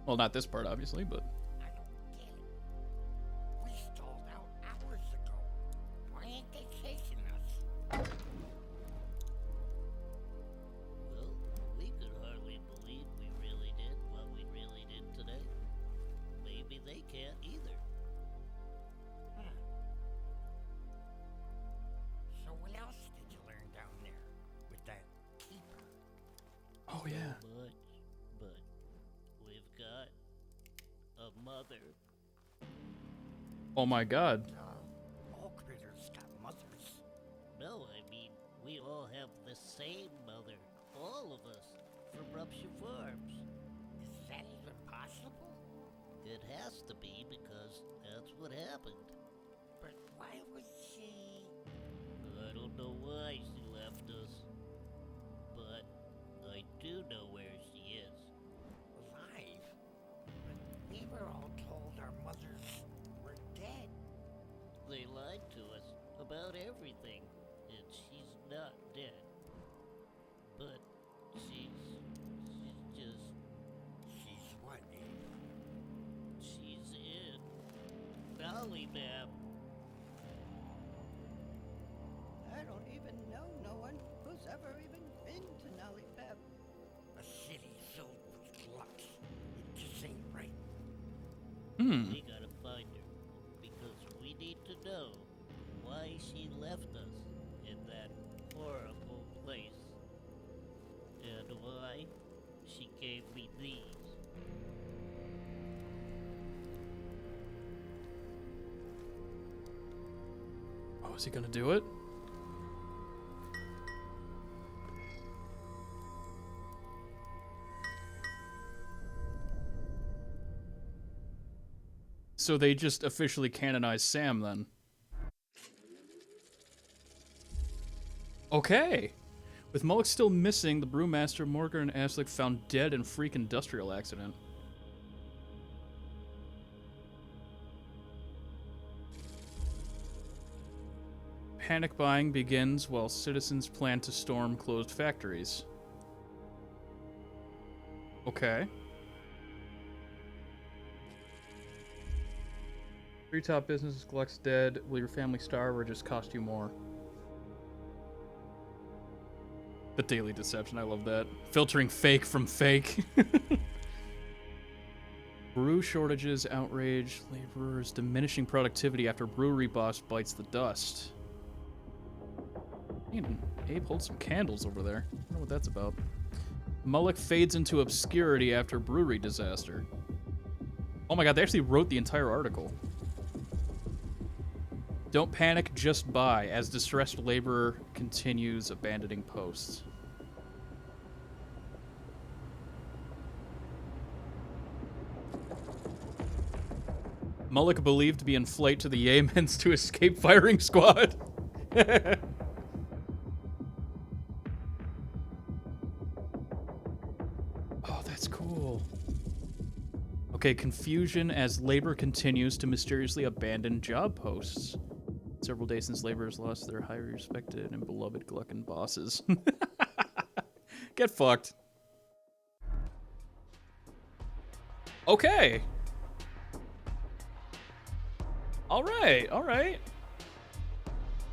Speaker 1: Well, not this part, obviously, but...
Speaker 7: I don't get it. We stalled out hours ago. Why ain't they chasing us?
Speaker 3: Well, we could hardly believe we really did what we really did today. Maybe they can't either.
Speaker 7: So what else did you learn down there with that keeper?
Speaker 1: Oh, yeah.
Speaker 3: Much, but we've got a mother.
Speaker 1: Oh, my God.
Speaker 7: All critters got mothers.
Speaker 3: No, I mean, we all have the same mother. All of us. From Rupture Farms.
Speaker 7: Is that even possible?
Speaker 3: It has to be because that's what happened.
Speaker 7: But why would she...
Speaker 3: I don't know why she left us. But I do know where she is.
Speaker 7: alive? But we were all told our mothers were dead.
Speaker 3: They lied to us about everything, and she's not dead. But she's just,
Speaker 7: She's what, Abe?
Speaker 3: she's in Lollymap.
Speaker 8: I don't even know no one who's ever even been to Nollyfab.
Speaker 7: A city filled with gluts. It just ain't right.
Speaker 1: Hmm.
Speaker 3: We gotta find her, because she left us in that horrible place. And why? She gave me these.
Speaker 1: Oh, is he gonna do it? So they just officially canonized Sam then. Okay. With Mullock still missing, the brewmaster, Morgan, and Aslick found dead in freak industrial accident. Panic buying begins while citizens plan to storm closed factories. Okay. Treetop business collects dead. Will your family starve or just cost you more? The daily deception, I love that. Filtering fake from fake. Brew shortages, outrage, laborers, diminishing productivity after brewery boss bites the dust. Man, Abe holds some candles over there. I don't know what that's about. Mullock fades into obscurity after brewery disaster. Oh my god, they actually wrote the entire article. Don't panic, just buy, as distressed laborer continues abandoning posts. Mullock believed to be in flight to the Yemens to escape firing squad. Oh, that's cool. Okay, confusion as labor continues to mysteriously abandon job posts. Several days since laborers lost their highly respected and beloved Gluckin bosses. Get fucked. Okay. All right.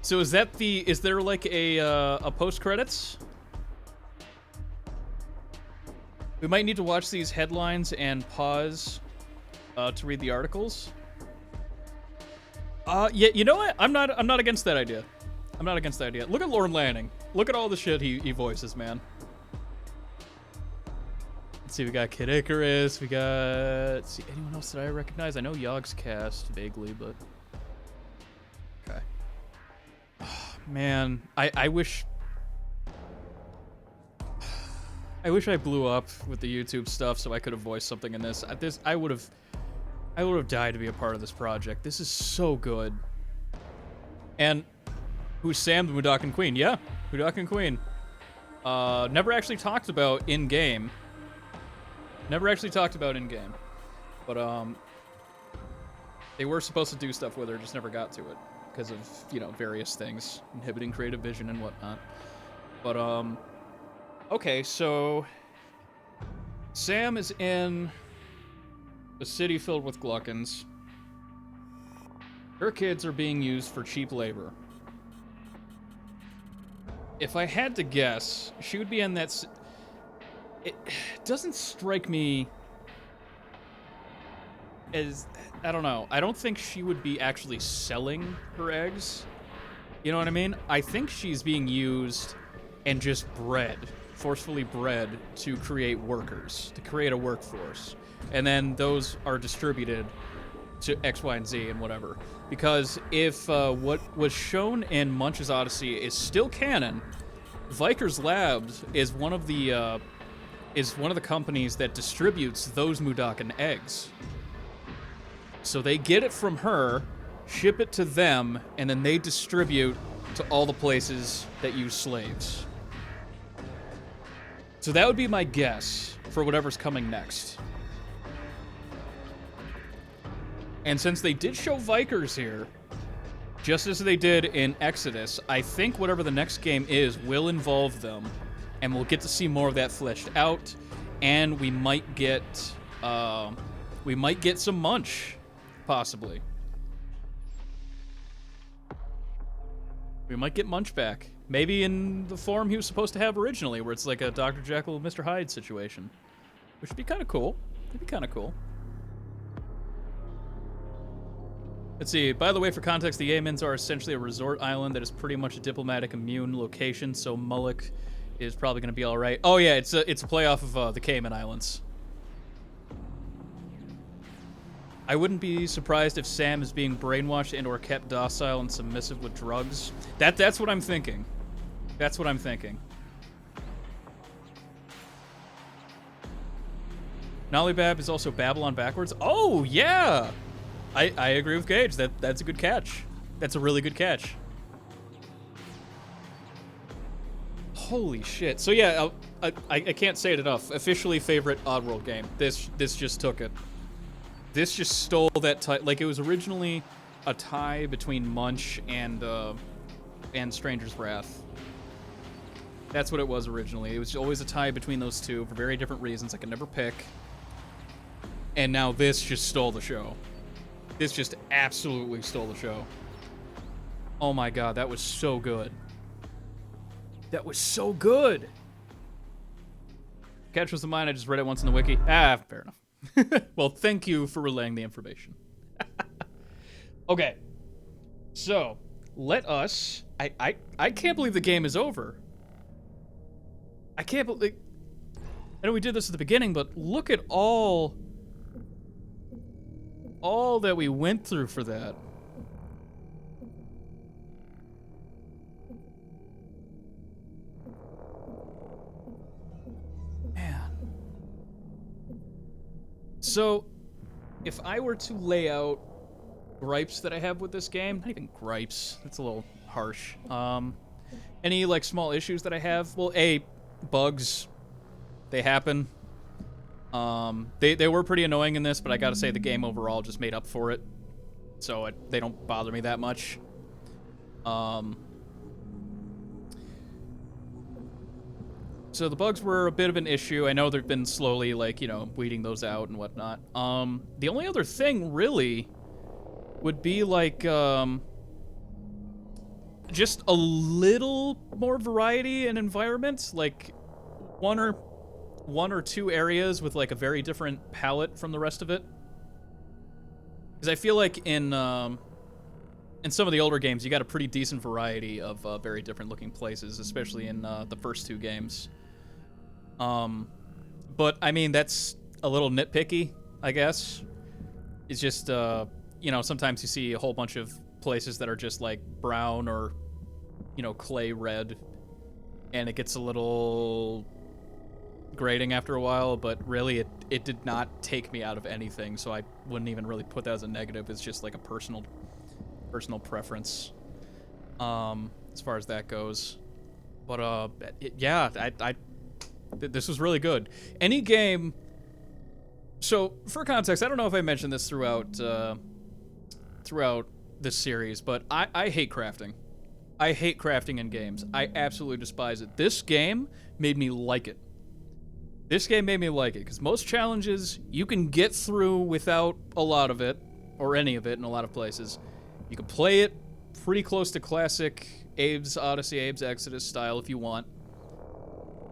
Speaker 1: So is there like a post credits? We might need to watch these headlines and pause to read the articles. Yeah, you know what? I'm not against that idea. I'm not against that idea. Look at Lorne Lanning. Look at all the shit he voices, man. Let's see, we got Kid Icarus, we got... Let's see, anyone else that I recognize? I know Yogg's cast, vaguely, but... Okay. Oh, man, I wish... I wish I blew up with the YouTube stuff so I could have voiced something in this. I would have died to be a part of this project. This is so good. And who's Sam the Mudokon Queen? Yeah, Mudokon Queen. Never actually talked about in-game. But, they were supposed to do stuff with her, just never got to it. Because of, you know, various things. Inhibiting creative vision and whatnot. But, okay, so... Sam is in a city filled with Gluckins. Her kids are being used for cheap labor. If I had to guess, she would be in that... It doesn't strike me as... I don't know. I don't think she would be actually selling her eggs. You know what I mean? I think she's being used and just bred, forcefully bred, to create workers, to create a workforce. And then those are distributed to X, Y, and Z and whatever. Because if what was shown in Munch's Odyssey is still canon, Vickers Labs is one of the companies that distributes those Mudokon eggs. So they get it from her, ship it to them, and then they distribute to all the places that use slaves. So that would be my guess for whatever's coming next. And since they did show Vikers here, just as they did in Exodus, I think whatever the next game is will involve them, and we'll get to see more of that fleshed out, and we might get some Munch, possibly. We might get Munch back. Maybe in the form he was supposed to have originally, where it's like a Dr. Jekyll, Mr. Hyde situation. Which would be kind of cool. It'd be kind of cool. Let's see. By the way, for context, the Yemens are essentially a resort island that is pretty much a diplomatic immune location, so Mullock is probably going to be all right. Oh yeah, it's a playoff of the Cayman Islands. I wouldn't be surprised if Sam is being brainwashed and/or kept docile and submissive with drugs. That's what I'm thinking. That's what I'm thinking. Nollybab is also Babylon backwards. Oh yeah. I agree with Gage. That's a good catch. That's a really good catch. Holy shit. So yeah, I can't say it enough. Officially favorite Oddworld game. This just took it. This just stole that tie. Like, it was originally a tie between Munch and Stranger's Wrath. That's what it was originally. It was always a tie between those two for very different reasons. I could never pick. And now this just stole the show. This just absolutely stole the show. Oh my god, that was so good. That was so good. Catch was the mine. I just read it once in the wiki. Ah, fair enough. Well, thank you for relaying the information. Okay. So, let us... I can't believe the game is over. I can't believe... I know we did this at the beginning, but look at all that we went through for that. Man. So, if I were to lay out gripes that I have with this game, not even gripes, that's a little harsh. Any, like, small issues that I have? Well, bugs, they happen. They were pretty annoying in this, but I gotta say the game overall just made up for it. So they don't bother me that much. So the bugs were a bit of an issue. I know they've been slowly, like, you know, weeding those out and whatnot. The only other thing, really, would be, like, just a little more variety in environments. Like, one or two areas with, like, a very different palette from the rest of it. Because I feel like in some of the older games, you got a pretty decent variety of very different looking places, especially in the first two games. But, I mean, that's a little nitpicky, I guess. It's just, you know, sometimes you see a whole bunch of places that are just, like, brown or, you know, clay red, and it gets a little grating after a while, but really it did not take me out of anything, so I wouldn't even really put that as a negative. It's just like a personal preference as far as that goes. But yeah, this was really good. Any game. So for context, I don't know if I mentioned this throughout this series, but I hate crafting. I hate crafting in games. I absolutely despise it. This game made me like it. This game made me like it, because most challenges you can get through without a lot of it, or any of it in a lot of places. You can play it pretty close to classic Abe's Odyssey, Abe's Exodus style if you want.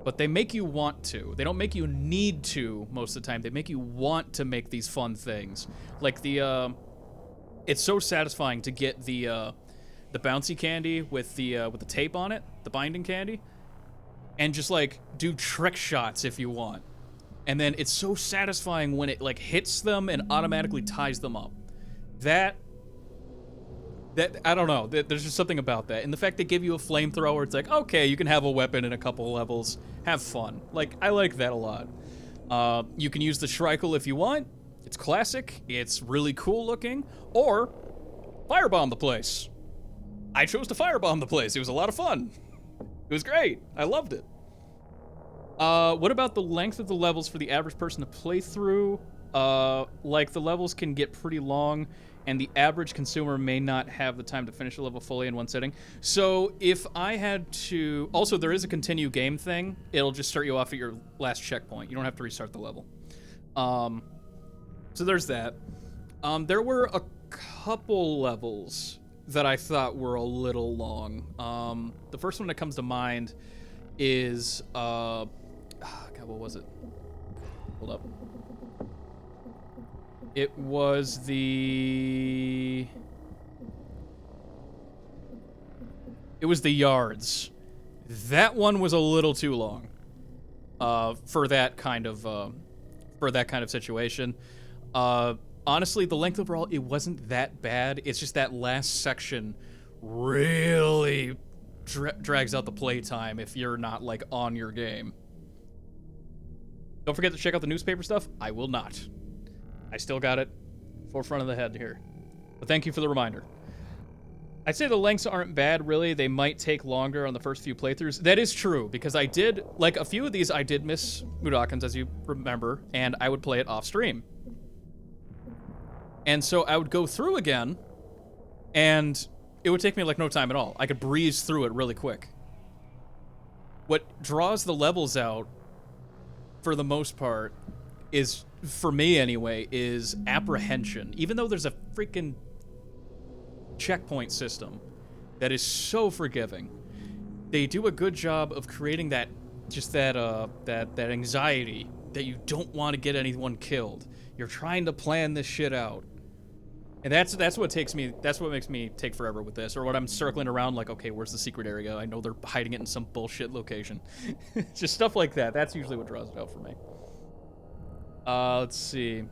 Speaker 1: But they make you want to. They don't make you need to most of the time. They make you want to make these fun things. Like it's so satisfying to get the bouncy candy with the tape on it, the binding candy. And just, like, do trick shots if you want. And then it's so satisfying when it, like, hits them and automatically ties them up. That I don't know. There's just something about that. And the fact they give you a flamethrower, it's like, okay, you can have a weapon in a couple levels. Have fun. Like, I like that a lot. You can use the Shrike if you want. It's classic. It's really cool looking. Or firebomb the place. I chose to firebomb the place. It was a lot of fun. It was great. I loved it. What about the length of the levels for the average person to play through? Like, the levels can get pretty long, and the average consumer may not have the time to finish a level fully in one sitting. So, if I had to... Also, there is a continue game thing. It'll just start you off at your last checkpoint. You don't have to restart the level. So there's that. There were a couple levels that I thought were a little long. The first one that comes to mind is, God, what was it? Hold up. It was the... It was the yards. That one was a little too long for that kind of situation. Honestly, the length overall, it wasn't that bad. It's just that last section really drags out the playtime if you're not, like, on your game. Don't forget to check out the newspaper stuff. I will not. I still got it forefront of the head here. But thank you for the reminder. I'd say the lengths aren't bad, really. They might take longer on the first few playthroughs. That is true, because I did, like, a few of these I did miss Mudokons, as you remember, and I would play it off stream. And so I would go through again, and it would take me, like, no time at all. I could breeze through it really quick. What draws the levels out, for the most part, is, for me anyway, is apprehension. Even though there's a freaking checkpoint system that is so forgiving, they do a good job of creating that anxiety that you don't want to get anyone killed. You're trying to plan this shit out, and that's what makes me take forever with this, or what I'm circling around like, okay, where's the secret area? I know they're hiding it in some bullshit location. Just stuff like that. That's usually what draws it out for me. Let's see.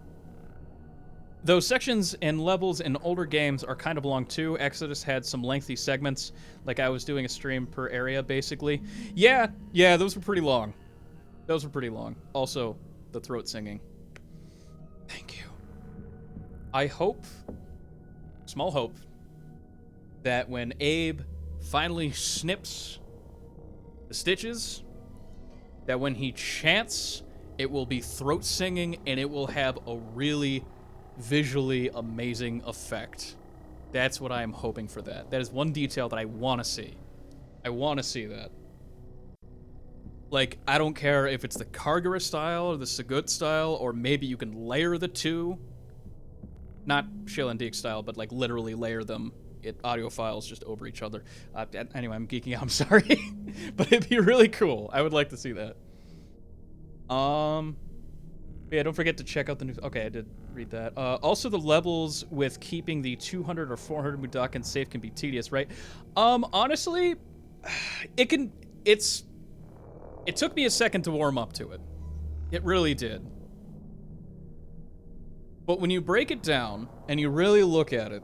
Speaker 1: Those sections and levels in older games are kind of long too. Exodus had some lengthy segments, like I was doing a stream per area, basically. Yeah, those were pretty long. Also, the throat singing. Thank you. I hope, small hope, that when Abe finally snips the stitches, that when he chants, it will be throat singing and it will have a really visually amazing effect. That's what I am hoping for that. That is one detail that I want to see. I want to see that. Like, I don't care if it's the Kargara style or the Sagut style, or maybe you can layer the two. Not Shill and Deke style, but like literally layer them, audio files just over each other. Anyway, I'm geeking out, I'm sorry. But it'd be really cool. I would like to see that. Yeah, don't forget to check out the news. Okay, I did read that. Also, the levels with keeping the 200 or 400 Mudokon safe can be tedious, right? Honestly, it took me a second to warm up to it. It really did. But when you break it down and you really look at it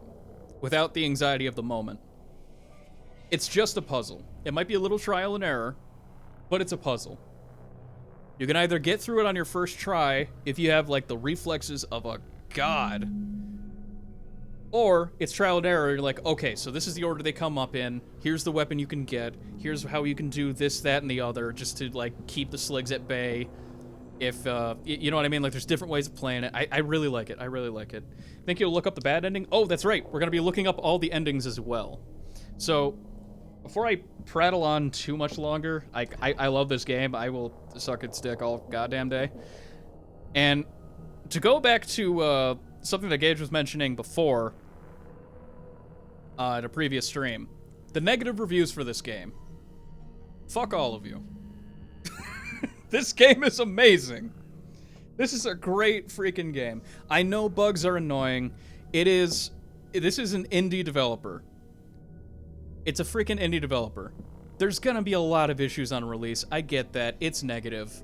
Speaker 1: without the anxiety of the moment, it's just a puzzle. It might be a little trial and error, but it's a puzzle. You can either get through it on your first try if you have, like, the reflexes of a god, or it's trial and error. You're like, okay, so this is the order they come up in. Here's the weapon you can get. Here's how you can do this, that, and the other, just to, like, keep the sligs at bay. If, you know what I mean? Like, there's different ways of playing it. I really like it. I really like it. Think you'll look up the bad ending? Oh, that's right. We're going to be looking up all the endings as well. So, before I prattle on too much longer, I love this game. I will suck its dick all goddamn day. And to go back to something that Gage was mentioning before at a previous stream, the negative reviews for this game. Fuck all of you. This game is amazing. This is a great freaking game. I know bugs are annoying. This is an indie developer. It's a freaking indie developer. There's gonna be a lot of issues on release. I get that. It's negative.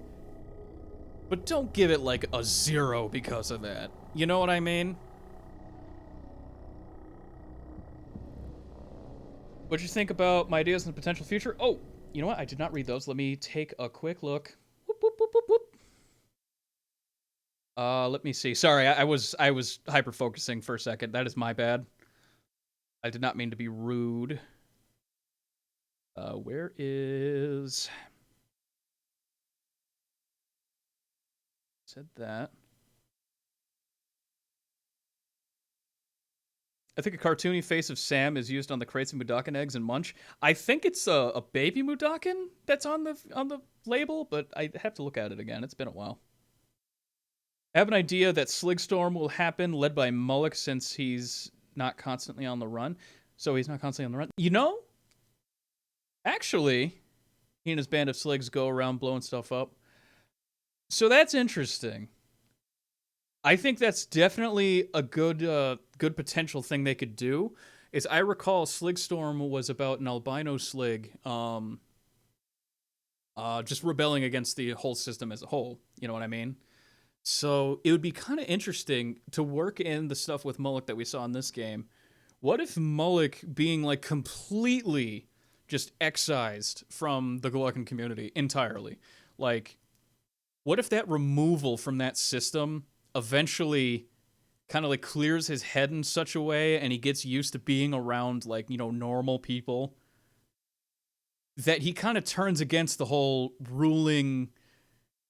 Speaker 1: But don't give it, like, a 0 because of that. You know what I mean? What'd you think about my ideas in the potential future? Oh, you know what? I did not read those. Let me take a quick look. Whoop, whoop, whoop, whoop, whoop. Let me see. Sorry, I was hyper-focusing for a second. That is my bad. I did not mean to be rude. Where is... Said that. I think a cartoony face of Sam is used on the crates of Mudokon eggs in Munch. I think it's a baby Mudokon that's on the label, but I have to look at it again. It's been a while. I have an idea that Soulstorm will happen, led by Mullock, since he's not constantly on the run. So he's not constantly on the run. You know, actually, he and his band of sligs go around blowing stuff up. So that's interesting. I think that's definitely a good potential thing they could do. is I recall Soulstorm was about an albino Slig, just rebelling against the whole system as a whole. You know what I mean? So it would be kind of interesting to work in the stuff with Mullock that we saw in this game. What if Mullock being like completely just excised from the Gluckin community entirely? Like, what if that removal from that system eventually kind of like clears his head in such a way and he gets used to being around like, you know, normal people, that he kind of turns against the whole ruling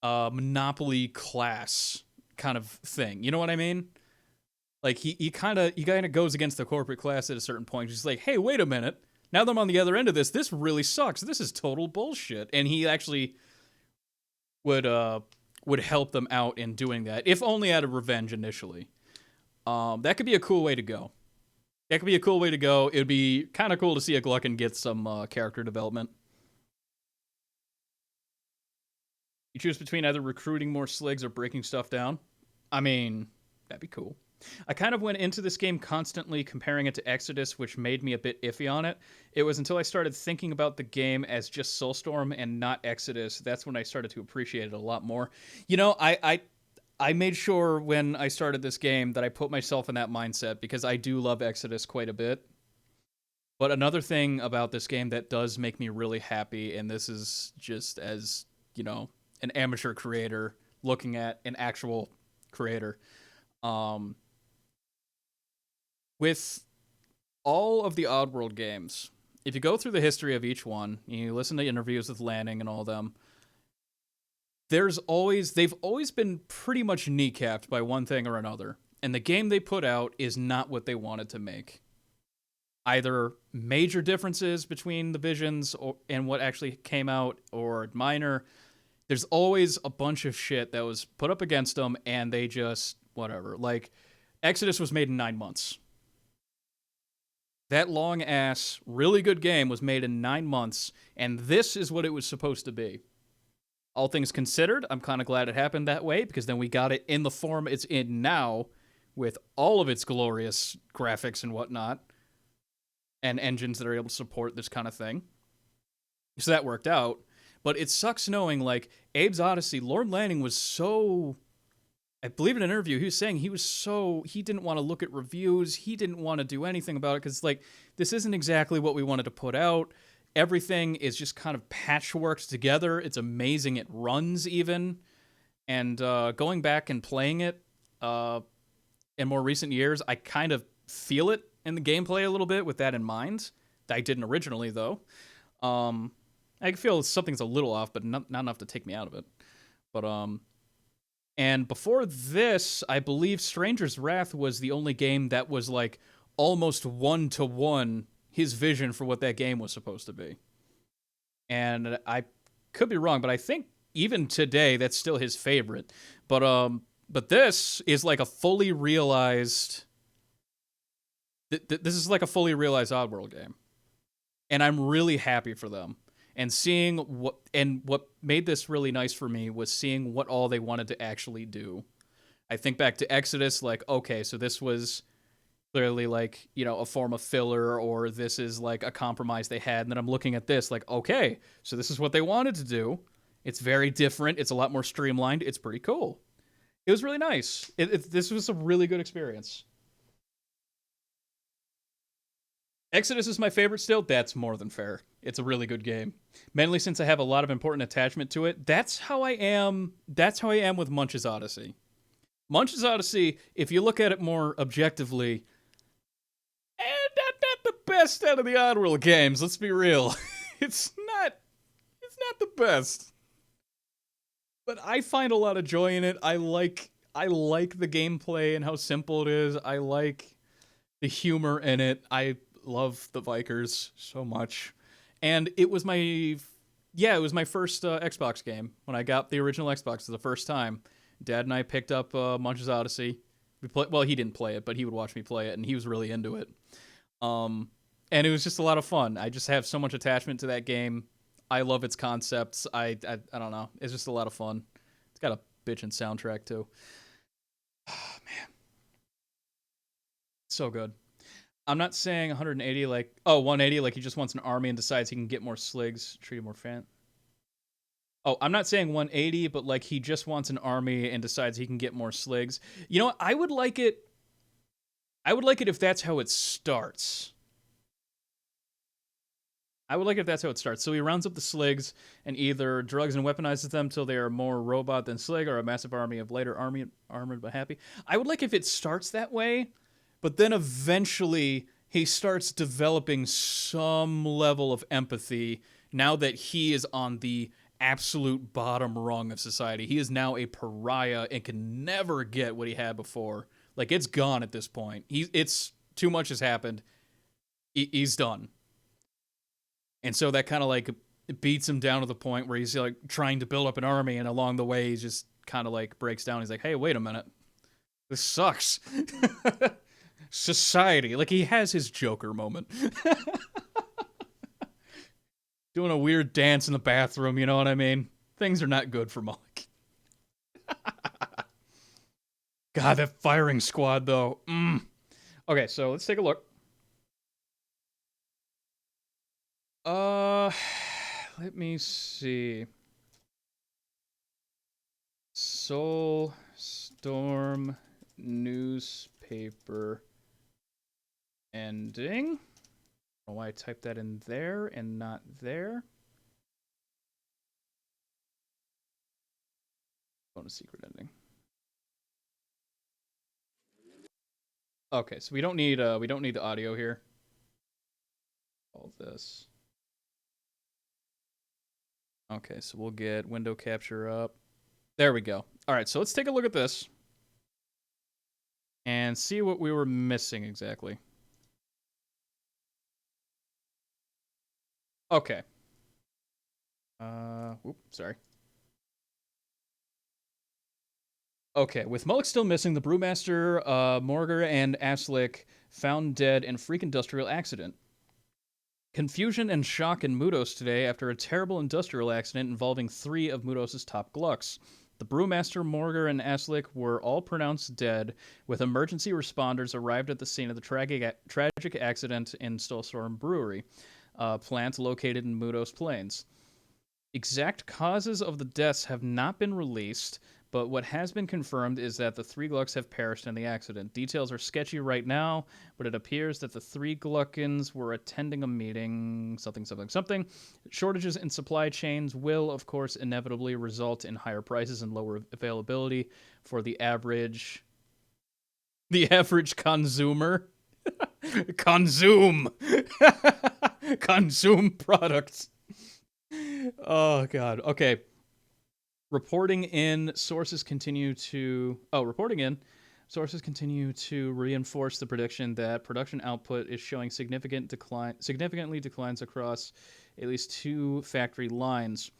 Speaker 1: monopoly class kind of thing. You know what I mean? Like he kind of goes against the corporate class at a certain point. He's like, hey, wait a minute. Now that I'm on the other end of this, this really sucks. This is total bullshit. And he actually would help them out in doing that, if only out of revenge initially. That could be a cool way to go. It would be kind of cool to see a Gluckin get some character development. You choose between either recruiting more Sligs or breaking stuff down. I mean, that'd be cool. I kind of went into this game constantly comparing it to Exodus, which made me a bit iffy on it. It was until I started thinking about the game as just Soulstorm and not Exodus, that's when I started to appreciate it a lot more. You know, I made sure when I started this game that I put myself in that mindset, because I do love Exodus quite a bit. But another thing about this game that does make me really happy, and this is just as, you know, an amateur creator looking at an actual creator, with all of the Oddworld games, if you go through the history of each one, you listen to interviews with Lanning and all of them, they've always been pretty much kneecapped by one thing or another. And the game they put out is not what they wanted to make. Either major differences between the visions and what actually came out, or minor. There's always a bunch of shit that was put up against them, and they just, whatever. Like, Exodus was made in 9 months. That long-ass, really good game was made in 9 months, and this is what it was supposed to be. All things considered, I'm kind of glad it happened that way, because then we got it in the form it's in now, with all of its glorious graphics and whatnot, and engines that are able to support this kind of thing. So that worked out. But it sucks knowing, like, Abe's Odyssey, Lord Lanning was so... I believe in an interview, he was saying he didn't want to look at reviews, he didn't want to do anything about it, because, like, this isn't exactly what we wanted to put out. Everything is just kind of patchworked together. It's amazing it runs, even. And going back and playing it in more recent years, I kind of feel it in the gameplay a little bit with that in mind. I didn't originally, though. I feel something's a little off, but not enough to take me out of it. But, and before this, I believe Stranger's Wrath was the only game that was, like, almost one-to-one his vision for what that game was supposed to be. And I could be wrong, but I think even today, that's still his favorite. But this is like a fully realized... This is like a fully realized Oddworld game. And I'm really happy for them. And seeing what made this really nice for me was seeing what all they wanted to actually do. I think back to Exodus, like, okay, so this was clearly like, you know, a form of filler, or this is like a compromise they had. And then I'm looking at this like, okay, so this is what they wanted to do. It's very different. It's a lot more streamlined. It's pretty cool. It was really nice. This was a really good experience. Exodus is my favorite still. That's more than fair. It's a really good game. Mainly since I have a lot of important attachment to it. That's how I am with Munch's Odyssey. Munch's Odyssey, if you look at it more objectively, not the best out of the Oddworld games, let's be real. It's not the best. But I find a lot of joy in it. I like the gameplay and how simple it is. I like the humor in it. I love the Vikers so much. And it was my first Xbox game. When I got the original Xbox for the first time, Dad and I picked up Munch's Odyssey. Well, he didn't play it, but he would watch me play it, and he was really into it. And it was just a lot of fun. I just have so much attachment to that game. I love its concepts. I don't know. It's just a lot of fun. It's got a bitchin' soundtrack, too. Oh, man. So good. I'm not saying 180 like... Oh, 180 like he just wants an army and decides he can get more sligs, treat more fan. Oh, I'm not saying 180, but like he just wants an army and decides he can get more sligs. You know what? I would like it if that's how it starts. I would like it if that's how it starts. So he rounds up the sligs and either drugs and weaponizes them till they are more robot than slig, or a massive army of later armored but happy. I would like if it starts that way, but then eventually he starts developing some level of empathy now that he is on the absolute bottom rung of society. He is now a pariah and can never get what he had before. Like, it's gone at this point. It's too much has happened. He's done. And so that kind of like beats him down to the point where he's like trying to build up an army, and along the way he just kind of like breaks down. He's like, hey, wait a minute. This sucks. Society. Like, he has his Joker moment. Doing a weird dance in the bathroom, you know what I mean? Things are not good for Malik. God, that firing squad, though. Okay, so let's take a look. Let me see. Soulstorm newspaper ending. I don't know why I typed that in there and not there. Bonus secret ending. Okay, so we don't need the audio here. All this. Okay, so we'll get window capture up. There we go. All right, so let's take a look at this and see what we were missing exactly. Okay. Sorry. Okay, with Mullock still missing, the brewmaster, Morgar, and Aslick found dead in a freak industrial accident. Confusion and shock in Mudos today after a terrible industrial accident involving 3 of Mudos' top glucks. The brewmaster, Morgar, and Aslick were all pronounced dead, with emergency responders arrived at the scene of the tragic accident in Soulstorm Brewery, a plant located in Mudos Plains. Exact causes of the deaths have not been released, but what has been confirmed is that the 3 Glucks have perished in the accident. Details are sketchy right now, but it appears that the 3 Gluckins were attending a meeting, something. Shortages in supply chains will, of course, inevitably result in higher prices and lower availability for the average consumer. Consume products. Oh, God. Okay. Reporting in, sources continue to reinforce the prediction that production output is showing significantly declines across at least 2 factory lines.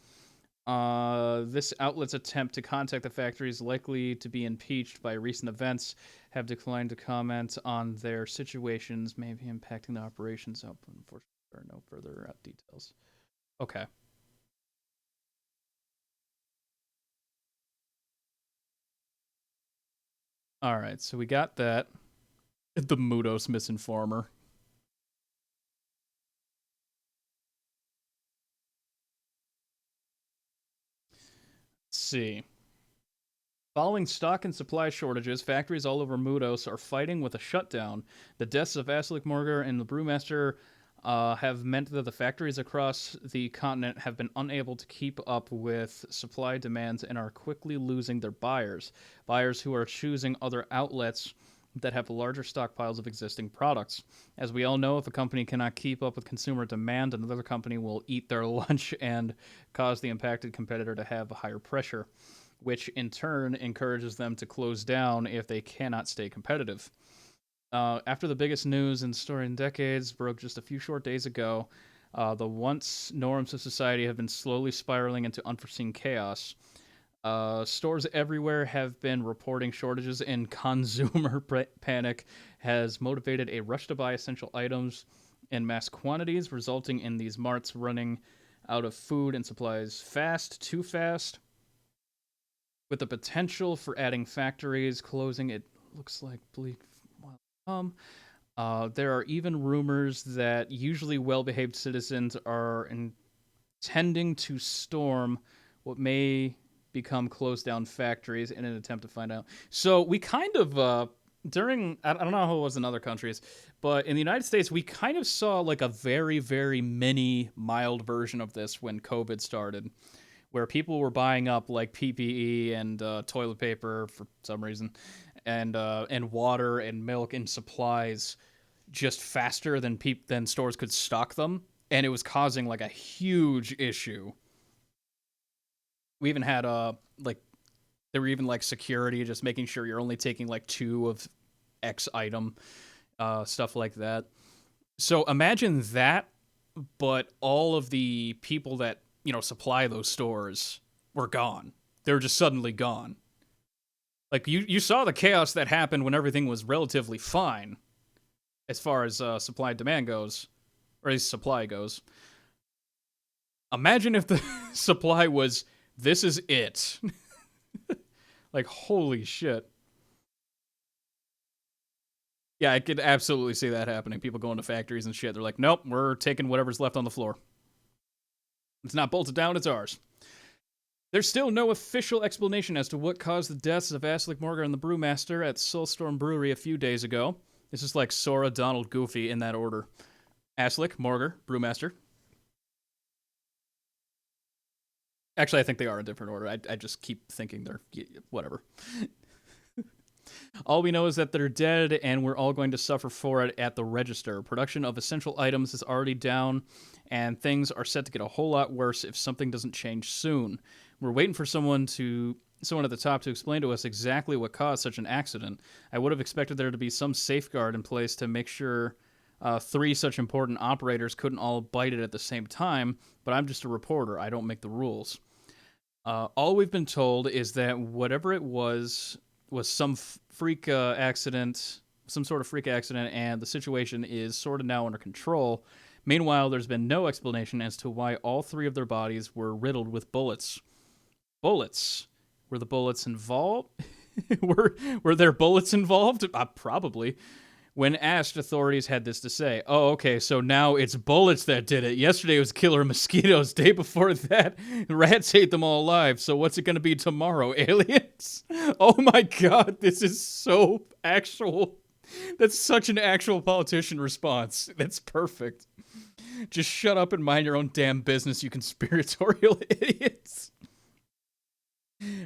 Speaker 1: This outlet's attempt to contact the factories likely to be impeached by recent events have declined to comment on their situations, maybe impacting the operations output. Unfortunately, there are no further details. Okay. All right, so we got that. The Mudos misinformer. Let's see. Following stock and supply shortages, factories all over Mudos are fighting with a shutdown. The deaths of Aslick Morgar and the brewmaster have meant that the factories across the continent have been unable to keep up with supply demands and are quickly losing their buyers. Buyers who are choosing other outlets that have larger stockpiles of existing products. As we all know, if a company cannot keep up with consumer demand, another company will eat their lunch and cause the impacted competitor to have higher pressure, which in turn encourages them to close down if they cannot stay competitive. After the biggest news in story in decades broke just a few short days ago, the once norms of society have been slowly spiraling into unforeseen chaos. Stores everywhere have been reporting shortages, and consumer panic has motivated a rush to buy essential items in mass quantities, resulting in these marts running out of food and supplies too fast. With the potential for adding factories closing, it looks like There are even rumors that usually well-behaved citizens are intending to storm what may become closed-down factories in an attempt to find out. So we kind of, I don't know how it was in other countries, but in the United States, we kind of saw like a very, very mini, mild version of this when COVID started, where people were buying up like PPE and toilet paper for some reason, and water and milk and supplies just faster than stores could stock them, and it was causing like a huge issue. We even had like there were even like security just making sure you're only taking like 2 of X item, stuff like that. So imagine that, but all of the people that supply those stores were gone. They were just suddenly gone. Like you saw the chaos that happened when everything was relatively fine, as far as supply and demand goes, or at least supply goes. Imagine if the supply was, this is it. Like, holy shit. Yeah, I could absolutely see that happening. People going to factories and shit. They're like, nope, we're taking whatever's left on the floor. It's not bolted down, it's ours. There's still no official explanation as to what caused the deaths of Aslick, Morgar, and the Brewmaster at Soulstorm Brewery a few days ago. This is like Sora, Donald, Goofy in that order. Aslick, Morgar, Brewmaster. Actually, I think they are in different order. I just keep thinking they're... whatever. All we know is that they're dead, and we're all going to suffer for it at the register. Production of essential items is already down, and things are set to get a whole lot worse if something doesn't change soon. We're waiting for someone at the top to explain to us exactly what caused such an accident. I would have expected there to be some safeguard in place to make sure 3 such important operators couldn't all bite it at the same time, but I'm just a reporter. I don't make the rules. All we've been told is that whatever it was some freak accident, some sort of freak accident, and the situation is sort of now under control. Meanwhile, there's been no explanation as to why all 3 of their bodies were riddled with bullets. Bullets? Were the bullets involved? were there bullets involved? Probably. When asked, authorities had this to say. Oh, okay, so now it's bullets that did it. Yesterday was killer mosquitoes. Day before that, rats ate them all alive. So what's it going to be tomorrow? Aliens? Oh my god, this is so actual. That's such an actual politician response. That's perfect. Just shut up and mind your own damn business, you conspiratorial idiots.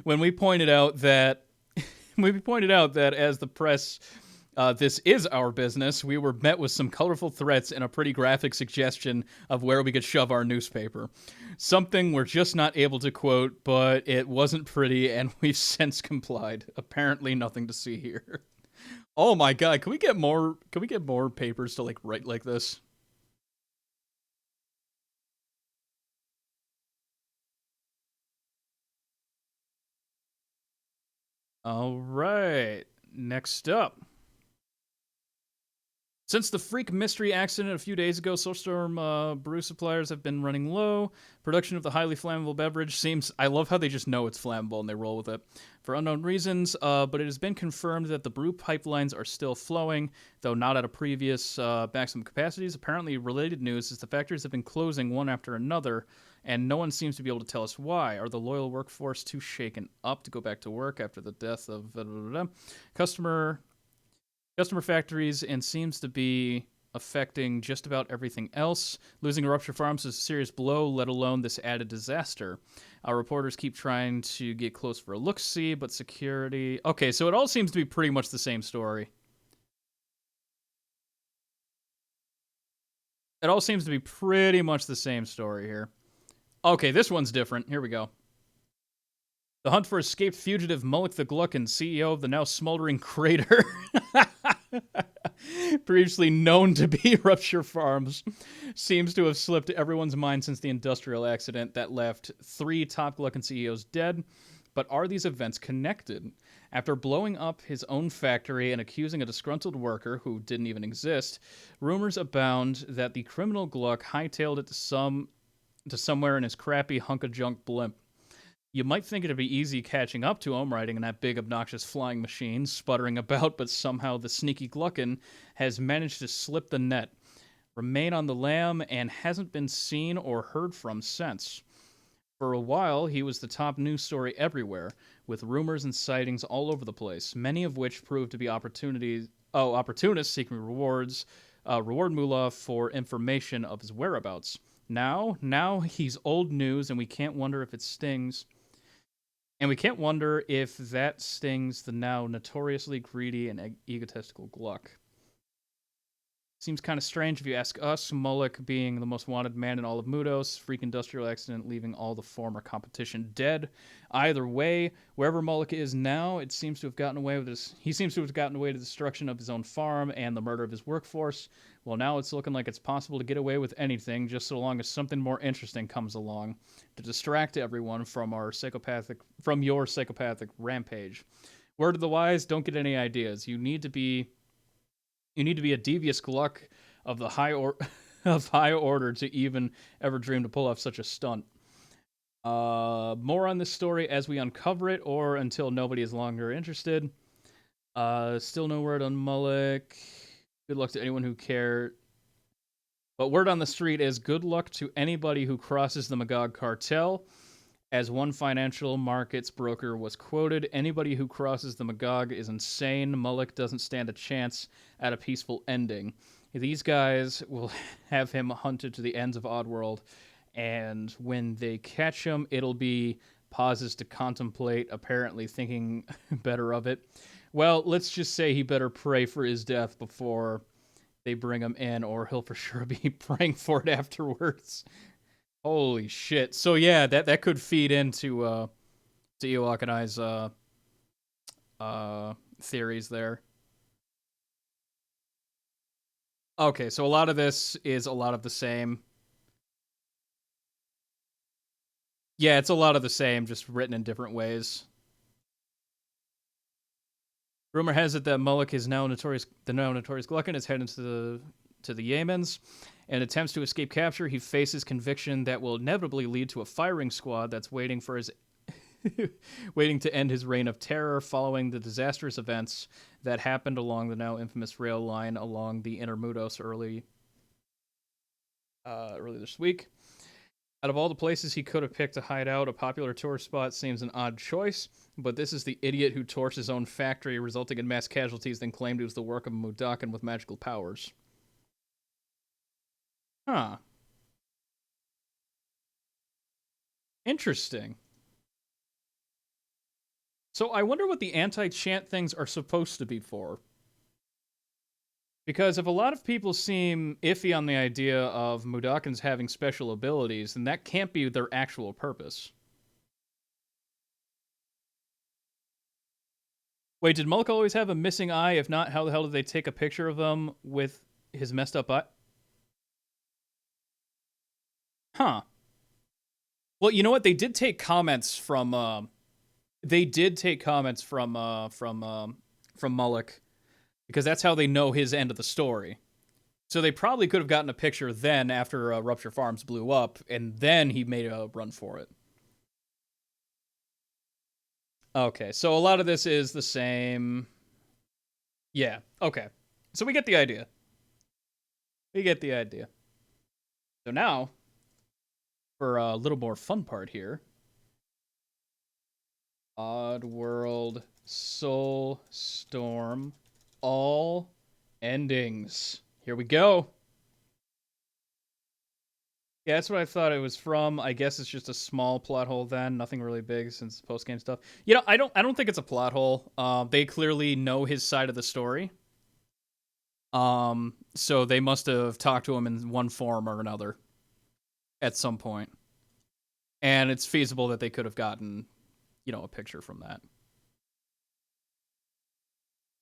Speaker 1: When we pointed out that as the press... this is our business, we were met with some colorful threats and a pretty graphic suggestion of where we could shove our newspaper. Something we're just not able to quote, but it wasn't pretty, and we've since complied. Apparently nothing to see here. Oh my god, can we get more papers to write like this? Alright, next up. Since the freak mystery accident a few days ago, Soulstorm brew suppliers have been running low. Production of the highly flammable beverage seems... I love how they just know it's flammable and they roll with it. For unknown reasons, but it has been confirmed that the brew pipelines are still flowing, though not at a previous maximum capacities. Apparently, related news is the factories have been closing one after another, and no one seems to be able to tell us why. Are the loyal workforce too shaken up to go back to work after the death of... Customer factories, and seems to be affecting just about everything else. Losing Rupture Farms is a serious blow, let alone this added disaster. Our reporters keep trying to get close for a look-see, but security... Okay, so it all seems to be pretty much the same story. It all seems to be pretty much the same story here. Okay, this one's different. Here we go. The hunt for escaped fugitive Mullock the Gluckin, CEO of the now smoldering crater, previously known to be Rupture Farms, seems to have slipped everyone's mind since the industrial accident that left 3 top Gluckin CEOs dead. But are these events connected? After blowing up his own factory and accusing a disgruntled worker who didn't even exist, rumors abound that the criminal Gluck hightailed it to somewhere in his crappy hunk of junk blimp. You might think it'd be easy catching up to him, riding in that big, obnoxious flying machine, sputtering about, but somehow the sneaky Gluckin has managed to slip the net, remain on the lam, and hasn't been seen or heard from since. For a while, he was the top news story everywhere, with rumors and sightings all over the place, many of which proved to be opportunists seeking reward moolah for information of his whereabouts. Now he's old news, and we can't wonder if it stings. And we can't wonder if that stings the now notoriously greedy and egotistical Gluck. Seems kind of strange if you ask us, Mullock being the most wanted man in all of Mudos, freak industrial accident leaving all the former competition dead. Either way, wherever Mullock is now, it seems to have gotten away with this. He seems to have gotten away to the destruction of his own farm and the murder of his workforce. Well, now it's looking like it's possible to get away with anything, just so long as something more interesting comes along to distract everyone from your psychopathic rampage. Word of the wise: don't get any ideas. You need to be a devious Gluck of the high order to even ever dream to pull off such a stunt. More on this story as we uncover it, or until nobody is longer interested. Still no word on Mullock. Good luck to anyone who cared. But word on the street is good luck to anybody who crosses the Magog cartel. As one financial markets broker was quoted, anybody who crosses the Magog is insane. Mullock doesn't stand a chance at a peaceful ending. These guys will have him hunted to the ends of Oddworld, and when they catch him, it'll be pauses to contemplate, apparently thinking better of it. Well, let's just say he better pray for his death before they bring him in, or he'll for sure be praying for it afterwards. Holy shit. So yeah, that could feed into to Ewok and I's theories there. Okay, so a lot of this is a lot of the same. Yeah, it's a lot of the same, just written in different ways. Rumor has it that Mullock is now notorious Gluckin is heading to the Yemens. In attempts to escape capture, he faces conviction that will inevitably lead to a firing squad that's waiting to end his reign of terror following the disastrous events that happened along the now infamous rail line along the Inner Mudos early this week. Out of all the places he could have picked to hide out, a popular tourist spot seems an odd choice, but this is the idiot who torched his own factory, resulting in mass casualties, then claimed it was the work of a Mudakan with magical powers. Huh. Interesting. So I wonder what the anti-chant things are supposed to be for. Because if a lot of people seem iffy on the idea of Mudokons having special abilities, then that can't be their actual purpose. Wait, did Mullock always have a missing eye? If not, how the hell did they take a picture of them with his messed up eye? Huh. Well, you know what? They did take comments from Mullock, because that's how they know his end of the story. So they probably could have gotten a picture then after Rupture Farms blew up, and then he made a run for it. Okay, so a lot of this is the same. Yeah, okay. So we get the idea. So now, for a little more fun part here. Oddworld, Soulstorm, all endings. Here we go. Yeah, that's what I thought it was from. I guess it's just a small plot hole then. Nothing really big since post-game stuff. You know, I don't think it's a plot hole. They clearly know his side of the story. So they must have talked to him in one form or another at some point. And it's feasible that they could have gotten, you know, a picture from that.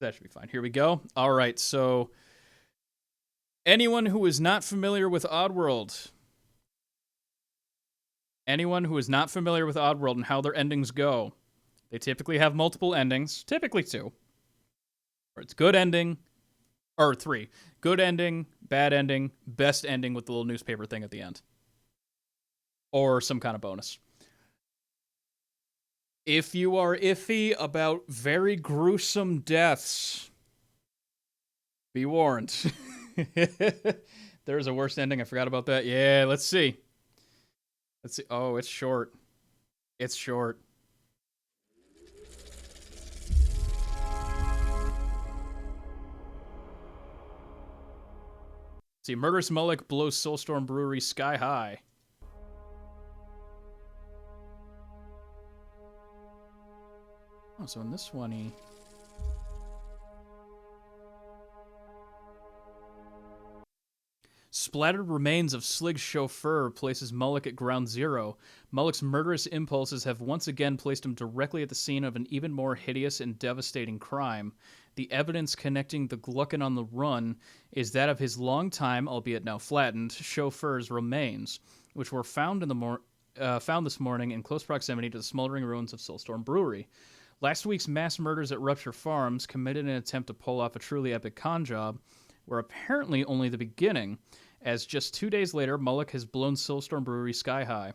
Speaker 1: That should be fine. Here we go. All right, so anyone who is not familiar with Oddworld, and how their endings go, they typically have multiple endings, typically 2. Or it's good ending, or 3. Good ending, bad ending, best ending with the little newspaper thing at the end. Or some kind of bonus. If you are iffy about very gruesome deaths, be warned. There's a worse ending. I forgot about that. Yeah, let's see. Let's see. Oh, it's short. It's short. See, Murderous Mullock blows Soulstorm Brewery sky high. Oh, so in this one, he... Splattered remains of Slig's chauffeur places Mullock at ground zero. Mullock's murderous impulses have once again placed him directly at the scene of an even more hideous and devastating crime. The evidence connecting the Gluckin on the run is that of his longtime, albeit now flattened, chauffeur's remains, which were found found this morning in close proximity to the smoldering ruins of Soulstorm Brewery. Last week's mass murders at Rupture Farms, committed in an attempt to pull off a truly epic con job, were apparently only the beginning, as just 2 days later, Mullock has blown Soulstorm Brewery sky high.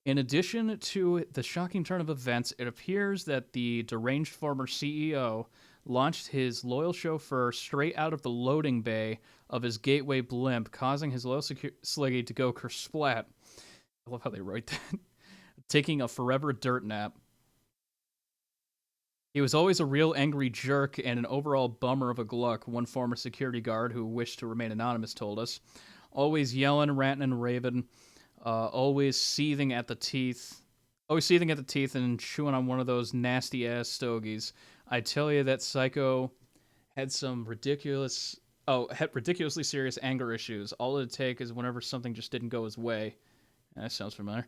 Speaker 1: In addition to the shocking turn of events, it appears that the deranged former CEO launched his loyal chauffeur straight out of the loading bay of his gateway blimp, causing his loyal Sliggy to go kersplat. I love how they write that. Taking a forever dirt nap. He was always a real angry jerk and an overall bummer of a Gluck, one former security guard who wished to remain anonymous told us. Always yelling, ranting, and raving. Always seething at the teeth. Always seething at the teeth and chewing on one of those nasty-ass stogies. I tell you, that psycho had some ridiculously serious anger issues. All it'd take is whenever something just didn't go his way. That sounds familiar.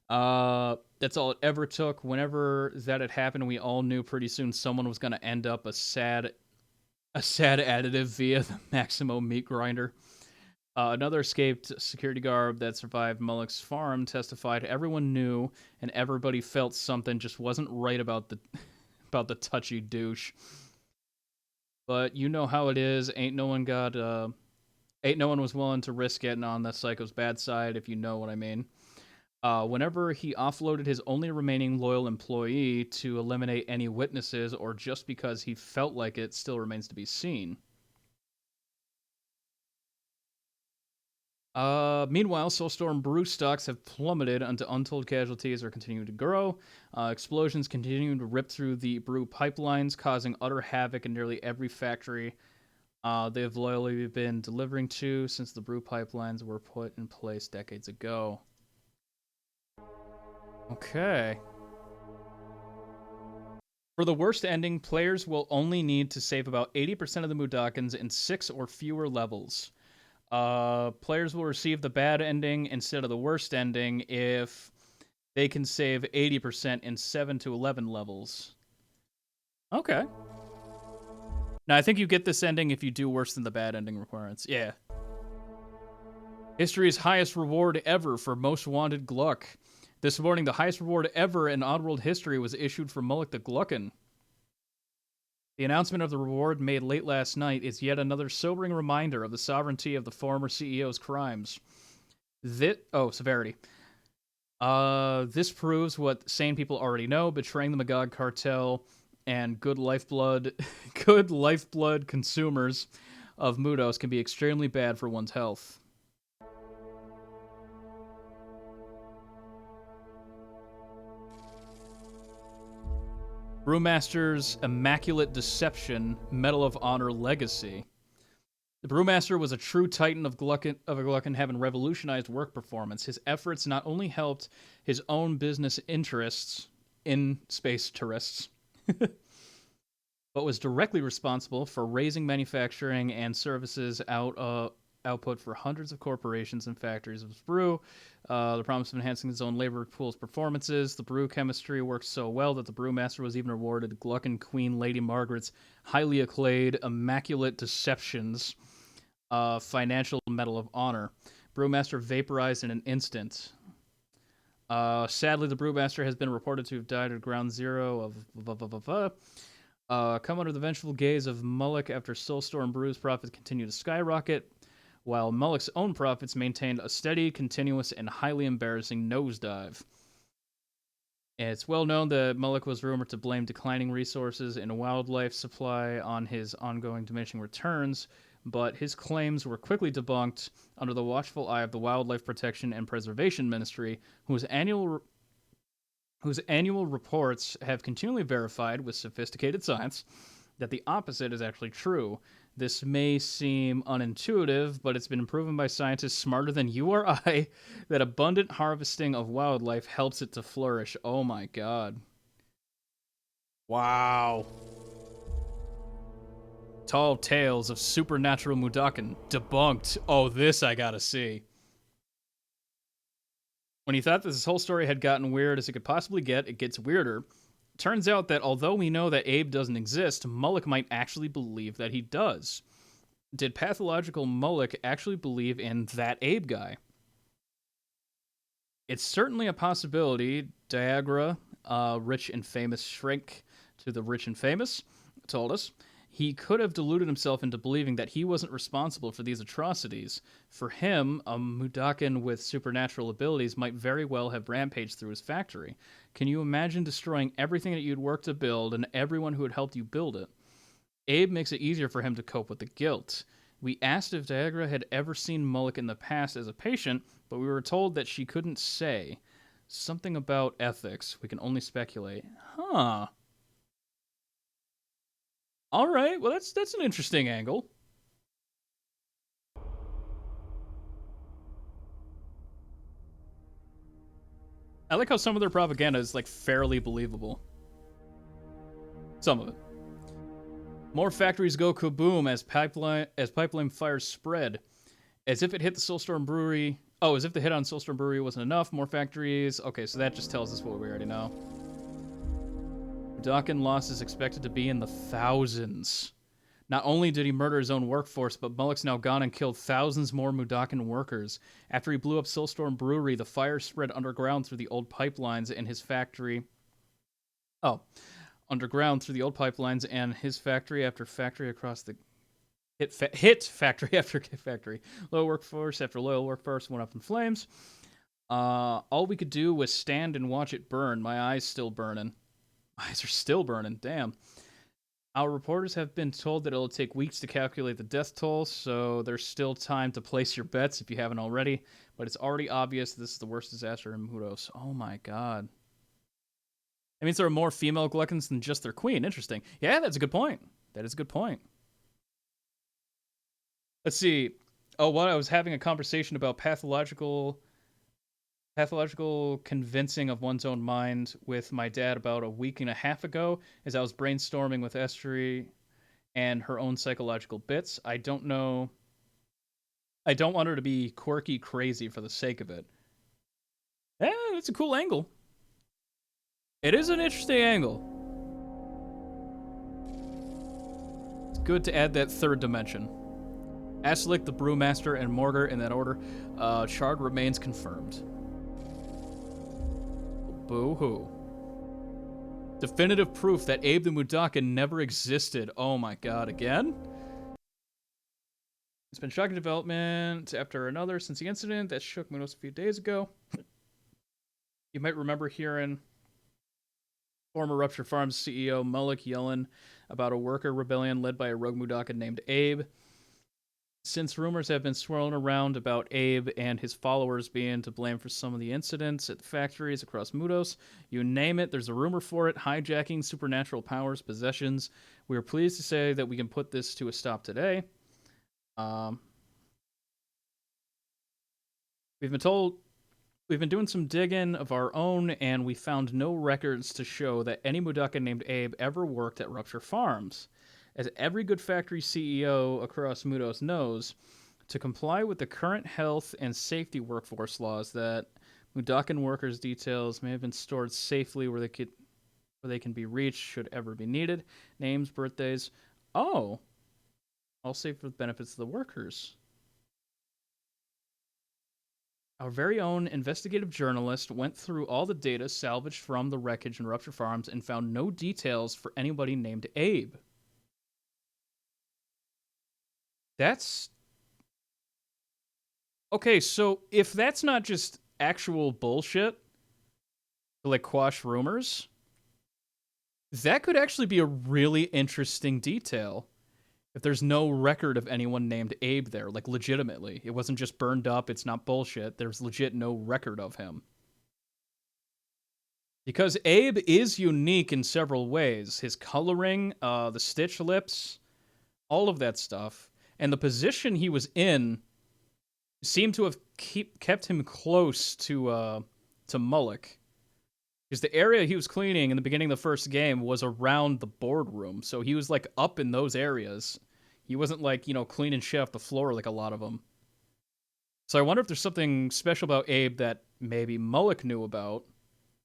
Speaker 1: That's all it ever took. Whenever that had happened, we all knew pretty soon someone was going to end up a sad additive via the Maximo meat grinder. Another escaped security guard that survived Mullock's farm testified everyone knew and everybody felt something just wasn't right about the touchy douche. But you know how it is. Ain't no one was willing to risk getting on that psycho's bad side, if you know what I mean. Whenever he offloaded his only remaining loyal employee to eliminate any witnesses, or just because he felt like it, still remains to be seen. Meanwhile, Soulstorm brew stocks have plummeted until untold casualties are continuing to grow. Explosions continue to rip through the brew pipelines, causing utter havoc in nearly every factory they have loyally been delivering to since the brew pipelines were put in place decades ago. Okay. For the worst ending, players will only need to save about 80% of the Mudokons in 6 or fewer levels. Players will receive the bad ending instead of the worst ending if they can save 80% in 7 to 11 levels. Okay. Now, I think you get this ending if you do worse than the bad ending requirements. Yeah. History's highest reward ever for Most Wanted Gluck. This morning, the highest reward ever in Oddworld history was issued for Mullock the Gluckin. The announcement of the reward made late last night is yet another sobering reminder of the sovereignty of the former CEO's crimes. Severity. This proves what sane people already know: betraying the Magog cartel and good lifeblood consumers of Mudos can be extremely bad for one's health. Brewmaster's Immaculate Deception Medal of Honor Legacy. The Brewmaster was a true titan of a Gluckin, having revolutionized work performance. His efforts not only helped his own business interests in space tourists, but was directly responsible for raising manufacturing and services output for hundreds of corporations and factories of his brew. The promise of enhancing his own labor pool's performances. The brew chemistry worked so well that the Brewmaster was even awarded Gluckin Queen Lady Margaret's highly acclaimed Immaculate Deceptions Financial Medal of Honor. Brewmaster vaporized in an instant. Sadly, the Brewmaster has been reported to have died at ground zero of... come under the vengeful gaze of Mullock after Soulstorm Brew's profits continue to skyrocket, while Mullock's own profits maintained a steady, continuous, and highly embarrassing nosedive. It's well known that Mullock was rumored to blame declining resources in wildlife supply on his ongoing diminishing returns, but his claims were quickly debunked under the watchful eye of the Wildlife Protection and Preservation Ministry, whose annual reports have continually verified with sophisticated science that the opposite is actually true. This may seem unintuitive, but it's been proven by scientists smarter than you or I that abundant harvesting of wildlife helps it to flourish. Oh my god. Wow. Tall tales of supernatural Mudakin debunked. Oh, this I gotta see. When he thought that this whole story had gotten weird as it could possibly get, it gets weirder. Turns out that although we know that Abe doesn't exist, Mullock might actually believe that he does. Did pathological Mullock actually believe in that Abe guy? It's certainly a possibility. Diagra, rich and famous shrink to the rich and famous, told us. He could have deluded himself into believing that he wasn't responsible for these atrocities. For him, a Mudakin with supernatural abilities might very well have rampaged through his factory. Can you imagine destroying everything that you'd worked to build and everyone who had helped you build it? Abe makes it easier for him to cope with the guilt. We asked if Diagra had ever seen Mullock in the past as a patient, but we were told that she couldn't say. Something about ethics. We can only speculate. Huh. All right, well, that's an interesting angle. I like how some of their propaganda is, like, fairly believable. Some of it. More factories go kaboom as pipeline fires spread. As if it hit the Soulstorm Brewery... Oh, as if the hit on Soulstorm Brewery wasn't enough. More factories... Okay, so that just tells us what we already know. Mudakin loss is expected to be in the thousands. Not only did he murder his own workforce, but Mullock's now gone and killed thousands more Mudakin workers. After he blew up Soulstorm Brewery, the fire spread underground through the old pipelines in his factory. Oh, underground through the old pipelines and his factory after factory across the... Hit factory after factory. Loyal workforce after loyal workforce went up in flames. All we could do was stand and watch it burn. My eyes still burning. Eyes are still burning, damn. Our reporters have been told that it'll take weeks to calculate the death toll, so there's still time to place your bets if you haven't already, but it's already obvious this is the worst disaster in Mudos. Oh my god. That means there are more female gluttons than just their queen. Interesting. Yeah, that's a good point. That is a good point. Let's see. Oh, what? I was having a conversation about pathological convincing of one's own mind with my dad about a week and a half ago as I was brainstorming with Estrie and her own psychological bits. I don't know. I don't want her to be quirky crazy for the sake of it. Yeah, that's a cool angle. It is an interesting angle. It's good to add that third dimension. Aslick, the Brewmaster, and Mortar in that order. Shard remains confirmed. Boo-hoo. Definitive proof that Abe the Mudakin never existed. Oh my god, again? It's been shocking development after another since the incident that shook Munos a few days ago. You might remember hearing former Rupture Farms CEO Mullock yelling about a worker rebellion led by a rogue Mudakin named Abe. Since rumors have been swirling around about Abe and his followers being to blame for some of the incidents at the factories across Mudos, you name it, there's a rumor for it, hijacking, supernatural powers, possessions. We are pleased to say that we can put this to a stop today. We've been doing some digging of our own, and we found no records to show that any Mudakin named Abe ever worked at Rupture Farms. As every good factory CEO across Mudos knows, to comply with the current health and safety workforce laws that Mudakin workers' details may have been stored safely where they can be reached should ever be needed. Names, birthdays. Oh. All safe for the benefits of the workers. Our very own investigative journalist went through all the data salvaged from the wreckage in Rupture Farms and found no details for anybody named Abe. That's... Okay, so if that's not just actual bullshit, to like quash rumors. That could actually be a really interesting detail. If there's no record of anyone named Abe there, like legitimately. It wasn't just burned up, it's not bullshit. There's legit no record of him. Because Abe is unique in several ways. His coloring, the stitch lips, all of that stuff. And the position he was in seemed to have kept him close to Mullock. Because the area he was cleaning in the beginning of the first game was around the boardroom. So he was, like, up in those areas. He wasn't, like, you know, cleaning shit off the floor like a lot of them. So I wonder if there's something special about Abe that maybe Mullock knew about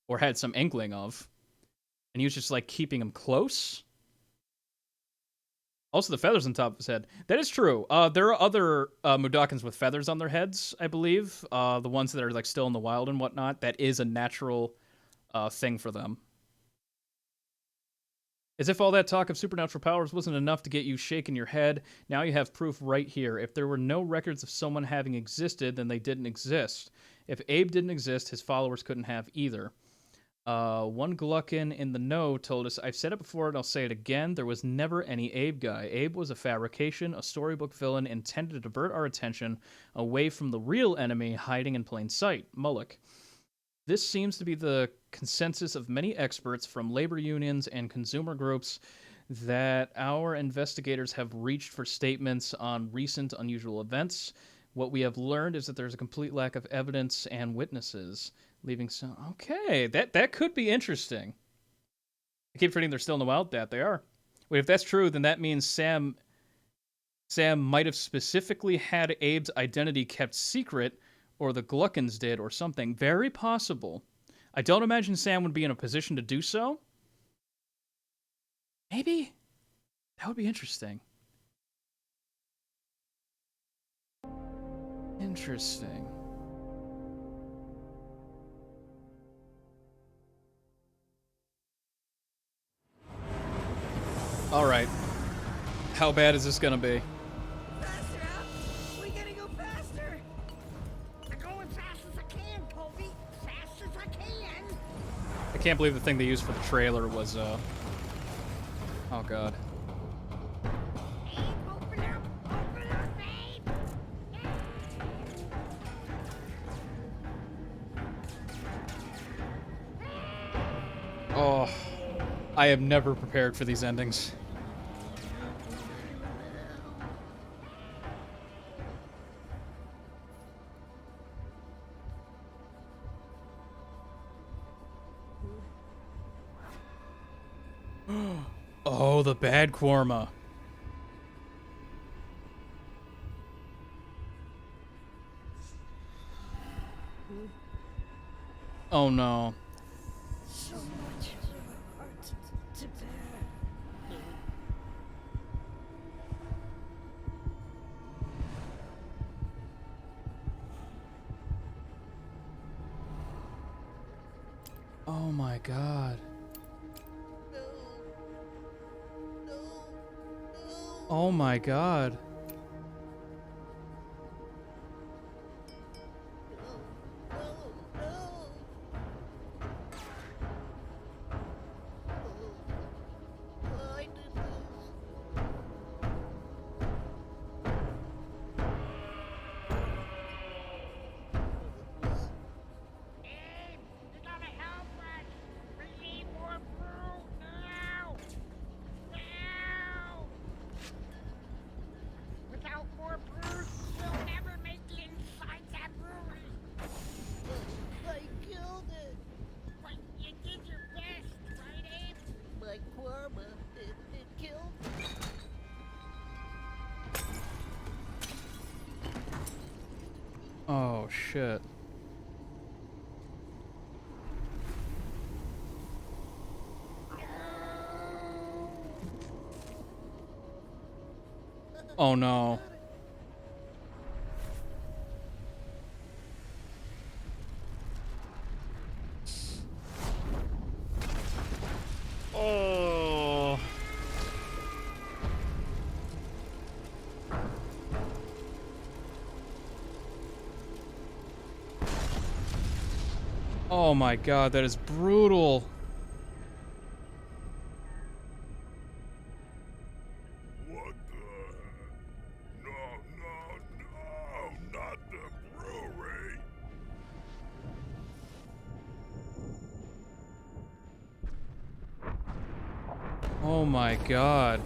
Speaker 1: or had some inkling of. And he was just, like, keeping him close. Also, the feathers on top of his head. That is true. There are other Mudokons with feathers on their heads, I believe. The ones that are, like, still in the wild and whatnot. That is a natural thing for them. As if all that talk of supernatural powers wasn't enough to get you shaking your head, now you have proof right here. If there were no records of someone having existed, then they didn't exist. If Abe didn't exist, his followers couldn't have either. One Gluckin in the know told us, I've said it before and I'll say it again, there was never any Abe guy. Abe was a fabrication, a storybook villain intended to divert our attention away from the real enemy hiding in plain sight, Mullock. This seems to be the consensus of many experts from labor unions and consumer groups that our investigators have reached for statements on recent unusual events. What we have learned is that there's a complete lack of evidence and witnesses, leaving some... Okay, that could be interesting. I keep forgetting they're still in the wild. That they are. Wait, if that's true, then that means Sam might have specifically had Abe's identity kept secret, or the Gluckins did, or something. Very possible. I don't imagine Sam would be in a position to do so. Maybe? That would be interesting. Interesting. Alright. How bad is this gonna be?
Speaker 8: Faster, Al! We gotta go faster!
Speaker 7: I'm going fast as I can, Colby. Fast as I can.
Speaker 1: I can't believe the thing they used for the trailer was, oh god.
Speaker 7: Babe, open up, babe.
Speaker 1: Oh, I am never prepared for these endings. Oh, the bad Korma. Oh no.
Speaker 8: So much heart to bear.
Speaker 1: Oh my god. Oh my god.
Speaker 7: I did this. Abe, you gotta help us. We need more food now. Now. Without more food, we'll never make it inside that brewery.
Speaker 8: I killed it!
Speaker 7: But you did your best, right, Abe?
Speaker 8: My Korma, it killed me.
Speaker 1: Oh shit. Oh no. Oh. Oh my god, that is brutal.
Speaker 6: What the heck? No, not the brewery!
Speaker 1: Oh my god.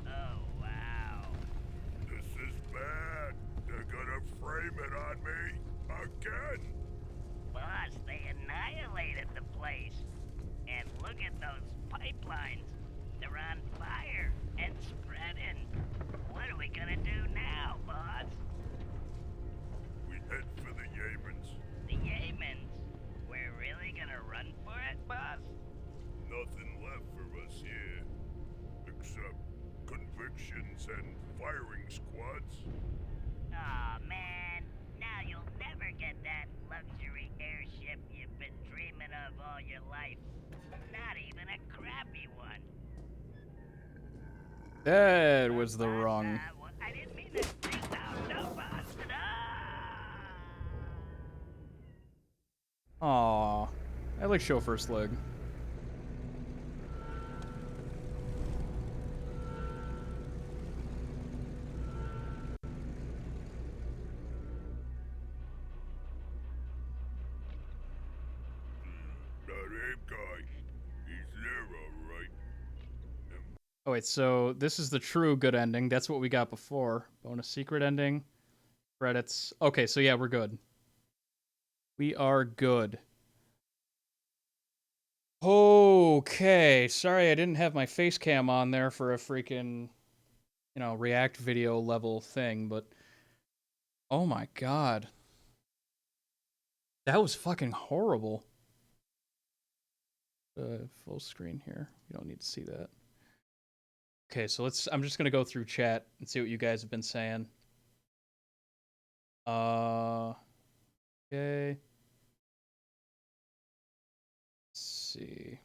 Speaker 3: Oh, wow.
Speaker 6: This is bad. They're gonna frame it on me again.
Speaker 3: Boss, they annihilated the place. And look at those pipelines. They're on fire and spreading. What are we gonna do now, boss?
Speaker 6: We head for the Yemens.
Speaker 3: The Yemens. We're really gonna run for it, boss?
Speaker 6: Nothing left for us here. Except convictions and firing squads.
Speaker 3: Aw, man. Now you'll never get that luxury airship you've been dreaming of all your life. Not even a crappy one.
Speaker 1: That was the wrong.
Speaker 3: I didn't mean to say no, boss. No!
Speaker 1: Aw. I like show first leg.
Speaker 6: That Abe guy. He's there alright.
Speaker 1: Oh wait, so this is the true good ending. That's what we got before. Bonus secret ending. Credits. Okay, so yeah, we're good. We are good. Okay, sorry I didn't have my face cam on there for a freaking, React video level thing, but oh my god. That was fucking horrible. Full screen here. You don't need to see that. Okay, so I'm just gonna go through chat and see what you guys have been saying. Okay. Let's see.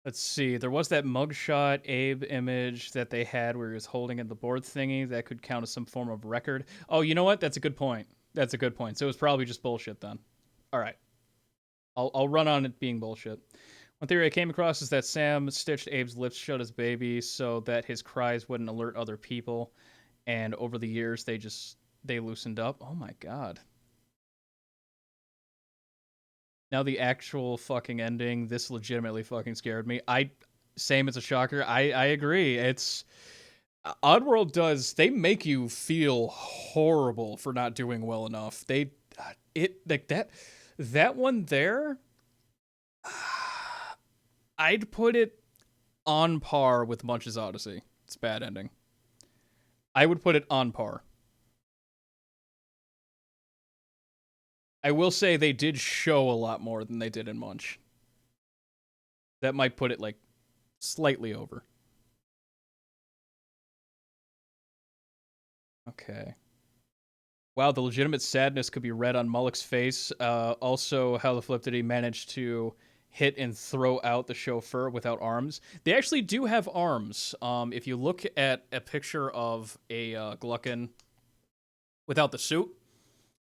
Speaker 1: Let's see. There was that mugshot Abe image that they had where he was holding in the board thingy. That could count as some form of record. Oh, you know what? That's a good point. That's a good point. So it was probably just bullshit then. All right. I'll run on it being bullshit. One theory I came across is that Sam stitched Abe's lips shut as baby so that his cries wouldn't alert other people, and over the years they loosened up. Oh my god. Now the actual fucking ending, this legitimately fucking scared me. Same as a shocker. I agree. It's Oddworld they make you feel horrible for not doing well enough. That one there, I'd put it on par with Munch's Odyssey. It's a bad ending. I would put it on par. I will say they did show a lot more than they did in Munch. That might put it, slightly over. Okay. Wow, the legitimate sadness could be read on Mullock's face. Also, how the flip did he manage to hit and throw out the chauffeur without arms? They actually do have arms. If you look at a picture of a Gluckin without the suit,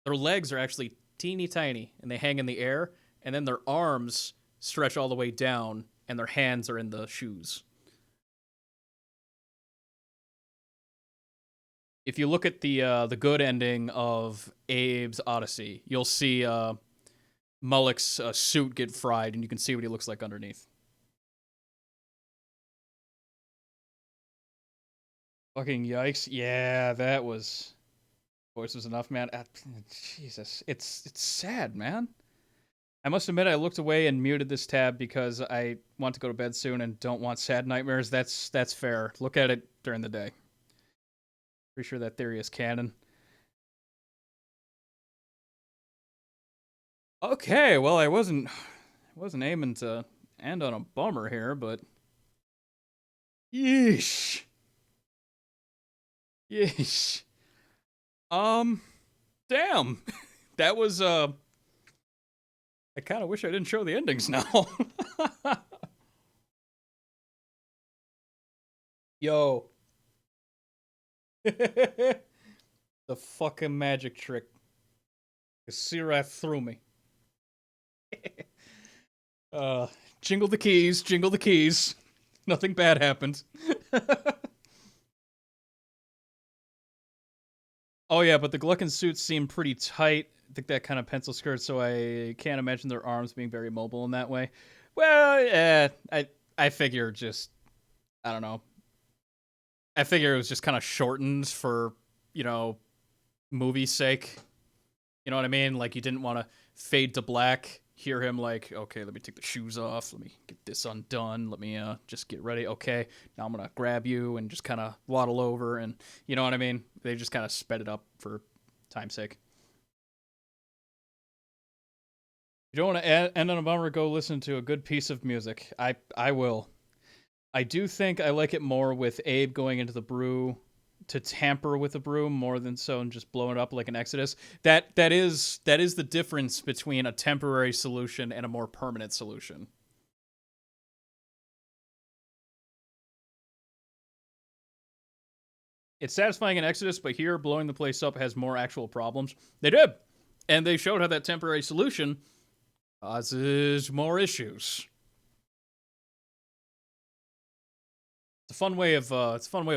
Speaker 1: their legs are actually teeny tiny, and they hang in the air, and then their arms stretch all the way down, and their hands are in the shoes. If you look at the good ending of Abe's Odyssey, you'll see Mullock's suit get fried, and you can see what he looks like underneath. Fucking yikes! Yeah, that was. Voice was enough, man. Jesus, it's sad, man. I must admit, I looked away and muted this tab because I want to go to bed soon and don't want sad nightmares. That's fair. Look at it during the day. Pretty sure that theory is canon. Okay, well, I wasn't aiming to end on a bummer here, but yeesh. Yeesh. Damn. That was I kind of wish I didn't show the endings now. Yo. The fucking magic trick. You see right through me. Jingle the keys, jingle the keys. Nothing bad happened. Oh yeah, but the Gluckin suits seem pretty tight. I think that kind of pencil skirt, so I can't imagine their arms being very mobile in that way. Well, yeah, I figure just I don't know. I figure it was just kind of shortened for, you know, movie's sake. You know what I mean? Like you didn't want to fade to black, hear him like, okay, let me take the shoes off, let me get this undone, let me just get ready. Okay, now I'm gonna grab you and just kind of waddle over, and you know what I mean? They just kind of sped it up for time's sake. If you don't want to end on a bummer, go listen to a good piece of music. I will. I do think I like it more with Abe going into the brew to tamper with the brew more than so and just blowing it up like an Exodus. That is the difference between a temporary solution and a more permanent solution. It's satisfying in Exodus, but here blowing the place up has more actual problems. They did. And they showed how that temporary solution causes more issues. It's a fun way of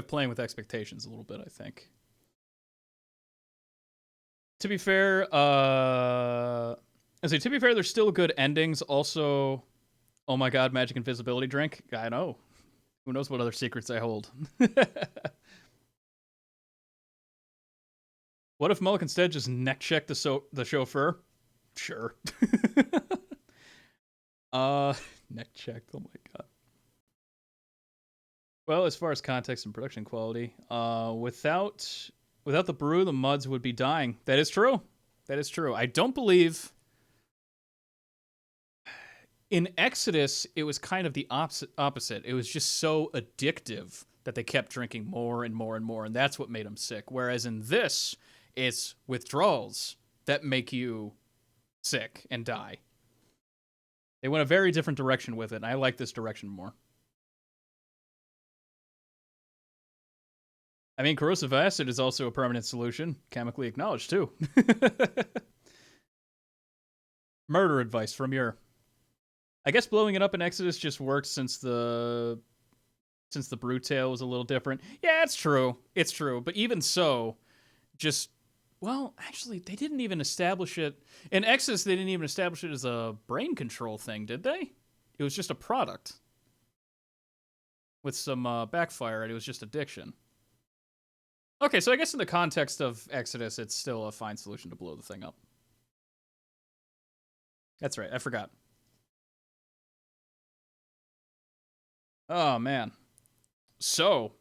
Speaker 1: playing with expectations a little bit, I think. To be fair, there's still good endings. Also, oh my god, magic invisibility drink. I know. Who knows what other secrets I hold? What if Mullick instead just neck checked the chauffeur? Sure. Neck checked. Oh my god. Well, as far as context and production quality, without the brew, the muds would be dying. That is true. That is true. I don't believe in Exodus it was kind of the opposite. It was just so addictive that they kept drinking more and more and more, and that's what made them sick. Whereas in this, it's withdrawals that make you sick and die. They went a very different direction with it, and I like this direction more. I mean, corrosive acid is also a permanent solution, chemically acknowledged too. Murder advice from your. I guess blowing it up in Exodus just works since the brew tail was a little different. Yeah, it's true. It's true. But even so, just well, actually, they didn't even establish it in Exodus. They didn't even establish it as a brain control thing, did they? It was just a product with some backfire, and it was just addiction. Okay, so I guess in the context of Exodus, it's still a fine solution to blow the thing up. That's right, I forgot. Oh, man. So,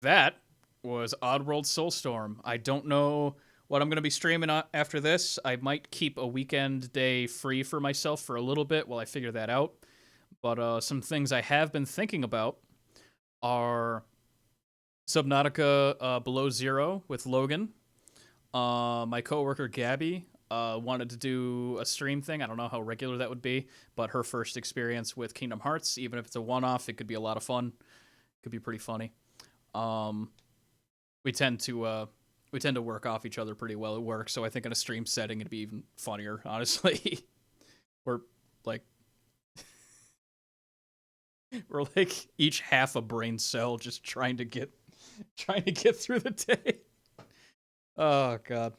Speaker 1: that was Oddworld Soulstorm. I don't know what I'm going to be streaming after this. I might keep a weekend day free for myself for a little bit while I figure that out. But some things I have been thinking about are Subnautica Below Zero with Logan. My coworker Gabby wanted to do a stream thing. I don't know how regular that would be, but her first experience with Kingdom Hearts, even if it's a one-off, it could be a lot of fun. It could be pretty funny. We tend to work off each other pretty well at work, so I think in a stream setting it'd be even funnier, honestly. We're like each half a brain cell just trying to get through the day. Oh god.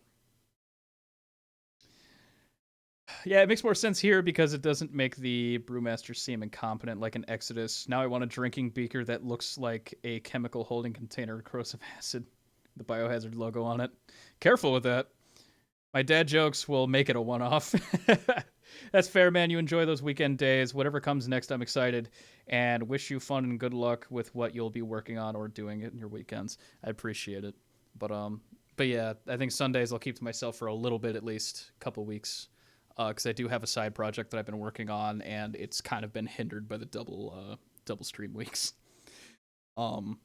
Speaker 1: Yeah, it makes more sense here because it doesn't make the brewmaster seem incompetent like an Exodus. Now I want a drinking beaker that looks like a chemical holding container of corrosive acid. The biohazard logo on it. Careful with that. My dad jokes will make it a one-off. That's fair, man. You enjoy those weekend days. Whatever comes next, I'm excited. And wish you fun and good luck with what you'll be working on or doing in your weekends. I appreciate it. But yeah, I think Sundays I'll keep to myself for a little bit at least, a couple weeks. Because I do have a side project that I've been working on, and it's kind of been hindered by the double stream weeks. And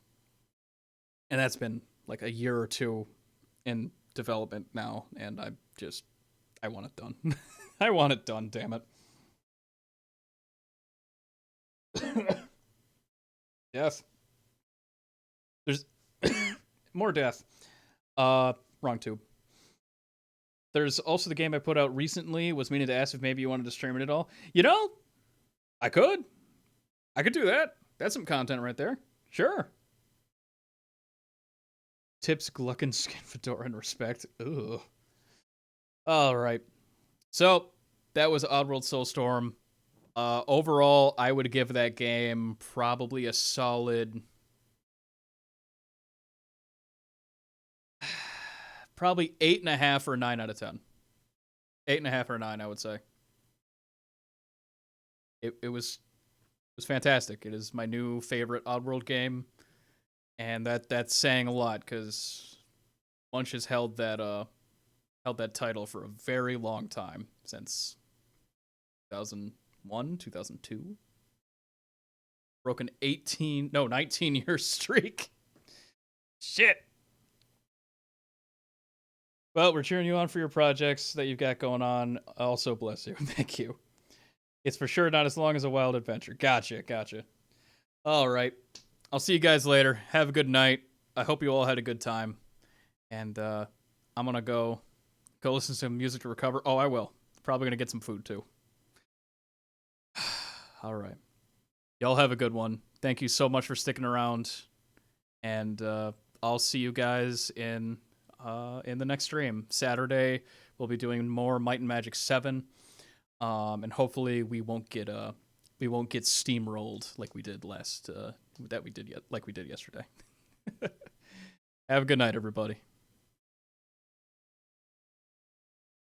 Speaker 1: that's been like a year or two in development now, and I want it done. I want it done, damn it. Yes. more death. Wrong tube. There's also the game I put out recently. Was meaning to ask if maybe you wanted to stream it at all. You know, I could do that. That's some content right there. Sure. Tips, Gluckin, Skin, Fedora, and Respect. Ugh. All right. So, that was Oddworld Soulstorm. Overall, I would give that game probably a solid... probably 8.5 or 9 out of 10. 8.5 or 9, I would say. It was fantastic. It is my new favorite Oddworld game, and that's saying a lot because Munch has held that title for a very long time, since 2001, 2002. Broken 19-year streak. Shit. Well, we're cheering you on for your projects that you've got going on. Also, bless you. Thank you. It's for sure not as long as a wild adventure. Gotcha. All right. I'll see you guys later. Have a good night. I hope you all had a good time. And I'm going to go listen to some music to recover. Oh, I will. Probably going to get some food, too. All right. Y'all have a good one. Thank you so much for sticking around. And I'll see you guys in the next stream. Saturday, we'll be doing more Might and Magic 7. And hopefully we won't get steamrolled like we did yesterday. Have a good night, everybody.